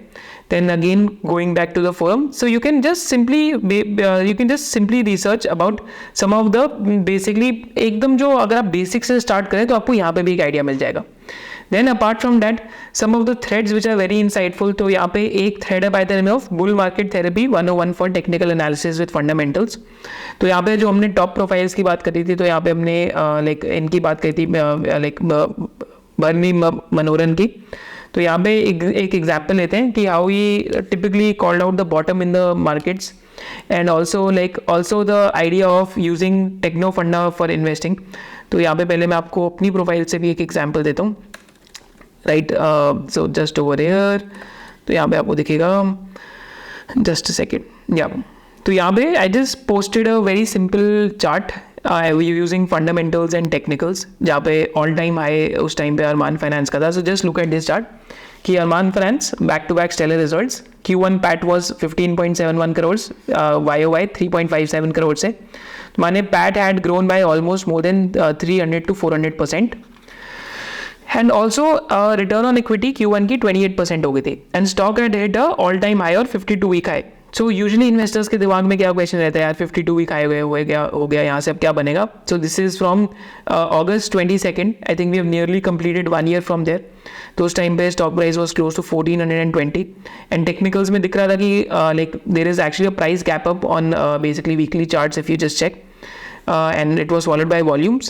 Then again going back to the firm. So you can just simply research about some of the basically एकदम जो अगर आप basic से start करें तो आपको यहाँ पे भी एक आइडिया मिल जाएगा. Then apart from that, some of the threads which are very insightful. तो यहाँ पे एक थ्रेड है by the name of Bull Market Therapy 101 for Technical Analysis with Fundamentals. तो यहाँ पे जो हमने टॉप प्रोफाइल्स की बात करी थी तो यहाँ पे हमने इनकी बात करी थी बर्नी मनोरन की. तो यहाँ पे एक एग्जाम्पल लेते हैं कि how he typically called out the bottom in the markets and also the idea of using techno funda for investing. तो यहाँ पे पहले मैं आपको अपनी प्रोफाइल से भी एक एग्जाम्पल देता हूँ, right. So just over hair, तो यहाँ पे आपको दिखेगा, जस्ट अ सेकेंड, या तो यहाँ पे I just posted a very simple chart using fundamentals and technicals, जहाँ पे ऑल टाइम हाई उस टाइम पे अरमान फाइनेंस का था। So just look at this chart कि Arman finance back to back stellar results, Q1 PAT was 15.71 crore, YOY 3.57 crore से, माने PAT had grown by almost more than 300 to 400%। And also return on equity Q1 की 28% हो गई थी and stock had hit all time high और 52 week high. So usually investors के दिमाग में क्या क्वेश्चन रहता है यार, 52 वीक हाई हो गया यहाँ से अब क्या बनेगा। So this is from August 22nd, I think we have nearly completed 1 year from there. तो उस टाइम पे stock price was close to 1420 and technicals में दिख रहा था कि like there is actually a price gap up on basically weekly charts if you just check, and it was followed by volumes.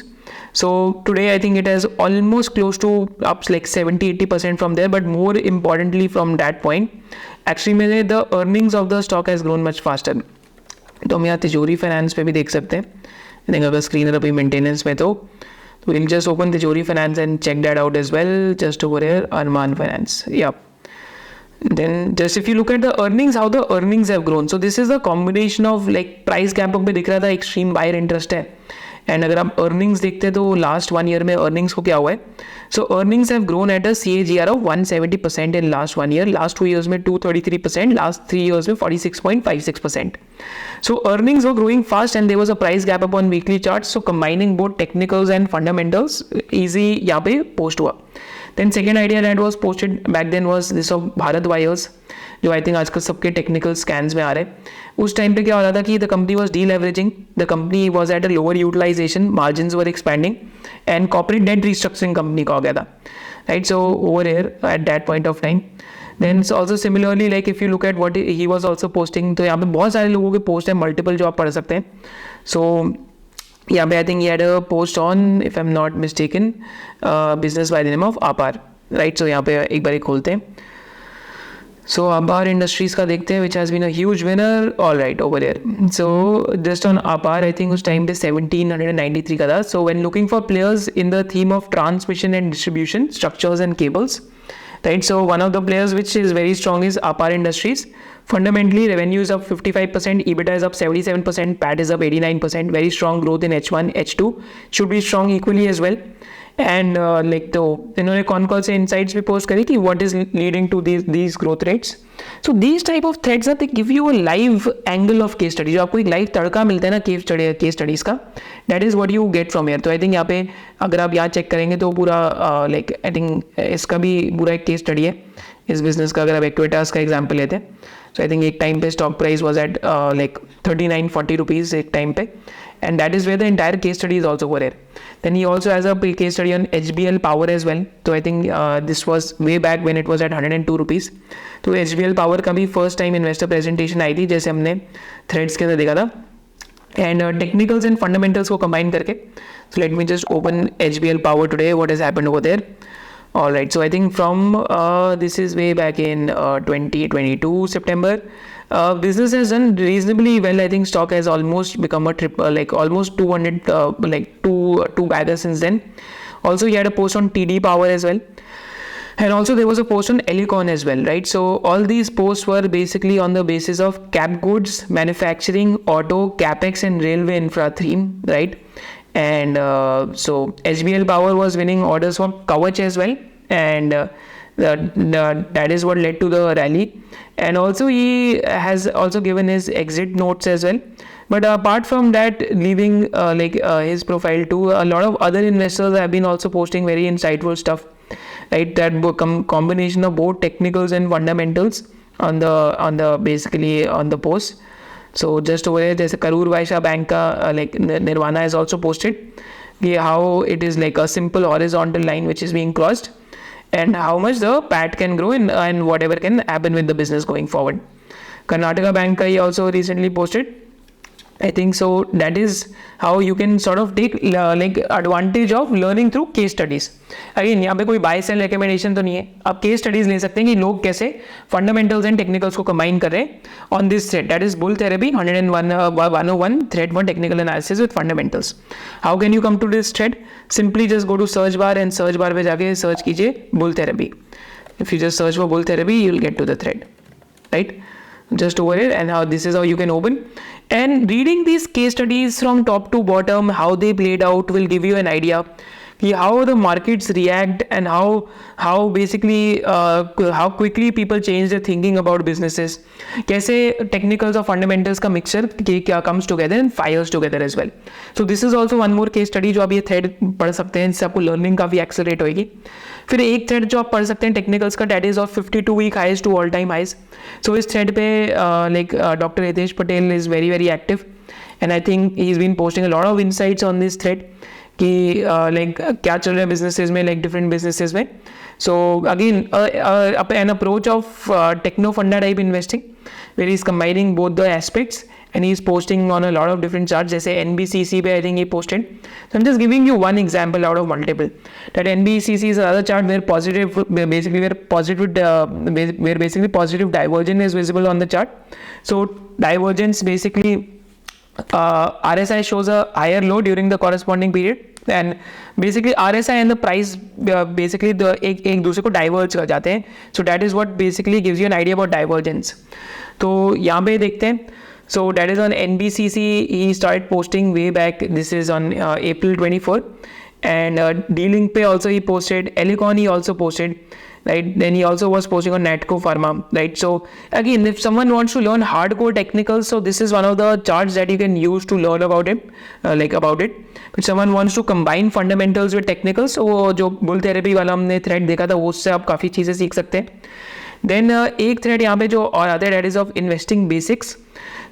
So today I think it has almost close to up like 70-80% from there, but more importantly from that point actually the earnings of the stock has grown much faster. तो हम यहाँ तिजोरी finance पे भी देख सकते हैं। I think अगर स्क्रीन अभी मेंटेनेंस में तो we'll just open तिजोरी finance and check that out as well, just over here, Arman Finance, yeah. Then just if you look at the earnings, how the earnings have grown, so this is a combination of like price gap up पे दिख रहा था extreme buyer interest है, and अगर आप earnings देखते हैं तो लास्ट 1 year में earnings को क्या हुआ है, so earnings have grown at a CAGR of 170% in last 1 year, last 2 years में 233%, last 3 years में 46.56%. So earnings were growing fast and there was a price gap up on weekly charts, so combining both technicals and fundamentals easy यहाँ पे post हुआ। Then second idea that was posted back then was this of Bharat Wires, जो I think आजकल सबके technical scans में आ रहे हैं। उस टाइम पे क्या हो रहा था कि the company was deleveraging, the company was at a lower utilization, margins were expanding and corporate debt restructuring company का हो गया था, right. So over here at that point of time then also similarly like if you look at what he was also posting, तो यहाँ पे बहुत सारे लोगों के पोस्ट है, मल्टीपल जो आप पढ़ सकते हैं। सो यहाँ पे I think he had a post on, if I am not mistaken, business by the name of आपार, राइट। सो यहाँ पे एक बार खोलते हैं। So APAR Industries का देखते हैं, which has been a huge winner, all right over here. So just on APAR, I think उस time पे 1793 का था. So when looking for players in the theme of transmission and distribution, structures and cables, right? So one of the players which is very strong is APAR Industries. Fundamentally, revenue is up 55%, EBITDA is up 77%, PAT is up 89%. Very strong growth in H1, H2 should be strong equally as well. And like तो इन्होंने कौन कौन से insights भी post करी कि what is leading to these growth rates. So these type of threads are they give you a live angle of case study, जो आपको एक लाइव तड़का मिलता है ना केस स्टडीज़ का, that is what you get from here. तो I think यहाँ पे अगर आप यहाँ चेक करेंगे तो पूरा लाइक आई थिंक इसका भी पूरा एक केस स्टडी है इस बिजनेस का। अगर आप एक्विटास का एग्जाम्पल लेते हैं, सो आई थिंक एक टाइम पे stock price was at like 39-40 rupees एक टाइम पे, and that is where the entire case study is also over here. Then he also has a case study on HBL Power as well. So I think this was way back when it was at 102 rupees. तो HBL Power का भी first time investor presentation आई थी, जैसे हमने threads के अंदर देखा था, and technicals and fundamentals को combine करके. So let me just open HBL Power today, what has happened over there. All right, so I think from this is way back in 2022 September. Business has done reasonably well. I think stock has almost become a like almost 200 like two bagger since then. Also he had a post on TD Power as well, and also there was a post on Elecon as well, right? So all these posts were basically on the basis of cap goods, manufacturing, auto, capex and railway infra theme, right? And so HBL Power was winning orders from Kavach as well, and that is what led to the rally. And also he has also given his exit notes as well. But apart from that, leaving his profile too, a lot of other investors have been also posting very insightful stuff, right? That combination of both technicals and fundamentals on the basically on the post. So just over here, जैसे Karur Vysya bank का like Nirvana has also posted how it is like a simple horizontal line which is being crossed, and how much the PAT can grow and whatever can happen with the business going forward. Karnataka Bank ka he also recently posted I think so. That is how you can sort of take like advantage of learning through case studies. Again, यहाँ पे कोई bye cell recommendation तो नहीं है. आप case studies ले सकते हैं कि लोग कैसे फंडामेंटल्स एंड टेक्निकल्स को कंबाइन कर रहे हैं on this thread. That is bull therapy 101 thread for technical analysis with fundamentals. How can you come to this thread? Simply just go to search bar and search bar पे जाके search कीजिए bull therapy. If you just search for bull therapy you will get to the thread, right? Just over it, and how this is how you can open. And reading these case studies from top to bottom, how they played out, will give you an idea how the markets react and how basically how quickly people change their thinking about businesses. कैसे technicals और fundamentals का mixture क्या comes together and fires together as well. So this is also one more case study जो आप ये thread पढ़ सकते हैं, इससे आपको learning काफ़ी accelerate होएगी. फिर एक थ्रेड जो आप पढ़ सकते हैं टेक्निकल्स का, that is of 52 week highs to all time highs. So इस थ्रेड पे like doctor Hitesh Patel is very very active and I think he is been posting a lot of insights on this thread कि like क्या चल रहा है businesses में, like different businesses में. So again an approach of techno funda type investing where is combining both the aspects and he is posting on a lot of different charts. जैसे NBCC पे I think he posted. So I'm just giving you one example out of multiple. That NBCC is another chart where basically positive divergence is visible on the chart. So divergence basically RSI shows a higher low during the corresponding period. And basically RSI and the price basically एक दूसरे को diverge कर जाते हैं. So that is what basically gives you an idea about divergence. तो यहाँ पे देखते हैं. So that is on NBCC. He started posting way back. This is on April 24, and D-Link Pay also he posted. Elecon he also posted, right? Then he also was posting on Natco Pharma, right? So again, if someone wants to learn hardcore technicals, so this is one of the charts that you can use to learn about it, about it. If someone wants to combine fundamentals with technicals, so जो bull therapy वाला हमने thread देखा था, उससे आप काफ़ी चीज़ें सीख सकते हैं. देन एक थ्रेड यहाँ पे जो और आता है that is of investing basics.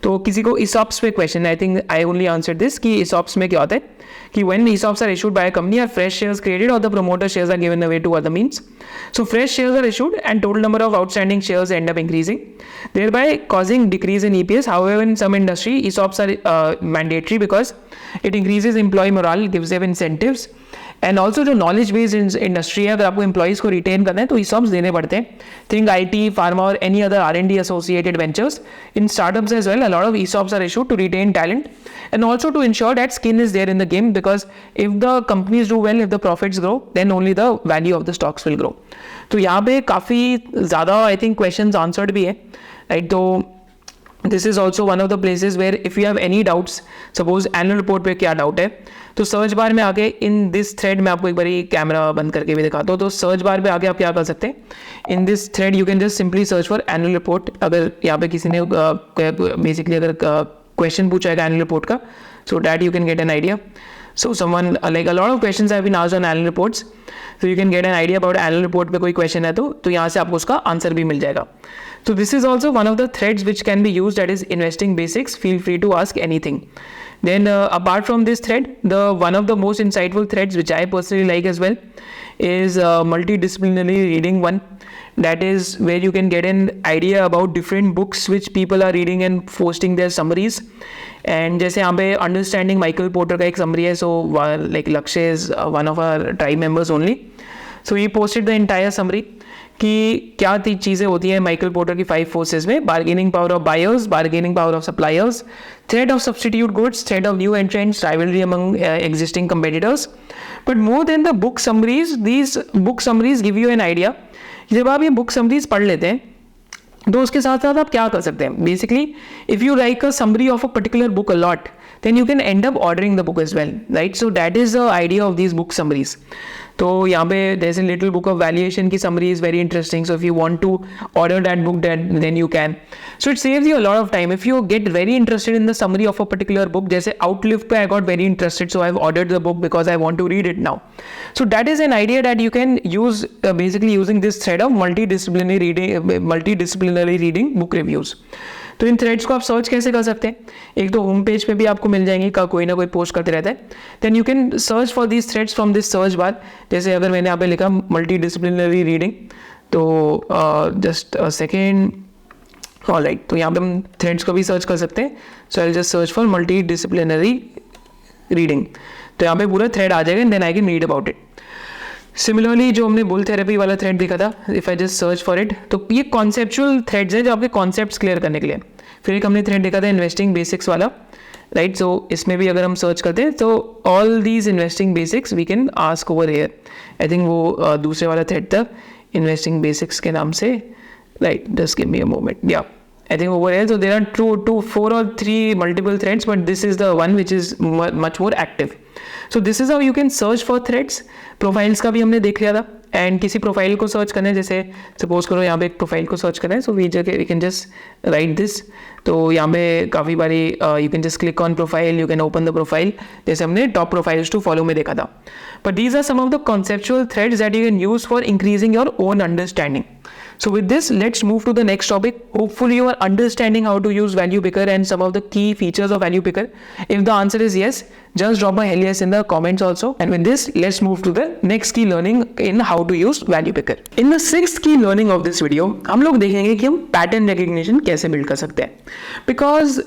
तो किसी को ESOPs पे question, I think I only answer this कि ESOPs में क्या होता है कि when ESOPs are issued by a company are fresh shares created और the promoter shares are given away to other means. So fresh shares are issued and total number of outstanding shares end up increasing, thereby causing decrease in EPS. However, in some industry, ESOPs are mandatory because it increases employee morale, gives them incentives. And also जो knowledge based industry है, अगर आपको employees को retain करना है तो ESOPs देने पड़ते हैं. थिंक IT, फार्मा और any other R&D associated ventures. In startups as well, a lot of ESOPs are issued to retain talent and also to ensure that skin is there in the game, because if the companies do well, if the profits grow, then only the value of the stocks will grow. तो यहाँ पे काफ़ी ज़्यादा I think questions answered भी है, right? तो this is also one of the places where if you have any doubts, suppose annual report पे क्या डाउट है, तो सर्च बार में आके इन दिस थ्रेड में आपको एक बारी कैमरा बंद करके भी दिखाता हूँ. तो सर्च बार पे आके आप क्या कर सकते हैं, in this thread you can just simply search for annual report. अगर यहाँ पे किसी ने बेसिकली अगर क्वेश्चन पूछा है एनुअल रिपोर्ट का, so that you can get an idea. So someone like a lot of questions have been asked on annual reports, so you can get an idea about annual report पे कोई question है तो यहाँ से आपको उसका answer भी मिल जाएगा. So this is also one of the threads which can be used, that is investing basics. Feel free to ask anything. Then apart from this thread, the one of the most insightful threads which I personally like as well is multidisciplinary reading one. That is where you can get an idea about different books which people are reading and posting their summaries. And जैसे यहाँ पे understanding Michael porter का एक summary है, so like Lakshya is one of our tribe members only. So he posted the entire summary कि क्या चीज़ें होती हैं माइकल पोर्टर की 5 फोर्सेज में: bargaining power of buyers, bargaining power of suppliers, threat of substitute goods, threat of new entrants, rivalry among existing competitors. But more than the book summaries, these book summaries give you an idea. जब आप ये book summaries पढ़ लेते हैं तो उसके साथ साथ आप क्या कर सकते हैं, basically if you like a summary of a particular book a lot, then you can end up ordering the book as well, right? So that is the idea of these book summaries. तो यहाँ पे there's a little book of valuation की summary is very interesting. So if you want to order that book, then you can. So it saves you a lot of time. If you get very interested in the summary of a particular book, जैसे Outlive पे I got very interested, so I've ordered the book because I want to read it now. So that is an idea that you can use basically using this thread of multidisciplinary reading book reviews. तो इन threads को आप search कैसे कर सकते हैं, एक तो home page पे भी आपको मिल जाएंगे, कोई ना कोई पोस्ट करते रहता है. Then you can search for this threads from this search bar. जैसे अगर मैंने यहाँ पे लिखा मल्टी डिसिप्लिनरी रीडिंग, तो जस्ट अ सेकेंड, ऑलराइट, तो यहाँ पे हम थ्रेड्स को भी सर्च कर सकते हैं. So I just search for multidisciplinary reading. तो यहाँ पे पूरा थ्रेड आ जाएगा and then I can read about it. Similarly जो हमने बुल थेरेपी वाला थ्रेड देखा था, if I just search for it, तो ये कॉन्सेप्चुअल थ्रेड्स हैं जो आपके कॉन्सेप्ट्स क्लियर करने के लिए. फिर एक हमने थ्रेड देखा था इन्वेस्टिंग बेसिक्स वाला, राइट. सो इसमें भी अगर हम सर्च करते हैं तो all these investing basics we can ask over here. I think वो दूसरे वाला थ्रेड था इन्वेस्टिंग बेसिक्स के नाम से, right. Just give me a moment. या I think over here, so there are 4 or 3 multiple threads, but this is the one which is much more active. So this is how you can search for threads. Profiles का भी हमने देख लिया था. And किसी profile को search करना है, जैसे सपोज करो यहाँ पे एक प्रोफाइल को सर्च करना है, so we can just write this. तो यहाँ पे काफ़ी बारी you can just click on profile, you can open the profile, जैसे हमने टॉप प्रोफाइल्स टू फॉलो में देखा था. But these are some of the conceptual threads that you can use for increasing your own understanding. So with this, let's move to the next topic. Hopefully you are understanding how to use Value Picker and some of the key features of Value Picker. If the answer is yes, just drop a hell yes in the comments also. And with this, let's move to the next key learning in how to use Value Picker. In the sixth key learning of this video, हम लोग देखेंगे कि हम pattern recognition कैसे build कर सकते हैं. Because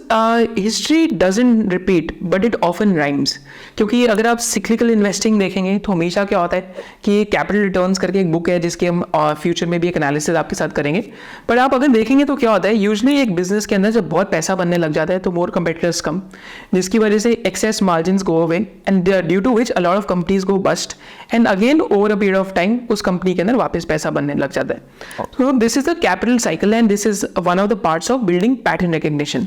history doesn't repeat, but it often rhymes. क्योंकि अगर आप cyclical investing देखेंगे तो हमेशा क्या होता है कि capital returns करके एक book है जिसके हम फ्यूचर में भी एक एनालिसिस आपके साथ करेंगे. पर आप अगर देखेंगे तो क्या होता है, यूजुअली एक बिजनेस के अंदर जब बहुत पैसा बनने लग जाता है तो मोर कंपेटिटर्स कम, जिसकी वजह से excess margins go away and due to which a lot of companies go bust and again over a period of time उस कंपनी के अंदर वापस पैसा बनने लग जाता है. So this is the capital cycle and this is one of the parts of building pattern recognition.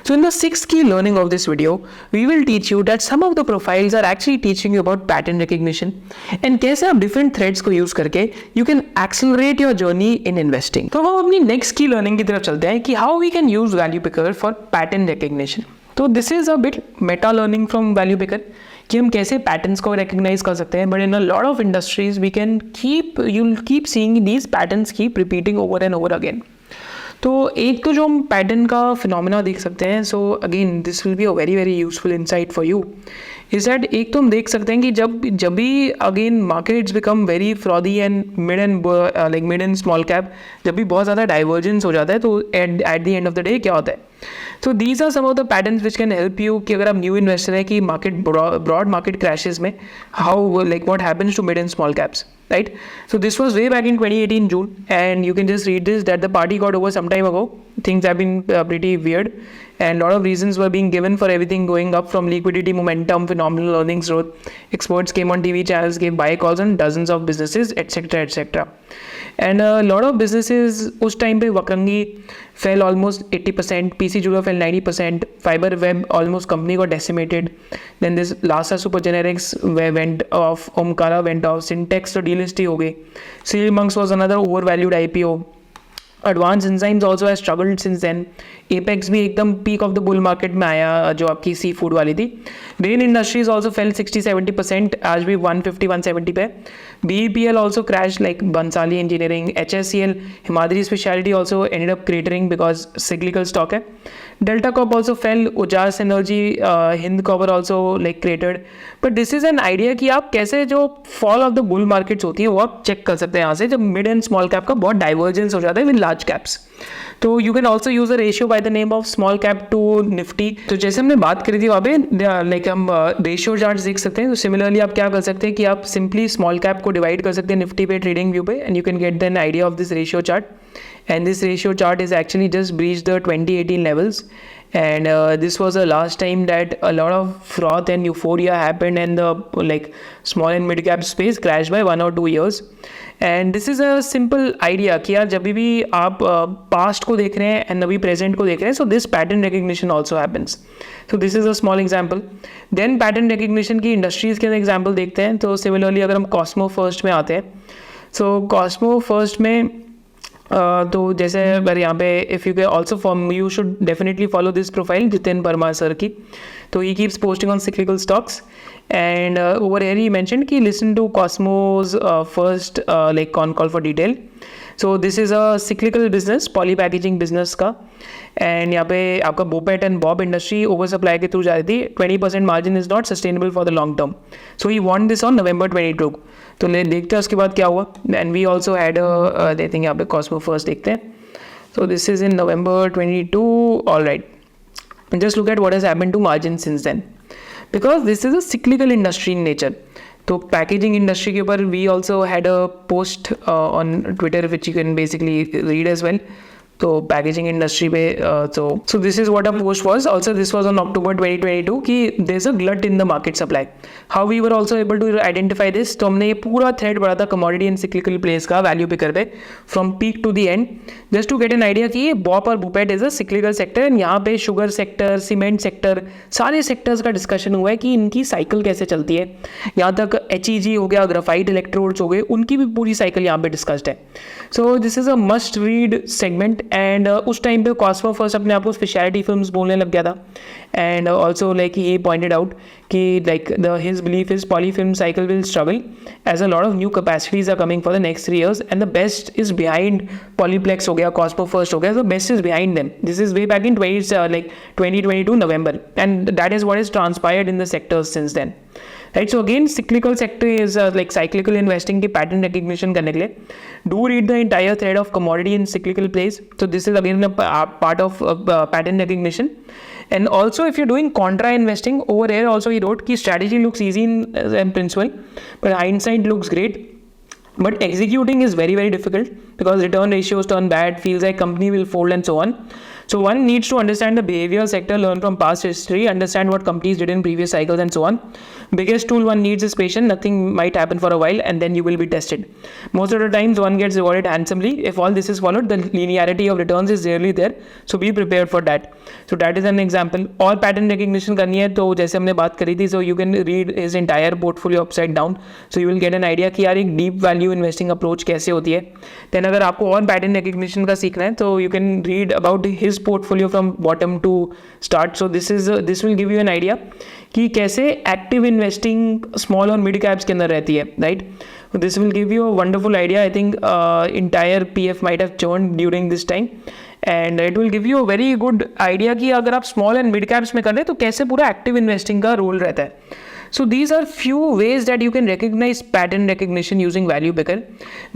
So in the sixth key learning of this video, we will teach you that some of the profiles are actually teaching you about pattern recognition and कैसे आप different threads को use करके you can accelerate your journey in investing. तो हम अपनी next key learning की तरफ चलते हैं कि how we can use Value Picker for pattern recognition. तो this is a bit meta learning from Value Picker कि हम कैसे patterns को recognize कर सकते हैं. But in a lot of industries we can you'll keep seeing these patterns keep repeating over and over again. तो एक तो जो हम पैटर्न का फिनोमेना देख सकते हैं, सो again this will be a very very useful insight for you, is that एक तो हम देख सकते हैं कि जब भी again markets become very frothy and mid and small cap, जब भी बहुत ज़्यादा डाइवर्जेंस हो जाता है तो eight the end of the day क्या होता है. So these are some of the patterns which can help you कि अगर आप न्यू इन्वेस्टर है कि मार्केट ब्रॉड मार्केट क्रैशेस में how like what happens to mid and small caps, right? So this was way back in 2018 June and you can just read this that the party got over some time ago. Things have been pretty weird and a lot of reasons were being given for everything going up from liquidity, momentum, phenomenal earnings growth. Experts came on TV channels, gave buy calls on dozens of businesses, etc. etc. And a lot of businesses उस time पे Vakrangee fell almost 80%, PC Jeweler fell 90%, Fiber Web almost company got decimated. Then this Lhasa Super Generics went off, Omkara went off, Syntex तो delist ही हो गई. Seal Monks was another overvalued IPO. Advanced Enzymes also has struggled since then. Apex भी एकदम peak of the bull market में आया जो आपकी sea food वाली थी. Rain Industries also fell 60-70%, आज भी 150-170 पे. BEPL also crashed like Bansali Engineering. HSCL, Himadri Speciality also ended up cratering because cyclical stock है. Delta Corp also fell. Ujas Energy, Hind Copper also like cratered. But this is an idea कि आप कैसे जो fall of the bull markets होती है वो आप check कर सकते हैं यहाँ से, जब mid and small cap का बहुत divergence हो जाता है with large caps. तो you can also use a ratio by the name of small cap to nifty. तो जैसे हमने बात करी थी वहाँ पे लाइक हम रेशियो चार्ट देख सकते हैं. तो सिमिलरली आप क्या कर सकते हैं कि आप सिंपली स्मॉल कैप को डिवाइड कर सकते हैं निफ्टी पे ट्रेडिंग व्यू पे and you can get then idea of this ratio chart. And this ratio chart is actually just breached the 2018 levels, and this was the last time that a lot of froth and euphoria happened and the like small and mid cap space crashed by 1 or 2 years. And this is a simple idea कि यार जब भी आप past को देख रहे हैं and अभी present को देख रहे हैं, so this pattern recognition also happens. So this is a small example. Then pattern recognition की industries के example देखते हैं. तो similarly अगर हम Cosmo First में आते हैं, so Cosmo First में तो जैसे अगर यहाँ पे if you can also form you should definitely follow this profile Jitin Parmar sir की. तो he keeps posting on cyclical stocks and over here he mention कि listen to Cosmo's first like con call for detail. So this is a cyclical business, poly packaging business का. And यहाँ पे आपका BOPET and BOPP industry oversupply के through जा रही थी. 20% margin is not sustainable for the long term. So he want this on November 22. तो देखते हैं उसके बाद क्या हुआ. And we also had I think यहाँ पे कॉस्मो फर्स्ट देखते हैं. So this is in November 22. All right. And just look at what has happened to margin since then. Because this is a cyclical industry in nature. So packaging industry के ऊपर we also had a post on Twitter which you can basically read as well. तो packaging industry पे so this is what our post was. Also this was on October 2022 कि there's a glut in the market supply. How we were also able to identify this, तो हमने ये पूरा thread पढ़ा था commodity and cyclical place का value picker पे from peak to the end, just to get an idea कि ये बॉप और BOPET is a cyclical sector and यहाँ पे शुगर सेक्टर, सीमेंट सेक्टर, सारे सेक्टर्स का डिस्कशन हुआ है कि इनकी साइकिल कैसे चलती है. यहाँ तक HEG हो गया, ग्राफाइट इलेक्ट्रोड्स हो गए, उनकी भी पूरी साइकिल यहाँ पे डिस्कस्ड है. So this is a must read segment. And उस टाइम पे कॉस्मो फर्स्ट अपने आप को स्पेशलिटी फिल्म्स बोलने लग गया था. And also like he pointed out कि like his belief is poly film cycle will struggle as a lot of new capacities are coming for the next 3 years and the best is behind Polyplex हो गया, Cosmo First हो गया, the best is behind them. This is way back in 2022 November and that is what is transpired in the sectors since then. Right, so again cyclical sector is like cyclical investing की pattern recognition करने के लिए do read the entire thread of commodity and cyclical plays. So this is again a part of pattern recognition. And also if you're doing contra investing, over here also he wrote कि strategy looks easy in principle but hindsight looks great, but executing is very very difficult because return ratios turn bad, feels like company will fold and so on. So one needs to understand the behavior sector, learn from past history, understand what companies did in previous cycles and so on. Biggest tool one needs is patience. Nothing might happen for a while and then you will be tested. Most of the times one gets rewarded handsomely. If all this is followed, the linearity of returns is rarely there. So be prepared for that. So that is an example. और pattern recognition करनी है तो जैसे हमने बात करी थी, so you can read his entire portfolio upside down. So you will get an idea कि यार एक deep value investing approach कैसे होती है. Then अगर आपको और pattern recognition का सीखना है तो you can read about his portfolio from bottom to start. So this will give you an idea कि कैसे एक्टिव इन्वेस्टिंग स्मॉल और मिड कैप्स के अंदर रहती है, right. This will give you a wonderful idea. I think entire PF might have churn during this time and it will give you a very good idea कि अगर आप small and mid caps में कर रहे हैं तो कैसे पूरा एक्टिव इन्वेस्टिंग का रोल रहता है. So these are few ways that you can recognize pattern recognition using value picker.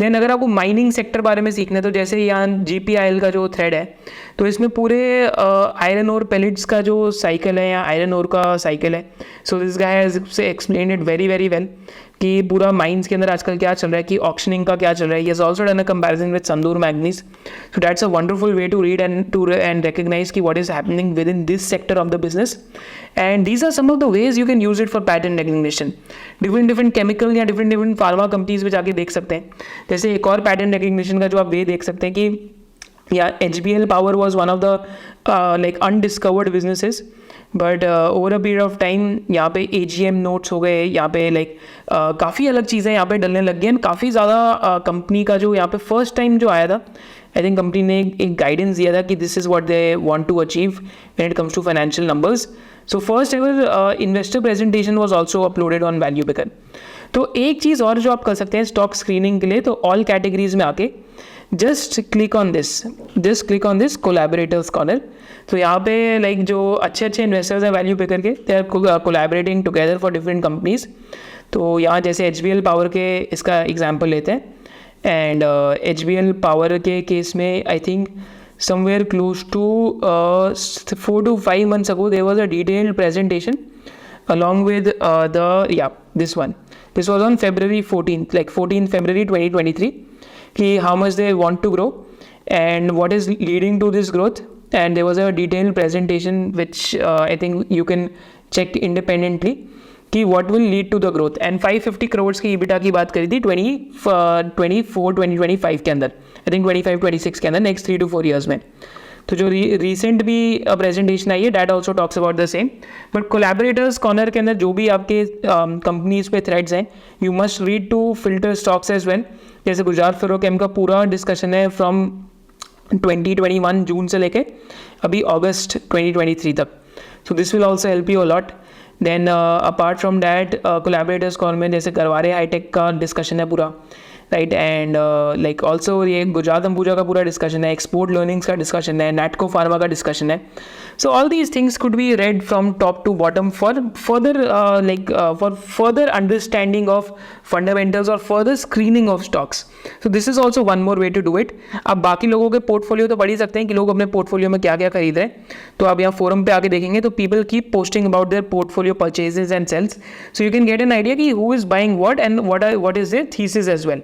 Then अगर आपको माइनिंग सेक्टर बारे में सीखना है तो जैसे यहाँ GPIL का जो थ्रेड है तो इसमें पूरे आयरन और पेलेट्स का जो साइकिल है या आयरन और का साइकिल है. So this guy has explained it very very well कि पूरा माइंस के अंदर आजकल क्या चल रहा है, कि ऑक्शनिंग का क्या चल रहा है. He has also done a comparison with Sandur manganese. So that's a wonderful way to read and recognize कि what is happening within this sector of the business. And these are some of the ways you can use it for pattern recognition. different chemical या different pharma companies में जाके देख सकते हैं. जैसे एक और pattern recognition का जो आप वे देख सकते हैं कि या HBL Power was one of the like undiscovered businesses. But over a period of time यहाँ पे AGM नोट्स हो गए, यहाँ पे लाइक काफ़ी अलग चीज़ें यहाँ पे डलने लग गई एंड काफ़ी ज़्यादा कंपनी का जो यहाँ पे फर्स्ट टाइम जो आया था, आई थिंक कंपनी ने एक गाइडेंस दिया था कि this is what they want to achieve when it comes to financial numbers. So first ever investor presentation was also uploaded on value picker. तो एक चीज़ और जो आप कर सकते हैं स्टॉक स्क्रीनिंग के लिए, तो ऑल कैटेगरीज में आके just click on this collaborators corner. तो यहाँ पे लाइक जो अच्छे इन्वेस्टर्स हैं वैल्यू पिकर के, they are collaborating together for different companies. तो यहाँ जैसे HBL पावर के इसका एग्जांपल लेते हैं एंड HBL पावर के केस में I think somewhere close to 4 to 5 months ago there was a detailed presentation along with this one. This was on February 14th, like 14th February 2023, कि how much they want to grow and what is leading to this growth. And there was a detailed presentation which I think you can check independently कि what will lead to the growth. And 550 crores की EBITDA की बात करी थी 2024-2025 के अंदर, I think 25-26 के अंदर, नेक्स्ट 3 to 4 years में. तो जो रिसेंट भी प्रेजेंटेशन आई है that also talks about the same. But collaborators corner के अंदर जो भी आपके कंपनीज पे थ्रेड्स हैं, you must read to filter stocks as well. जैसे गुजरात फ्लोरोकेम का पूरा डिस्कशन है फ्रॉम 2021 जून से लेके अभी अगस्त 2023 तक. So this will also help you a lot. Then apart from that collaborators corner में जैसे गरवारे हाईटेक का डिस्कशन है पूरा. राइट. एंड लाइक ऑल्सो ये गुजरात अंबुजा का पूरा डिस्कशन है, एक्सपोर्ट लर्निंग्स का डिस्कशन है, नैटको फार्मा का डिस्कशन है. So all these things could be read from top to bottom for further understanding of fundamentals और further screening of stocks. So this is also one more way to do it. आप बाकी लोगों के portfolio तो पढ़ ही सकते हैं कि लोग अपने पोर्टफोलियो में क्या क्या खरीद रहे हैं. तो आप यहाँ फोरम पे आके देखेंगे तो people keep posting about their portfolio purchases and sales. So you can get an idea कि who is buying what and what is their thesis as well.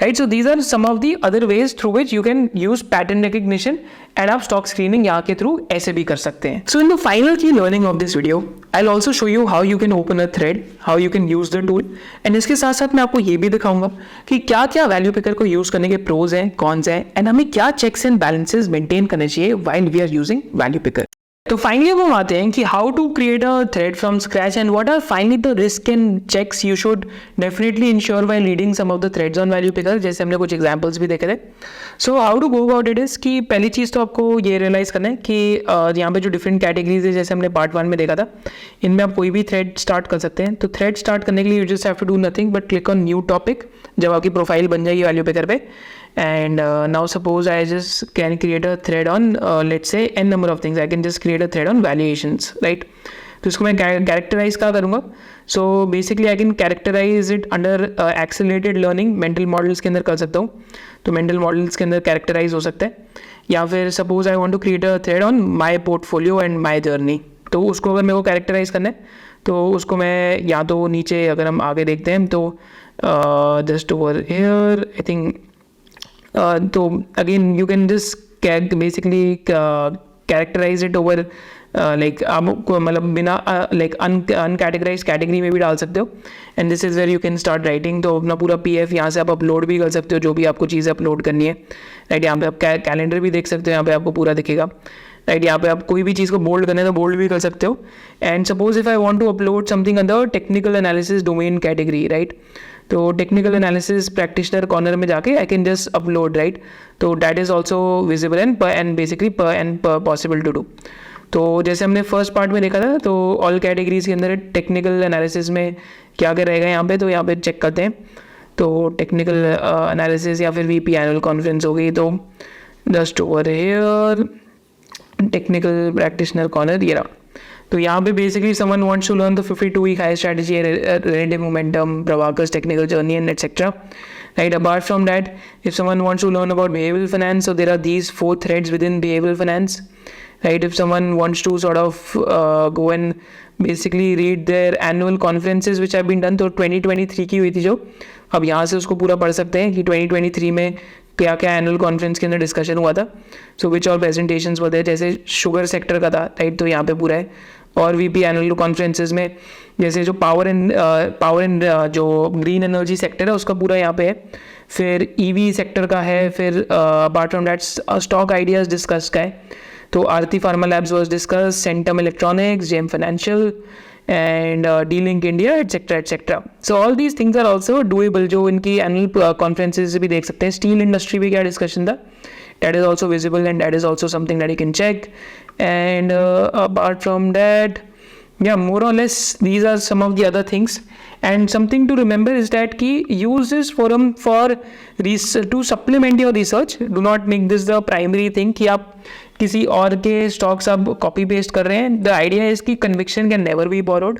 Right, so these are some of the other ways through which you can use pattern recognition and आप stock screening यहाँ के through ऐसे भी कर सकते हैं. So in the final key learning of this video, I'll also show you how you can open a thread, how you can use the tool, and इसके साथ साथ मैं आपको ये भी दिखाऊंगा कि क्या क्या वैल्यू पिकर को यूज करने के प्रोज हैं, कॉन्स हैं, एंड हमें क्या चेक्स एंड बैलेंसेस मेंटेन करने चाहिए while we are using value picker. तो फाइनली अब हम आते हैं कि how to create a thread from scratch and what are finally the risk and checks you should definitely ensure while reading some of the threads on value picker. जैसे हमने कुछ examples भी देखे थे. So how to go about it is कि पहली चीज़ तो आपको ये रियलाइज़ करना है कि यहाँ पे जो डिफरेंट कैटेगरीज है, जैसे हमने पार्ट 1 में देखा था, इनमें आप कोई भी थ्रेड स्टार्ट कर सकते हैं. तो थ्रेड स्टार्ट करने के लिए you just have to do nothing but click on new topic जब आपकी प्रोफाइल बन जाएगी वैल्यू पिकर पे. And now suppose I just can create a thread on let's say n number of things. I can just create a thread on valuations, right? तो इसको मैं characterize क्या करूँगा. So basically I can characterize it under accelerated learning. mental models के अंदर कर सकता हूँ. तो mental models के अंदर characterize हो सकता है. या फिर suppose I want to create a thread on my portfolio and my journey. तो उसको अगर मेरे को characterize करना है तो उसको मैं या तो नीचे अगर हम आगे देखते हैं तो just over here I think तो again you can just basically characterize it over like आप मतलब बिना लाइक अनकैटेगराइज कैटेगरी में भी डाल सकते हो. And this is where you can start writing. तो अपना पूरा PDF यहाँ से आप अपलोड भी कर सकते हो जो भी आपको चीज़ अपलोड करनी है. राइट, यहाँ पे आप कैलेंडर भी देख सकते हो, यहाँ पे आपको पूरा दिखेगा. राइट, यहाँ पे आप कोई भी चीज़ को बोल्ड करना है तो बोल्ड भी कर सकते हो. And suppose if I want to upload something under technical analysis domain category, right, तो टेक्निकल एनालिसिस प्रैक्टिशनर कॉर्नर में जाके I can just upload, right. तो that is also visible and basically possible to do. तो जैसे हमने first part में देखा था तो ऑल कैटेगरीज के अंदर टेक्निकल एनालिसिस में क्या क्या रहेगा यहाँ पे, तो यहाँ पे चेक करते हैं. तो टेक्निकल एनालिसिस या फिर VP एनुअल कॉन्फ्रेंस हो गई. तो just over here technical practitioner corner ये रहा. तो यहाँ पे basically someone wants to learn the 52-week high strategy, relative momentum, Prabhakar's technical journey and etc. Right, apart from that, if someone wants to learn about behavioral finance, so there are these 4 threads within behavioral finance. Right, if someone wants to sort of go and basically read their annual conferences which have been done, तो 2023 की हुई थी जो, अब यहाँ से उसको पूरा पढ़ सकते हैं कि 2023 में क्या क्या एनुअल कॉन्फ्रेंस के अंदर डिस्कशन हुआ था. सो विच और प्रेजेंटेशंस होते हैं, जैसे शुगर सेक्टर का था, राइट, तो यहाँ पे पूरा है. और VP एनुअल कॉन्फ्रेंसेज में जैसे जो पावर एंड जो ग्रीन एनर्जी सेक्टर है उसका पूरा यहाँ पे है. फिर EV सेक्टर का है. फिर apart from that stock ideas discuss का है. तो Aarti pharma labs was discuss, Centum electronics, JM financial and D-Link India etc etc. So all these things are also doable. जो इनकी एनुअल कॉन्फ्रेंसेज भी देख सकते हैं. स्टील इंडस्ट्री भी क्या डिस्कशन था, that is also visible and that is also something that you can check. And apart from that, yeah, more or less these are some of the other things. And something to remember is that ki use this forum for to supplement your research. Do not make this the primary thing कि आप किसी और के stocks आप copy paste कर रहे हैं. The idea is कि conviction can never be borrowed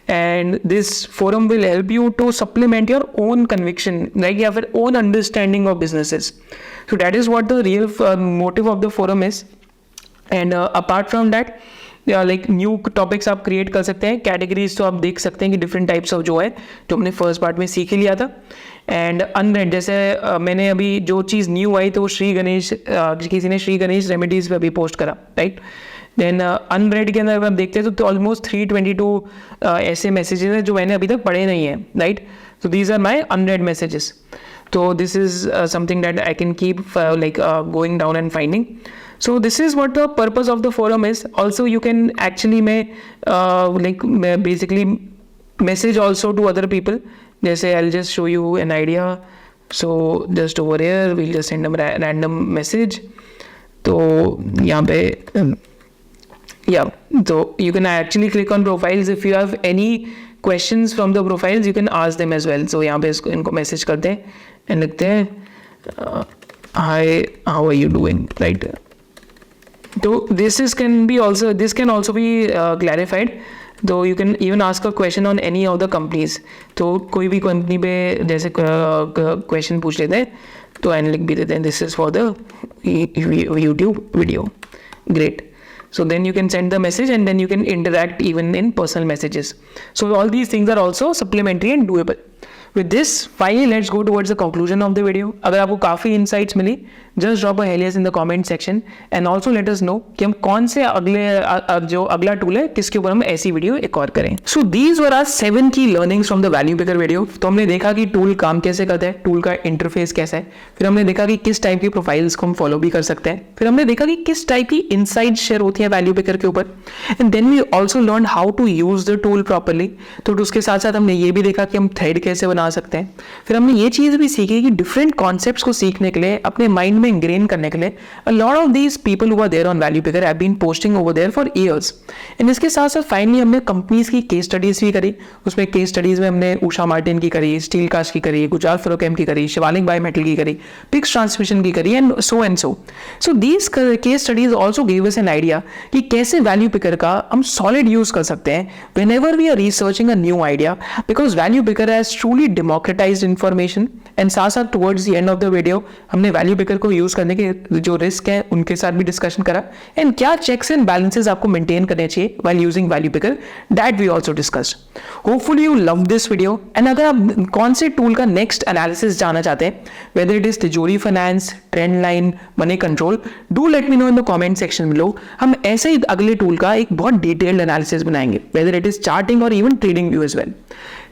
and this forum will help you to supplement your own conviction, like या फिर own understanding of businesses. So that is what the real motive of the forum is. And apart from that like new topics आप create कर सकते हैं. Categories तो आप देख सकते हैं कि डिफरेंट टाइप्स ऑफ जो है जो हमने फर्स्ट पार्ट में सीख ही लिया था. एंड अनरेड जैसे मैंने अभी जो चीज़ न्यू आई तो श्री गणेश किसी ने श्री गणेश रेमेडीज़ पे अभी पोस्ट करा, राइट. देन अनरेड के अंदर आप देखते हैं तो ऑलमोस्ट 322 ऐसे मैसेजेस हैं जो मैंने अभी तक पढ़े नहीं हैं, right. So these are my unread messages. So this is something that I can keep going down and finding. So this is what the purpose of the forum is. Also you can actually basically message also to other people. जैसे I'll just show you an idea. So just over here we'll just send a random message. तो यहाँ पे so you can actually click on profiles if you have any questions from the profiles, you can ask them as well. So यहाँ पे इनको message करते हैं and लिखते हैं hi, how are you doing, right? So this can also be clarified. तो you can even ask a question on any of the companies. तो कोई भी कंपनी पे जैसे क्वेश्चन पूछ लेते हैं तो एंड लिख भी देते हैं this is for the YouTube video. Great. So then you can send the message and then you can interact even in personal messages. So all these things are also supplementary and doable. With this, finally let's go towards the conclusion of the video. अगर आपको काफ़ी insights milli, just drop a Helios in the comment section and also let us know कि हम कौन से जो अगला tool है किसके ऊपर हम ऐसी वीडियो एक और करें. So these were our 7 key learnings from the value picker video. तो हमने देखा कि टूल काम कैसे करता है, टूल का इंटरफेस कैसा है, फिर हमने देखा कि किस टाइप की प्रोफाइल्स को हम फॉलो भी कर सकते हैं, फिर हमने देखा कि किस टाइप की इनसाइट्स शेयर होती है वैल्यू पिकर के ऊपर, and then we also learn how to use the tool properly. तो उसके साथ साथ हमने ये भी देखा कि हम थ्रेड कैसे बना सकते हैं. फिर हमने ये चीज़ भी सीखी कि डिफरेंट कॉन्सेप्ट्स को सीखने के लिए, अपने माइंड में इंग्रेन करने के लिए, a lot of these people who are there on value picker have been posting over there for years. And इसके साथ साथ फाइनली हमने कंपनीज की केस स्टडीज भी करी. उसमें केस स्टडीज में हमने उषा मार्टिन की करी, स्टील कास्ट की करी, गुजरात फ्लोरोकेम की करी, शिवालिक बायोमेटल की करी, पिक्स ट्रांसमिशन की करी and so and so. So these case studies also give us N idea कि कैसे वैल्यू पिकर का हम सॉलिड यूज कर सकते हैं whenever we are researching a new idea, because value picker has truly democratized information. And साथ साथ towards the end of the video हमने वैल्यू पिकर को यूज करने के जो रिस्क है उनके साथ भी डिस्कशन करा, एंड क्या चेक्स एंड बैलेंसेस आपको मेंटेन करने चाहिए while using value picker, that we also discussed. Hopefully you love this video. And अगर आप कौन से टूल का नेक्स्ट एनालिसिस जानना चाहते हैं, whether it is Tijori finance, trend line, money control, do let me know in the comment section below. हम ऐसे ही अगले टूल का एक बहुत डिटेल्ड एनालिसिस बनाएंगे, वेदर इट इज चार्टिंग और even trading view as well.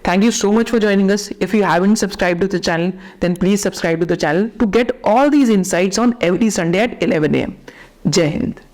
Thank you so much for joining us. If you haven't subscribed to the channel, then please subscribe to the channel to get all these insights on every Sunday at 11 a.m. Jai Hind.